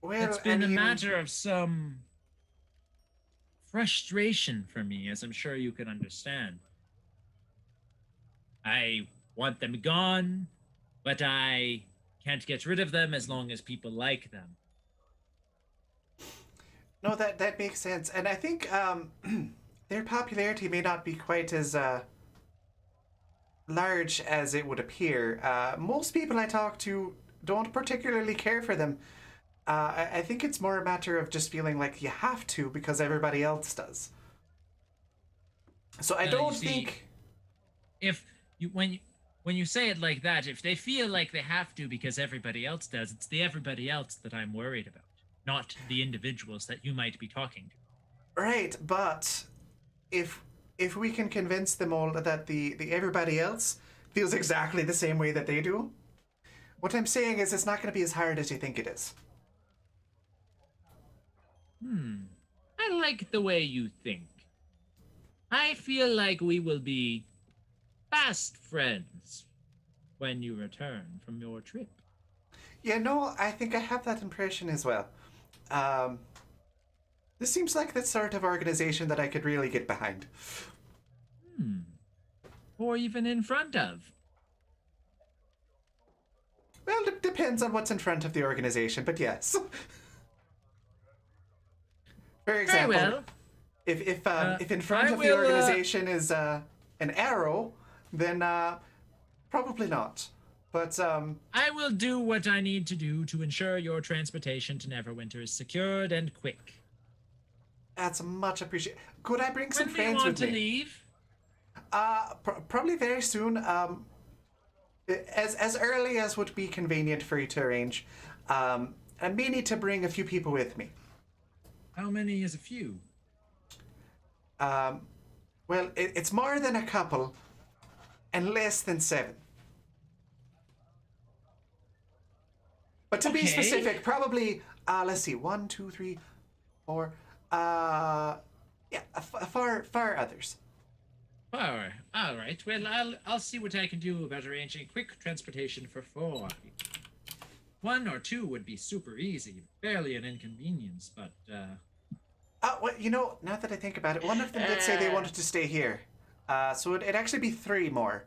Well, It's I been a mean, matter of some frustration for me, as I'm sure you can understand. I want them gone, but I can't get rid of them as long as people like them. no, that makes sense, and I think their popularity may not be quite as large as it would appear. Most people I talk to don't particularly care for them. I think it's more a matter of just feeling like you have to because everybody else does. So I You don't see, think. if you when you say it like that, if they feel like they have to because everybody else does, it's the everybody else that I'm worried about, not the individuals that you might be talking to. Right, but if we can convince them all that the everybody else feels exactly the same way that they do, what I'm saying is it's not going to be as hard as you think it is. I like the way you think. I feel like we will be fast friends when you return from your trip. Yeah, no, I think I have that impression as well. Um, this seems like the sort of organization that I could really get behind. Or even in front of. Well, it depends on what's in front of the organization, but yes. For Very example, well. if in front I of the will, organization is an arrow, then probably not. But I will do what I need to do to ensure your transportation to Neverwinter is secured and quick. that's much appreciated. Could I bring some When do you friends want with to me? leave? Probably very soon. As early as would be convenient for you to arrange. I may need to bring a few people with me. How many is a few? Well, it's more than a couple, and less than 7. But to be Okay. specific, probably let's see, 1, 2, 3, 4. Yeah, far others. All right. Well, I'll see what I can do about arranging quick transportation for 4 people. 1 or 2 would be super easy, barely an inconvenience, but Well, now that I think about it, one of them did say they wanted to stay here. So it'd actually be 3 more.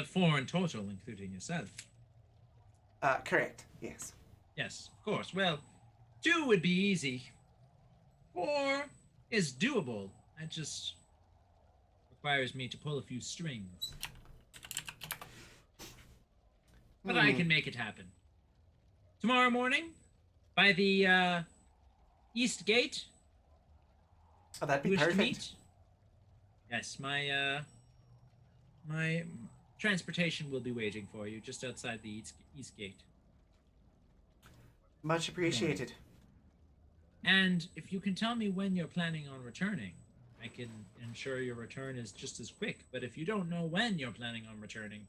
4 in total, including yourself. Correct. Yes. Yes, of course. Well, 2 would be easy. 4 is doable. That just requires me to pull a few strings. But I can make it happen. Tomorrow morning, by the East Gate. Oh, that'd be Wish to perfect. meet? Yes, my transportation will be waiting for you just outside the East Gate. Much appreciated. And if you can tell me when you're planning on returning, I can ensure your return is just as quick. But if you don't know when you're planning on returning,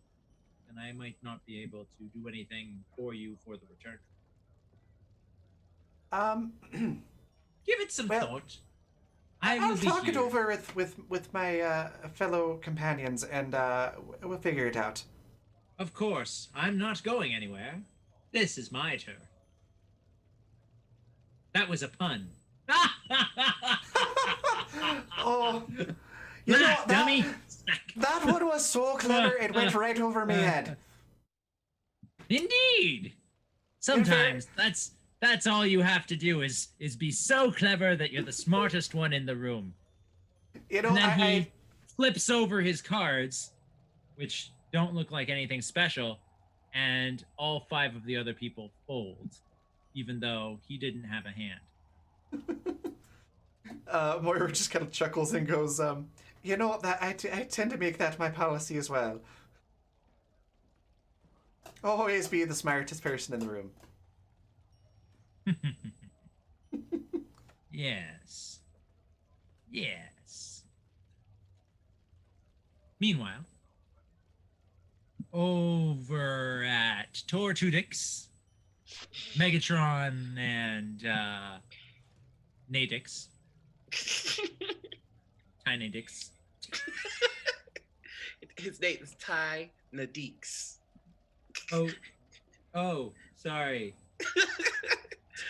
then I might not be able to do anything for you for the return. Give it some Well, thought. I will I'll be talk here. it over with my fellow companions, and we'll figure it out. Of course, I'm not going anywhere. This is my turn. That was a pun. Oh, Laugh, dummy. that one was so clever, it went right over my head. Indeed. Sometimes that's all you have to do is be so clever that you're the smartest one in the room. And then he flips over his cards, which don't look like anything special, and all 5 of the other people fold, even though he didn't have a hand. Moira just kind of chuckles and goes, you know, that I tend to make that my policy as well. Always be the smartest person in the room. Yes. Yes. Meanwhile, over at Tortudix, Megatron and Nadix, Tiny Dix. His name is Ty Nadix. Oh, sorry.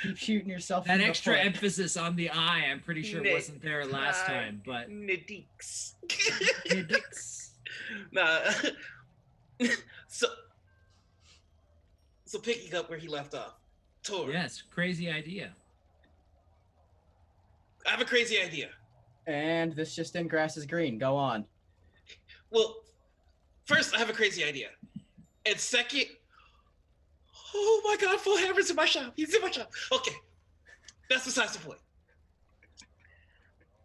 Keep shooting yourself. That in the extra foot. emphasis on the I, I'm pretty sure wasn't there last time, but Nadix. Nadix. Nah. so picking up where he left off. Tor. Yes, crazy idea. I have a crazy idea. And this just in, grass is green. Go on. Well, first, I have a crazy idea. And second, oh my God, Full Hammer's in my shop. He's in my shop. Okay, that's besides the point.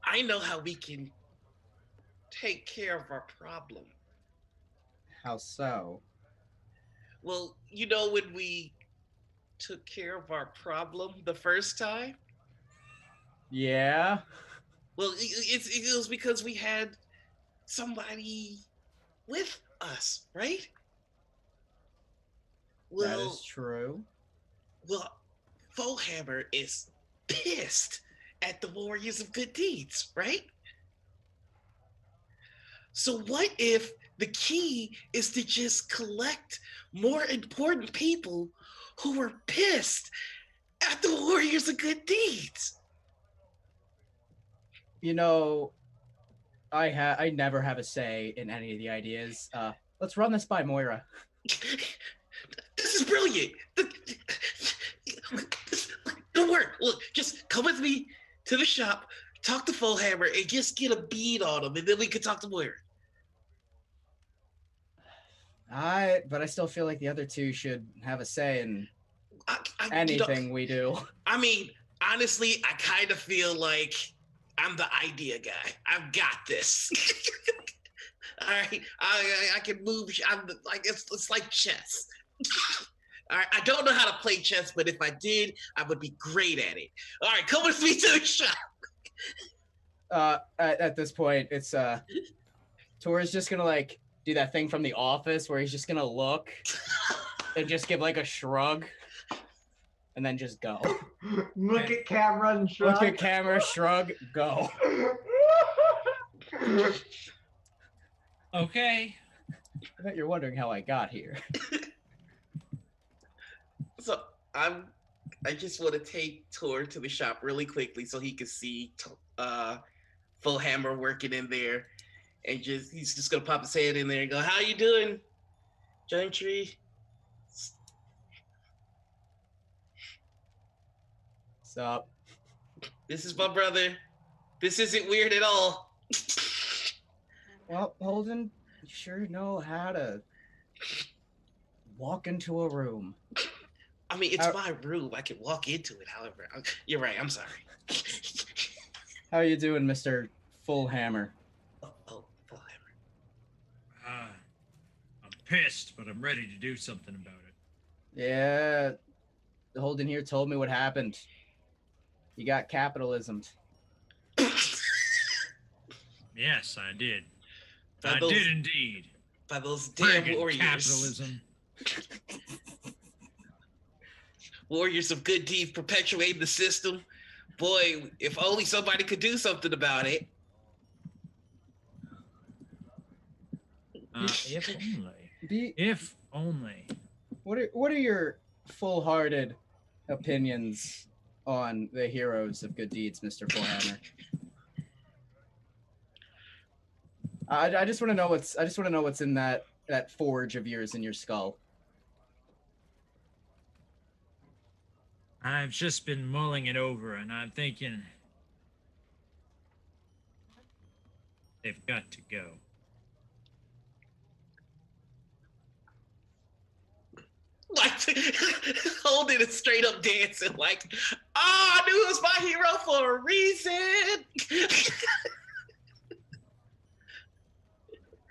I know how we can take care of our problem. How so? Well, you know when we took care of our problem the first time? Yeah. Well, it was because we had somebody with us, right? That is true. Well, Fohammer is pissed at the Warriors of Good Deeds, right? So what if the key is to just collect more important people who were pissed at the Warriors of Good Deeds? You know, I never have a say in any of the ideas. Let's run this by Moira. This is brilliant. Don't worry. Look, just come with me to the shop, talk to Fullhammer, and just get a bead on him, and then we can talk to Moira. But I still feel like the other two should have a say in anything we do. I mean, honestly, I kind of feel like I'm the idea guy. I've got this. All right, I can move. It's like chess. All right, I don't know how to play chess, but if I did, I would be great at it. All right, come with me to the shop. At this point, it's Tor's just gonna like do that thing from The Office where he's just gonna look and just give like a shrug, and then just go. Look at camera and shrug. Look at camera, shrug, go. Okay. I bet you're wondering how I got here. So I just want to take Tor to the shop really quickly so he can see Fullhammer working in there, and he's just gonna pop his head in there and go, "How you doing, Gentry?" What's up? This is my brother. This isn't weird at all. Well, Holden, you sure know how to walk into a room. I mean, it's my room. I can walk into it. However, you're right. I'm sorry. How are you doing, Mr. Fullhammer? Oh, Fullhammer. I'm pissed, but I'm ready to do something about it. Yeah, Holden here told me what happened. You got capitalismed. Yes, I did. By I did indeed. By those damn Friggin' warriors. capitalism. Warriors of Good Deeds perpetuating the system. Boy, if only somebody could do something about it. If only. If only. What are your full-hearted opinions on the heroes of good deeds, Mr. Fullhammer? I just want to know what's in that forge of yours in your skull. I've just been mulling it over, and I'm thinking they've got to go. Like, Holden is straight up dancing like, I knew it was my hero for a reason.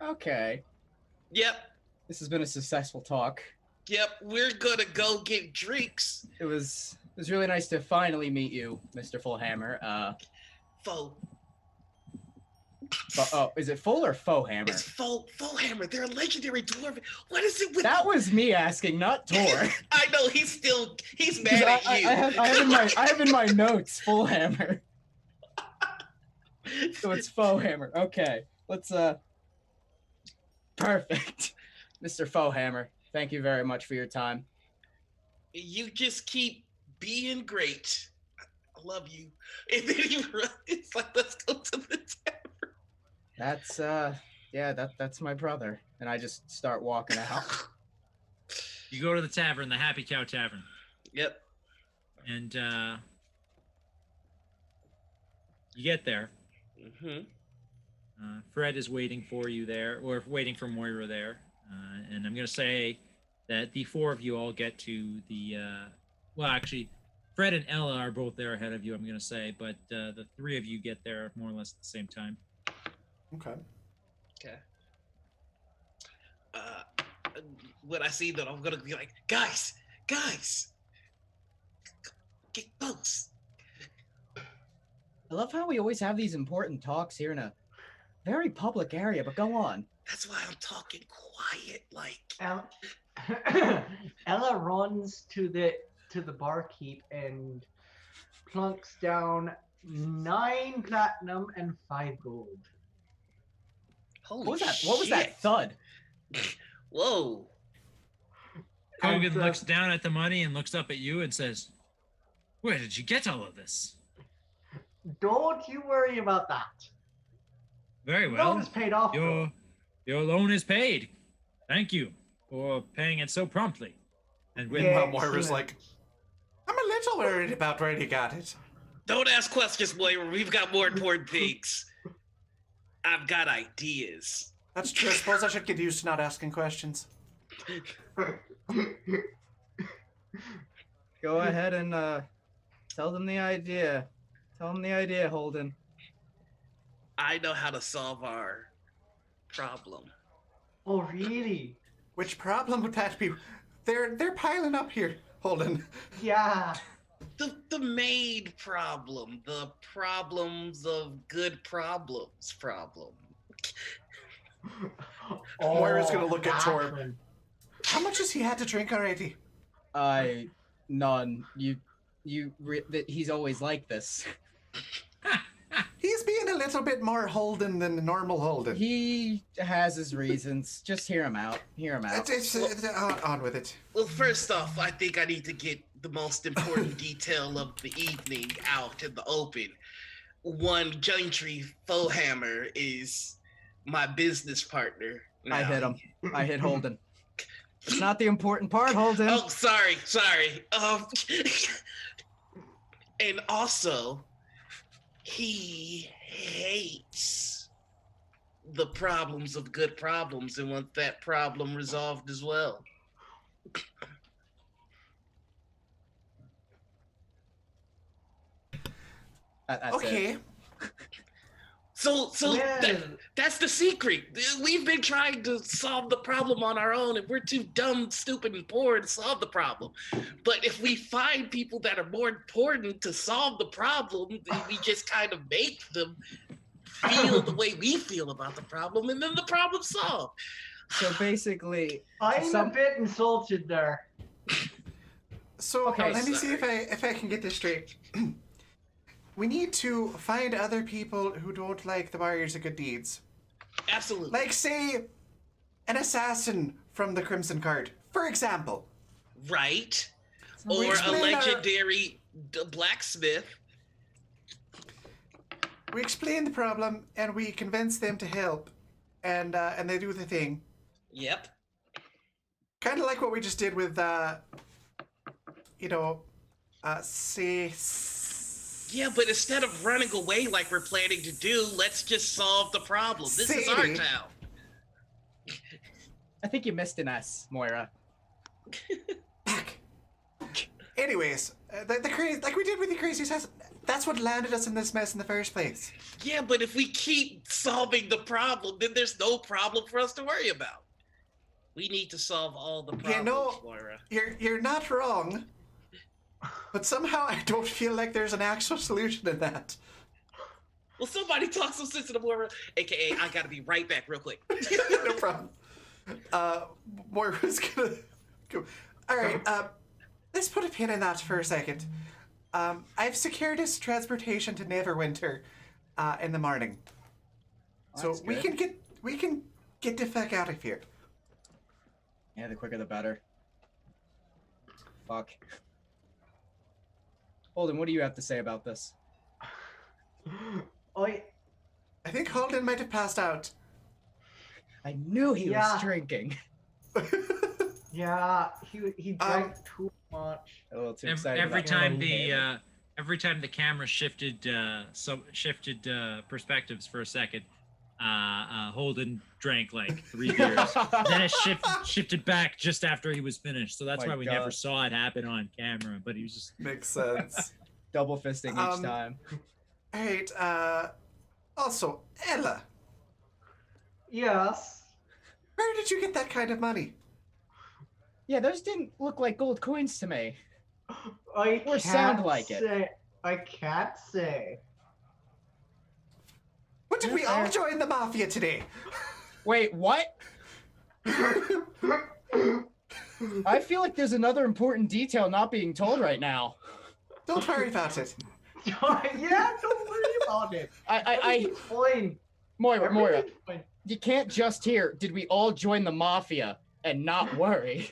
Okay. Yep. This has been a successful talk. Yep. We're gonna go get drinks. It was really nice to finally meet you, Mr. Fullhammer. Faux. Is it Full or Faux Hammer? It's Full Hammer. They're a legendary dwarf. What is it with That was me asking, not Tor. I know he's mad at you. I have in my notes Full Hammer. So it's Faux Hammer. Okay. Let's perfect. Mr. Faux Hammer, thank you very much for your time. You just keep being great. I love you. And then it's like, let's go to the tavern. That's that's my brother. And I just start walking out. You go to the tavern, the Happy Cow Tavern. Yep. And you get there. Mm-hmm. Fred is waiting for you there, or waiting for Moira there. And I'm going to say that the four of you all get to the... well, actually, Fred and Ella are both there ahead of you, I'm going to say. But the three of you get there more or less at the same time. Okay. Okay. When I see that, I'm going to be like, guys, get close. I love how we always have these important talks here in a very public area, but go on. That's why I'm talking quiet, like. Ella runs to the barkeep and plunks down 9 platinum and 5 gold. Holy What was that? shit. What was that thud? Whoa. Kogan And, looks down at the money and looks up at you and says, "Where did you get all of this?" Don't you worry about that. Very The well. loan is paid off. though. Your loan is paid. Thank you for paying it so promptly. And with Yeah. Moira's excellent. like, I'm a little worried about where you got it. Don't ask questions, Moira. We've got more important things. I've got ideas. That's true. I suppose I should get used to not asking questions. Go ahead and tell them the idea. Tell them the idea, Holden. I know how to solve our problem. Oh, really? Which problem would that be? They're piling up here, Holden. Yeah. The main problem. The problems of good problems problem. Moira's gonna look at that Torb. one. How much has he had to drink already? None. He's always like this. He's being a little bit more Holden than the normal Holden. He has his reasons. Just hear him out. Hear him out. On with it. Well, first off, I think I need to get the most important detail of the evening out in the open. One, Gentry Fohammer is my business partner. I now. hit him. I hit Holden. It's not the important part, Holden. Oh, sorry. And also, he hates the problems of good problems and wants that problem resolved as well. That's Okay. it. So Yeah. that's the secret. We've been trying to solve the problem on our own, and we're too dumb, stupid, and poor to solve the problem. But if we find people that are more important to solve the problem, then we just kind of make them feel the way we feel about the problem, and then the problem's solved. So basically, I'm a bit insulted there. So Okay, let me see if I can get this straight. We need to find other people who don't like the warriors of good deeds. Absolutely. Like, say, an assassin from the Crimson Card, for example. Right. We Or a explain our- legendary blacksmith. We explain the problem and we convince them to help, and they do the thing. Yep. Kind of like what we just did with, say. Yeah, but instead of running away like we're planning to do, let's just solve the problem. This is our Sadie. town. I think you missed an S, Moira. Anyways, the crazy, like we did with the crazy assassin. That's what landed us in this mess in the first place. Yeah, but if we keep solving the problem, then there's no problem for us to worry about. We need to solve all the problems, You know, Moira. you're not wrong. But somehow I don't feel like there's an actual solution in that. Well, somebody talk some sense to the Moira, aka I gotta be right back real quick. No problem. Moira's gonna go. All right, let's put a pin in that for a second. I've secured us transportation to Neverwinter in the morning. So That's we good. can get the fuck out of here. Yeah, the quicker the better. Fuck. Holden, what do you have to say about this? I I think Holden might have passed out. I knew he Yeah. was drinking. yeah, he drank too much. A little too Every, excited. every about time Holden. every time the camera shifted perspectives for a second, Holden drank like 3 beers. Then it shifted back just after he was finished. So that's My why we never God. saw it happen on camera. But he was just Makes sense. Double fisting each Um, time. All right. Also, Ella, Yes. where did you get that kind of money? Yeah, those didn't look like gold coins to me. I Or can't sound like it. say. I can't say. What did we all join the mafia today? Wait, what? I feel like there's another important detail not being told right now. Don't worry about it. yeah, don't worry about it. I Everything's fine. Moira, Everything's fine. you can't just hear, did we all join the mafia and not worry?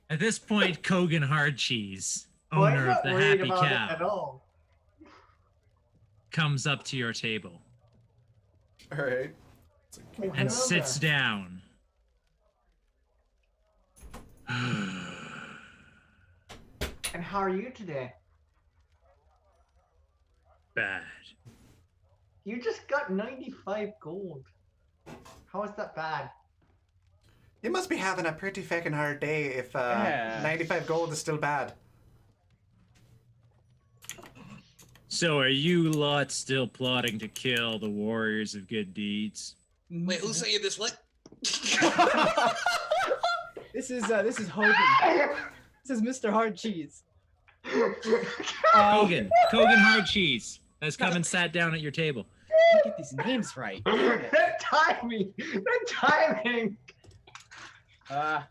at this point, Kogan Hard Cheese, Well, I'm owner of not the worried Happy about it at Cow, all. comes up to your table All right. Oh, and hello sits there. down. And how are you today? Bad. You just got 95 gold. How is that bad? You must be having a pretty fucking hard day if Yeah. 95 gold is still bad. So, are you lot still plotting to kill the warriors of good deeds? Wait, who's saying this? What? This is Holden. This is Mr. Hard Cheese. Kogan Hard Cheese has come and sat down at your table. I get these names right. that timing! That timing! I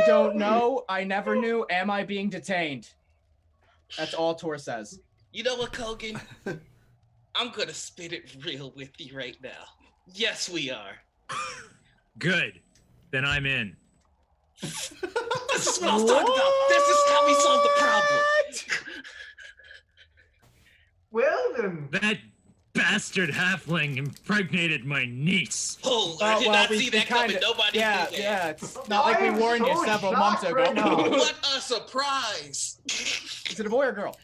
don't know. I never knew. Am I being detained? That's all Tor says. You know what, Kogan? I'm gonna spit it real with you right now. Yes, we are. Good. Then I'm in. This is what I was talking about. This is how we solve the problem. Well then. That bastard halfling impregnated my niece. Oh, I did not see that coming. kinda- Nobody Yeah, did that. yeah. It's not like we I'm warned you so several shocked months ago. right now. What a surprise! Is it a boy or girl?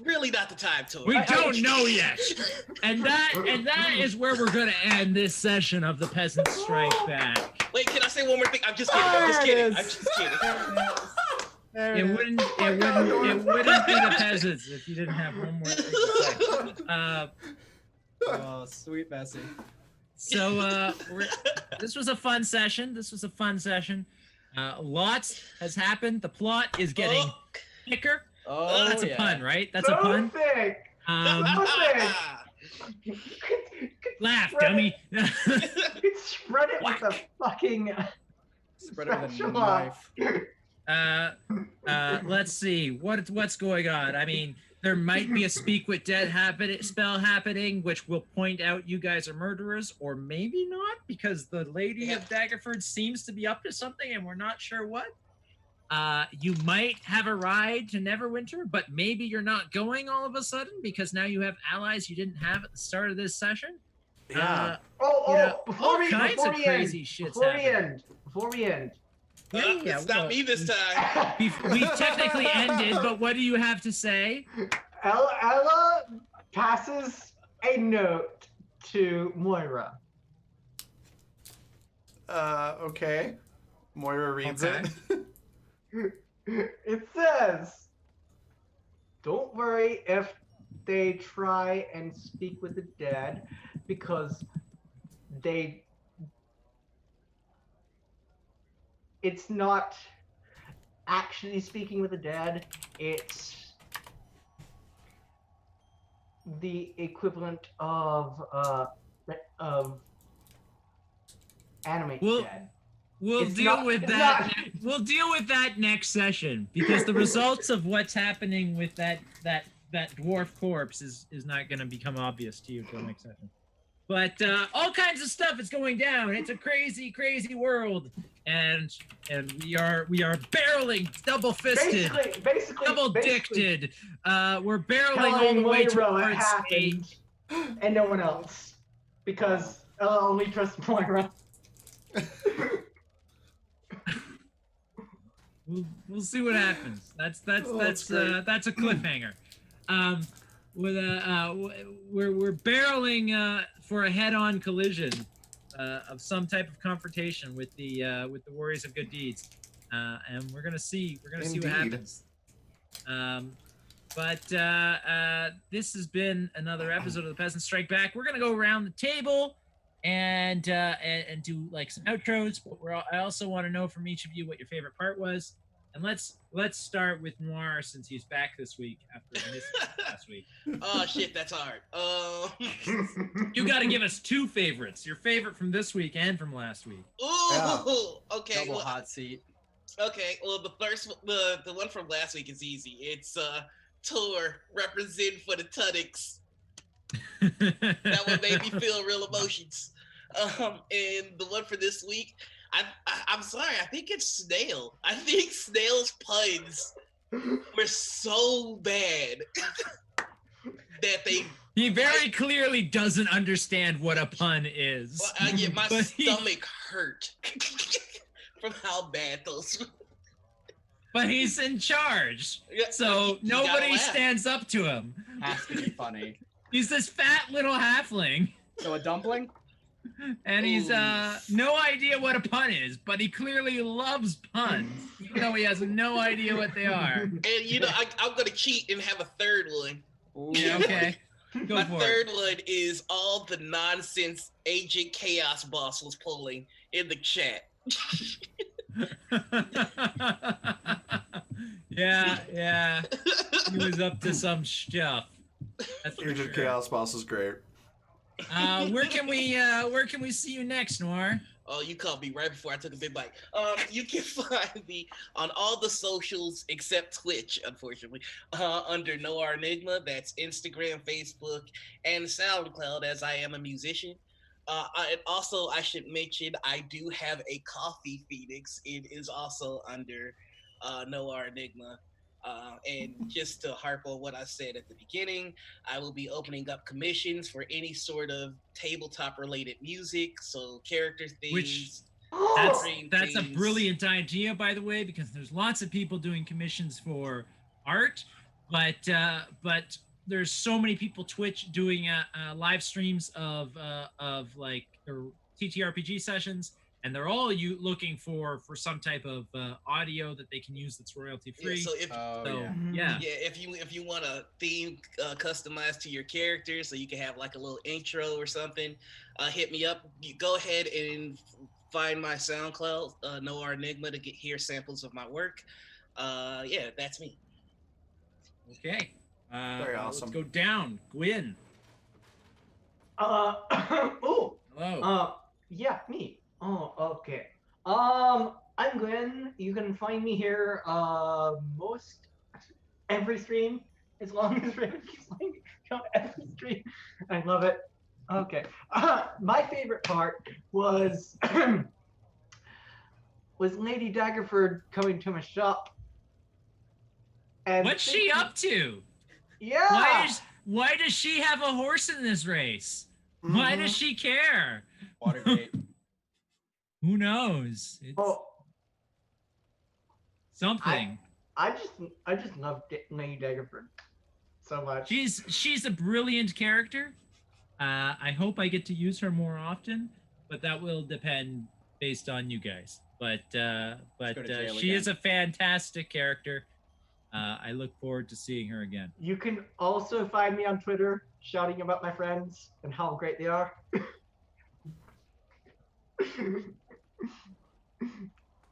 Really not the time to. We don't know yet. And that is where we're gonna end this session of the Peasants Strike Back. Wait, can I say one more thing? I'm just kidding. I'm just There it kidding. is. I'm just kidding. There It is. wouldn't be the Peasants if you didn't have one more thing to say. Oh, sweet Bessie. So this was a fun session. Lots has happened. The plot is getting Oh. thicker. Oh, That's a yeah. pun, right? That's a So pun. thick. Laugh, Spread dummy. Could spread it with a fucking Spread it with a spatula. knife. Let's see what's going on. I mean, there might be a speak with dead spell happening, which will point out you guys are murderers, or maybe not, because the Lady of Daggerford seems to be up to something, and we're not sure what. You might have a ride to Neverwinter, but maybe you're not going all of a sudden because now you have allies you didn't have at the start of this session. Yeah. You know, Before all we kinds before of we crazy end, shit's before we happening. end. It's not well, me this time. We've technically ended, but what do you have to say? Ella passes a note to Moira. Okay. Moira reads Okay. it. It says, don't worry if they try and speak with the dead, because they it's not actually speaking with the dead, it's the equivalent of animate Well, dead. We'll It's deal not- with it's that. not- We'll deal with that next session, because the results of what's happening with that dwarf corpse is not going to become obvious to you until next session. But all kinds of stuff is going down. It's a crazy, crazy world, and we are barreling, double fisted, Basically, double dicted. We're barreling all telling the way Moira what towards a happened and no one else, because I'll only trust Moira. We'll see what happens. That's great. that's a cliffhanger. With we're barreling for a head-on collision of some type of confrontation with the warriors of good deeds, and we're gonna see what Indeed. happens. But this has been another episode of the Peasants Strike Back. We're gonna go around the table and do like some outros. But I also want to know from each of you what your favorite part was. And let's start with Noir, since he's back this week after missing last week. Oh shit, that's hard. You got to give us two favorites. Your favorite from this week and from last week. Ooh, okay. Double Well, hot seat. okay. Well, the first, the one from last week is easy. It's Tor representing for the Tunnocks. That one made me feel real emotions. And the one for this week, I'm sorry, I think it's Snail. I think Snail's puns were so bad that they. He very clearly doesn't understand what a pun is. Well, yeah, my But stomach hurt from how bad those. But he's in charge, Yeah, so you gotta nobody laugh. stands up to him. Has to be funny. He's this fat little halfling. So a dumpling? And he's Ooh. no idea what a pun is, but he clearly loves puns, even though he has no idea what they are. And you know, I'm gonna cheat and have a third one. Ooh. Yeah, okay. Go My for third one is all the nonsense Agent Chaos Boss was pulling in the chat. yeah. He was up to some stuff. That's for Agent sure. Chaos Boss is great. Where can we see you next, Noir? Oh, you called me right before I took a big bite. You can find me on all the socials except Twitch, unfortunately, under Noir Enigma. That's Instagram, Facebook, and SoundCloud, as I am a musician. I should mention, I do have a coffee Phoenix. It is also under Noir Enigma. And just to harp on what I said at the beginning, I will be opening up commissions for any sort of tabletop related music, so character themes. That's a things. brilliant idea, by the way, because there's lots of people doing commissions for art, but there's so many people Twitch doing live streams of like their TTRPG sessions, and they're all looking for some type of audio that they can use that's royalty free. Yeah, so if Yeah. if you want a theme customized to your character, so you can have like a little intro or something, hit me up. You go ahead and find my SoundCloud, Noir Enigma, to hear samples of my work. Yeah, that's me. Okay. Very awesome. Let's go down. Gwyn. Oh. Hello. Yeah, me. Oh, okay. I'm Glenn. You can find me here most every stream, as long as Raven keeps letting me on every stream. I love it. Okay. My favorite part was Lady Daggerford coming to my shop. And What's she up to? Yeah. Why does she have a horse in this race? Why does she care? Watergate. Who knows? It's Oh, something. I just love Lady Daggerford so much. She's a brilliant character. I hope I get to use her more often, but that will depend based on you guys. but go to jail she again. is a fantastic character. I look forward to seeing her again. You can also find me on Twitter shouting about my friends and how great they are.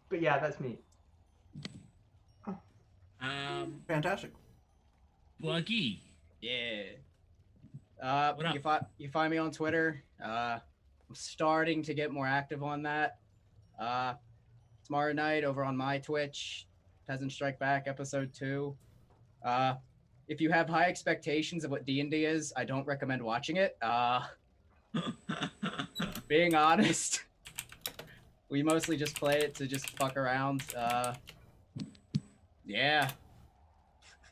But yeah, that's me. Fantastic. Buggy. Yeah. What up? You find me on Twitter. I'm starting to get more active on that. Tomorrow night over on my Twitch, Peasant Strike Back episode 2. If you have high expectations of what D&D is, I don't recommend watching it. Being honest, we mostly just play it to just fuck around. Yeah.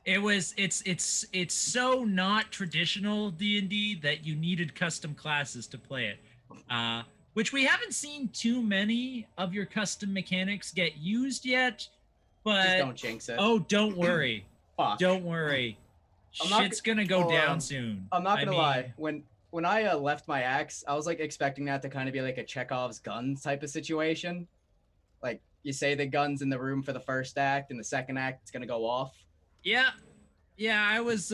It's so not traditional D&D that you needed custom classes to play it. Which we haven't seen too many of your custom mechanics get used yet, but Just don't jinx it. oh, don't worry. Fuck. Don't worry. I'm not Shit's gonna go Hold down on. soon. I'm not I gonna mean, lie. When I left my axe, I was like expecting that to kind of be like a Chekhov's gun type of situation. Like you say the gun's in the room for the first act, and the second act it's gonna go off. Yeah. I was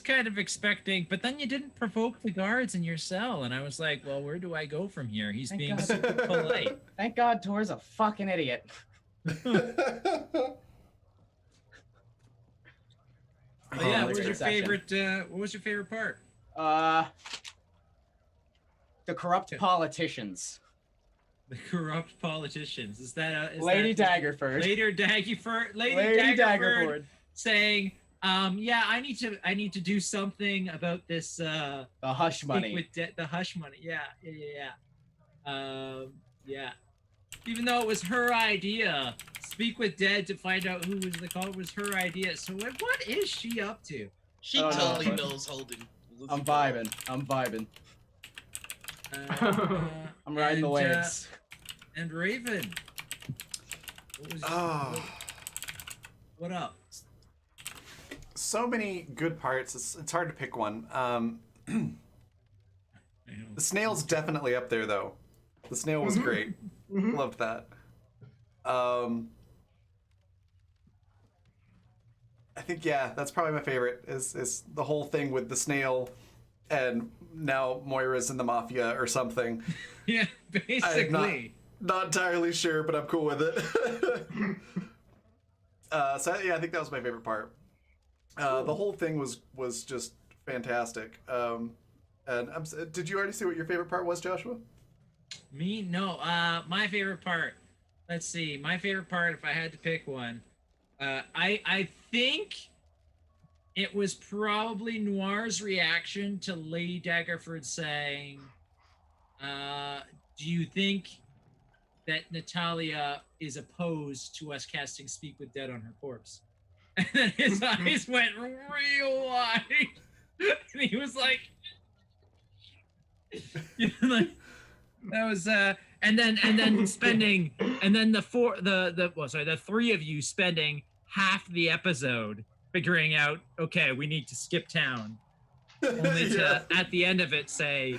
kind of expecting, but then you didn't provoke the guards in your cell, and I was like, well, where do I go from here? He's Thank being God. super polite. Thank God Tor's a fucking idiot. But yeah, Oh, what was great your session. favorite? What was your favorite part? The corrupt politicians. The corrupt politicians. Is that Lady that Daggerford. Lady Daggerford? Lady Daggerford. saying, yeah, I need to do something about this. The hush money. With the hush money. Yeah. Yeah. Even though it was her idea, speak with dead to find out who was the call. It was her idea. So what is she up to? She Oh, no, totally but- knows Holden. I'm vibing. I'm riding the waves. And Raven. What was what up? So many good parts. It's hard to pick one. The snail's definitely up there, though. The snail was great. Loved that. I think that's probably my favorite. Is the whole thing with the snail, and now Moira's in the mafia or something. Yeah, basically. Not entirely sure, but I'm cool with it. So yeah, I think that was my favorite part. The whole thing was just fantastic. Did you already see what your favorite part was, Joshua? Me? No. My favorite part. Let's see. My favorite part, if I had to pick one, I think it was probably Noir's reaction to Lady Daggerford saying, do you think that Natalia is opposed to us casting Speak with Dead on her corpse? And then his eyes went real wide. And he was like, like that was and then spending the three of you spending half the episode figuring out, okay, we need to skip town. Only to at the end of it say,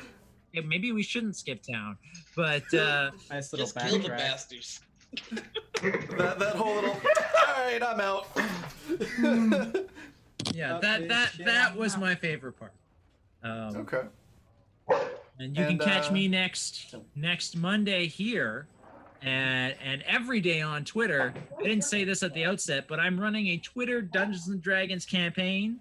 yeah, maybe we shouldn't skip town. But Nice little Just kill the backtrack. bastards. that whole little. All right, I'm out. yeah, Fuck this shit, that I'm was out. my favorite part. Okay. And you can catch me next Monday here, and every day on Twitter. I didn't say this at the outset, but I'm running a Twitter Dungeons and Dragons campaign.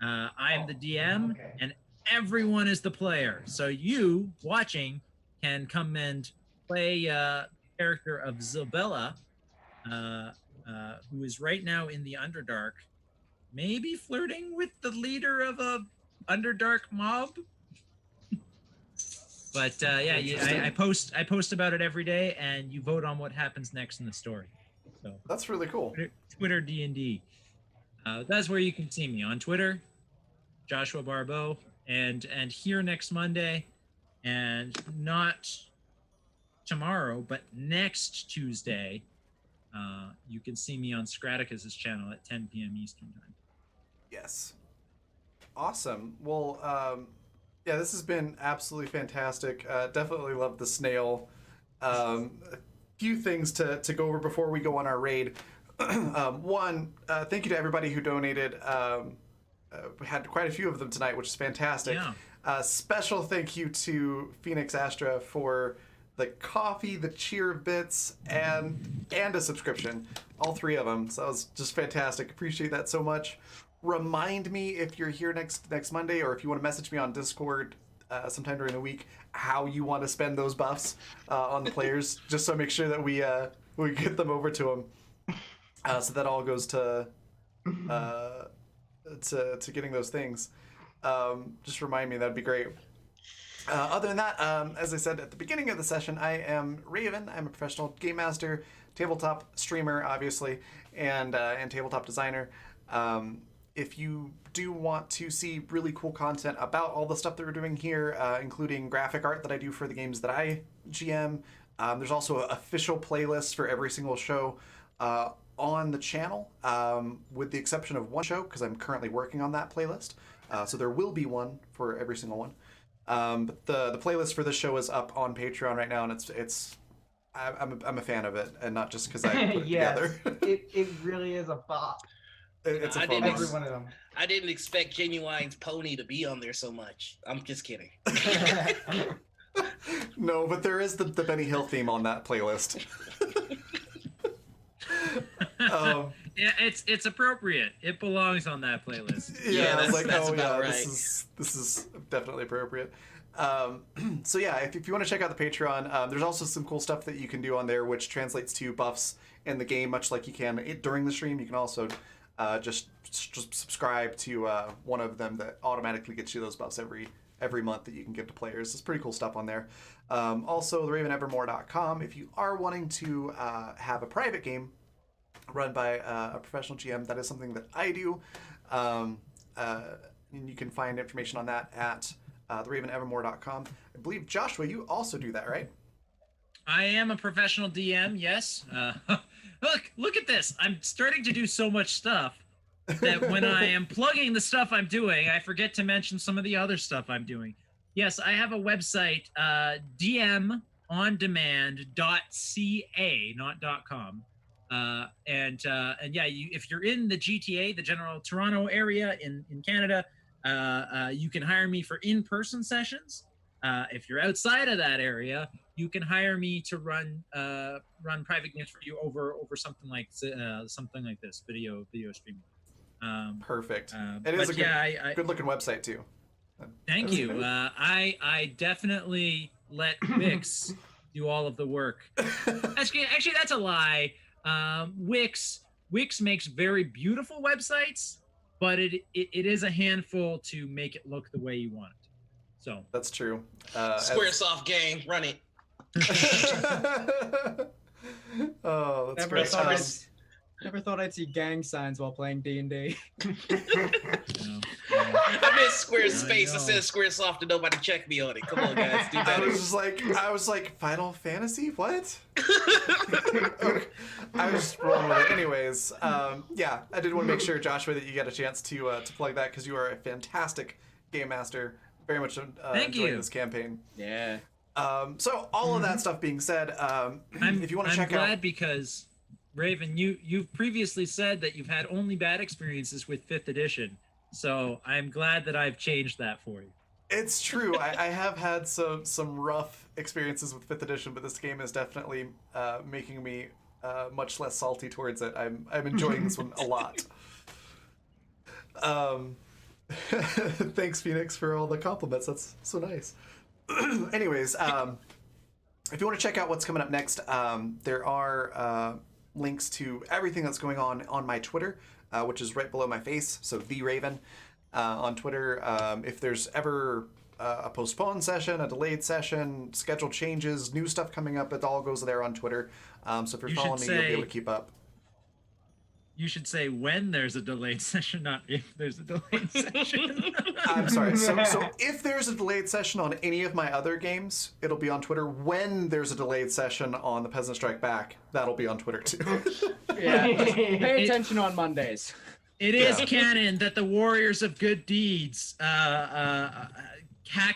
I'm the DM, Okay. and everyone is the player. So you watching can come and play character of Zabella, who is right now in the Underdark, maybe flirting with the leader of a Underdark mob. But I post about it every day, and you vote on what happens next in the story. So That's really cool. Twitter D&D. That's where you can see me on Twitter, Joshua Barbeau, and here next Monday, and not tomorrow, but next Tuesday. You can see me on Scraticus's channel at 10 p.m. Eastern time. Yes. Awesome. Well, this has been absolutely fantastic. Definitely love the snail. few things to go over before we go on our raid. One, thank you to everybody who donated. We had quite a few of them tonight, which is fantastic. Yeah. Special thank you to Phoenix Astra for the coffee, the cheer bits, and a subscription. All 3 of them. So that was just fantastic. Appreciate that so much. Remind me if you're here next Monday, or if you want to message me on Discord sometime during the week, how you want to spend those buffs on the players, just so I make sure that we get them over to them. So that all goes to getting those things. Just remind me, that'd be great. Other than that, as I said at the beginning of the session, I am Raven. I'm a professional game master, tabletop streamer, obviously, and tabletop designer. If you do want to see really cool content about all the stuff that we're doing here, including graphic art that I do for the games that I GM, there's also an official playlist for every single show on the channel, with the exception of one show, because I'm currently working on that playlist. So there will be one for every single one. But the playlist for this show is up on Patreon right now, and I'm a fan of it, and not just because I put it together. it really is a bop. It's a I fun didn't one. Every one of them. I didn't expect Genuine's pony to be on there so much. I'm just kidding. No, but there is the Benny Hill theme on that playlist. Yeah, it's appropriate. It belongs on that playlist. Yeah, I was like, that's oh yeah, about right. this is definitely appropriate. So yeah, if you want to check out the Patreon, there's also some cool stuff that you can do on there, which translates to buffs in the game, much like you can during the stream. You can also just subscribe to one of them that automatically gets you those buffs every month that you can give to players. It's pretty cool stuff on there. Also, theravenevermore.com. If you are wanting to have a private game run by a professional GM, that is something that I do. And you can find information on that at theravenevermore.com. I believe, Joshua, you also do that, right? I am a professional DM, yes. Look at this. I'm starting to do so much stuff that when I am plugging the stuff I'm doing, I forget to mention some of the other stuff I'm doing. Yes, I have a website, dmondemand.ca, not .com. And yeah, if you're in the GTA, the general Toronto area in Canada, you can hire me for in-person sessions. If you're outside of that area, you can hire me to run private games for you over something like this, video streaming. Perfect. It is a good looking website too. Thank you. I definitely let Wix do all of the work. Actually, that's a lie. Wix makes very beautiful websites, but it is a handful to make it look the way you want it. So that's true. Squaresoft gang, run it. Oh, that's great. Never thought I'd see gang signs while playing D&D. I miss Squarespace. I said Squaresoft and nobody checked me on it. Come on, guys, do better. I was like, Final Fantasy? What? I was rolling with it. Anyways, yeah, I did want to make sure, Joshua, that you get a chance to plug that, because you are a fantastic game master. Very much enjoying this campaign. Yeah. So all of that stuff being said, if you want to check out... I'm glad because, Raven, you've previously said that you've had only bad experiences with 5th edition. So I'm glad that I've changed that for you. It's true. I have had some rough experiences with 5th edition, but this game is definitely making me much less salty towards it. I'm enjoying this one a lot. Thanks, Phoenix, for all the compliments. That's so nice. Anyways, if you want to check out what's coming up next, there are links to everything that's going on my Twitter, which is right below my face. So The Raven on Twitter. If there's ever a postponed session, a delayed session, schedule changes, new stuff coming up, it all goes there on Twitter. So if you're following me, you'll be able to keep up. You should say when there's a delayed session, not if there's a delayed session. I'm sorry. So if there's a delayed session on any of my other games, it'll be on Twitter. When there's a delayed session on the Peasant Strike Back, that'll be on Twitter too. Yeah, just pay attention on Mondays. It is canon that the Warriors of Good Deeds hack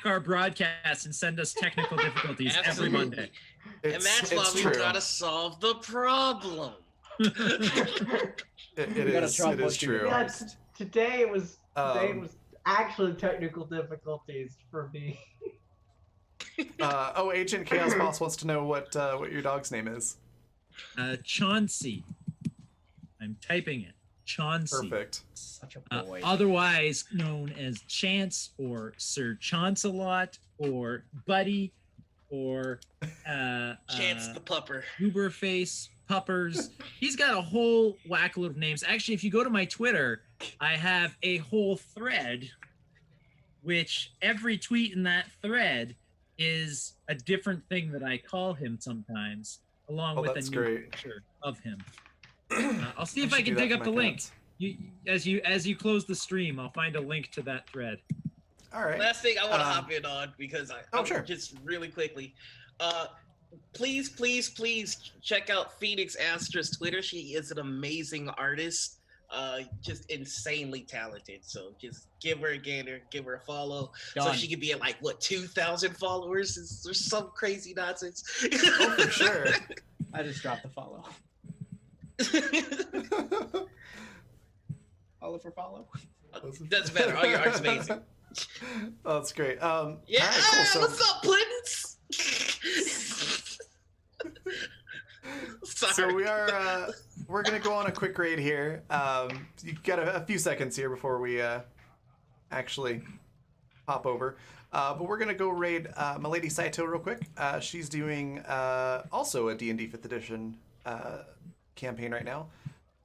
our broadcasts and send us technical difficulties every Monday. And that's why we true. gotta solve the problem. It gotta is. Trump It is push you. true. Yeah, today it was Um, actually technical difficulties for me. Agent Chaos Boss wants to know what your dog's name is. Chauncey. I'm typing it. Chauncey. Perfect. Such a boy. Otherwise known as Chance or Sir Chauncelot or Buddy or Chance the pupper. Gooberface, Puppers. He's got a whole whackload of names. Actually, if you go to my Twitter, I have a whole thread, which every tweet in that thread is a different thing that I call him sometimes, along with a that's new great. picture of him. I'll see if I should can do that dig for up the my link. cats. As you close the stream, I'll find a link to that thread. All right. Last thing I want to hop in on because I'm sure. just really quickly. Please check out Phoenix Astra's Twitter. She is an amazing artist. Just insanely talented. So just give her a gander, give her a follow, so Done. she could be at 2,000 followers. There's some crazy nonsense. Oh, for sure. I just dropped the follow. Follow for follow. Doesn't matter. All your art's amazing. Oh, that's great. Yeah. All right, cool. So, What's up, Puddins? Sorry. so we're gonna go on a quick raid here. You got a few seconds here before we actually pop over. But we're gonna go raid Milady Saito real quick. She's doing also a D&D 5th edition campaign right now.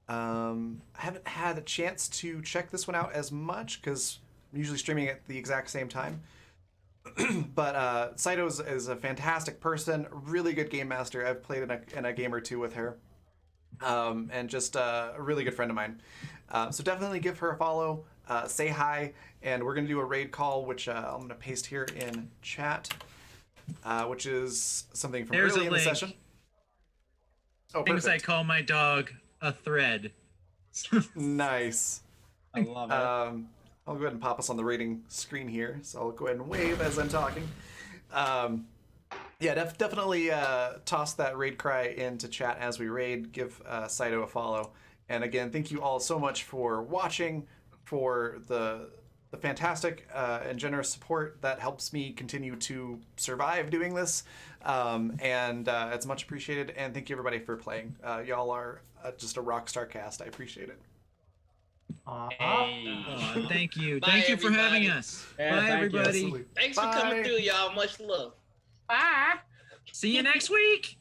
I haven't had a chance to check this one out as much because I'm usually streaming at the exact same time. But Saito is a fantastic person, really good game master. I've played in a game or two with her, and just a really good friend of mine. So definitely give her a follow, say hi, and we're going to do a raid call, which I'm going to paste here in chat, which is something from There's early a in the link. session. Oh, Things I perfect. call my dog a thread. Nice. I love it. I'll go ahead and pop us on the rating screen here. So I'll go ahead and wave as I'm talking. Yeah, definitely toss that raid cry into chat as we raid. Give Saito a follow. And again, thank you all so much for watching, for the fantastic and generous support that helps me continue to survive doing this. And it's much appreciated. And thank you everybody for playing. Y'all are just a rock star cast. I appreciate it. Hey. Aw, thank you. Bye, Thank you for having everybody. us. Yeah, Bye, thank you. everybody. Absolutely. Thanks for Bye. coming through, y'all. Much love. Bye. See you next week.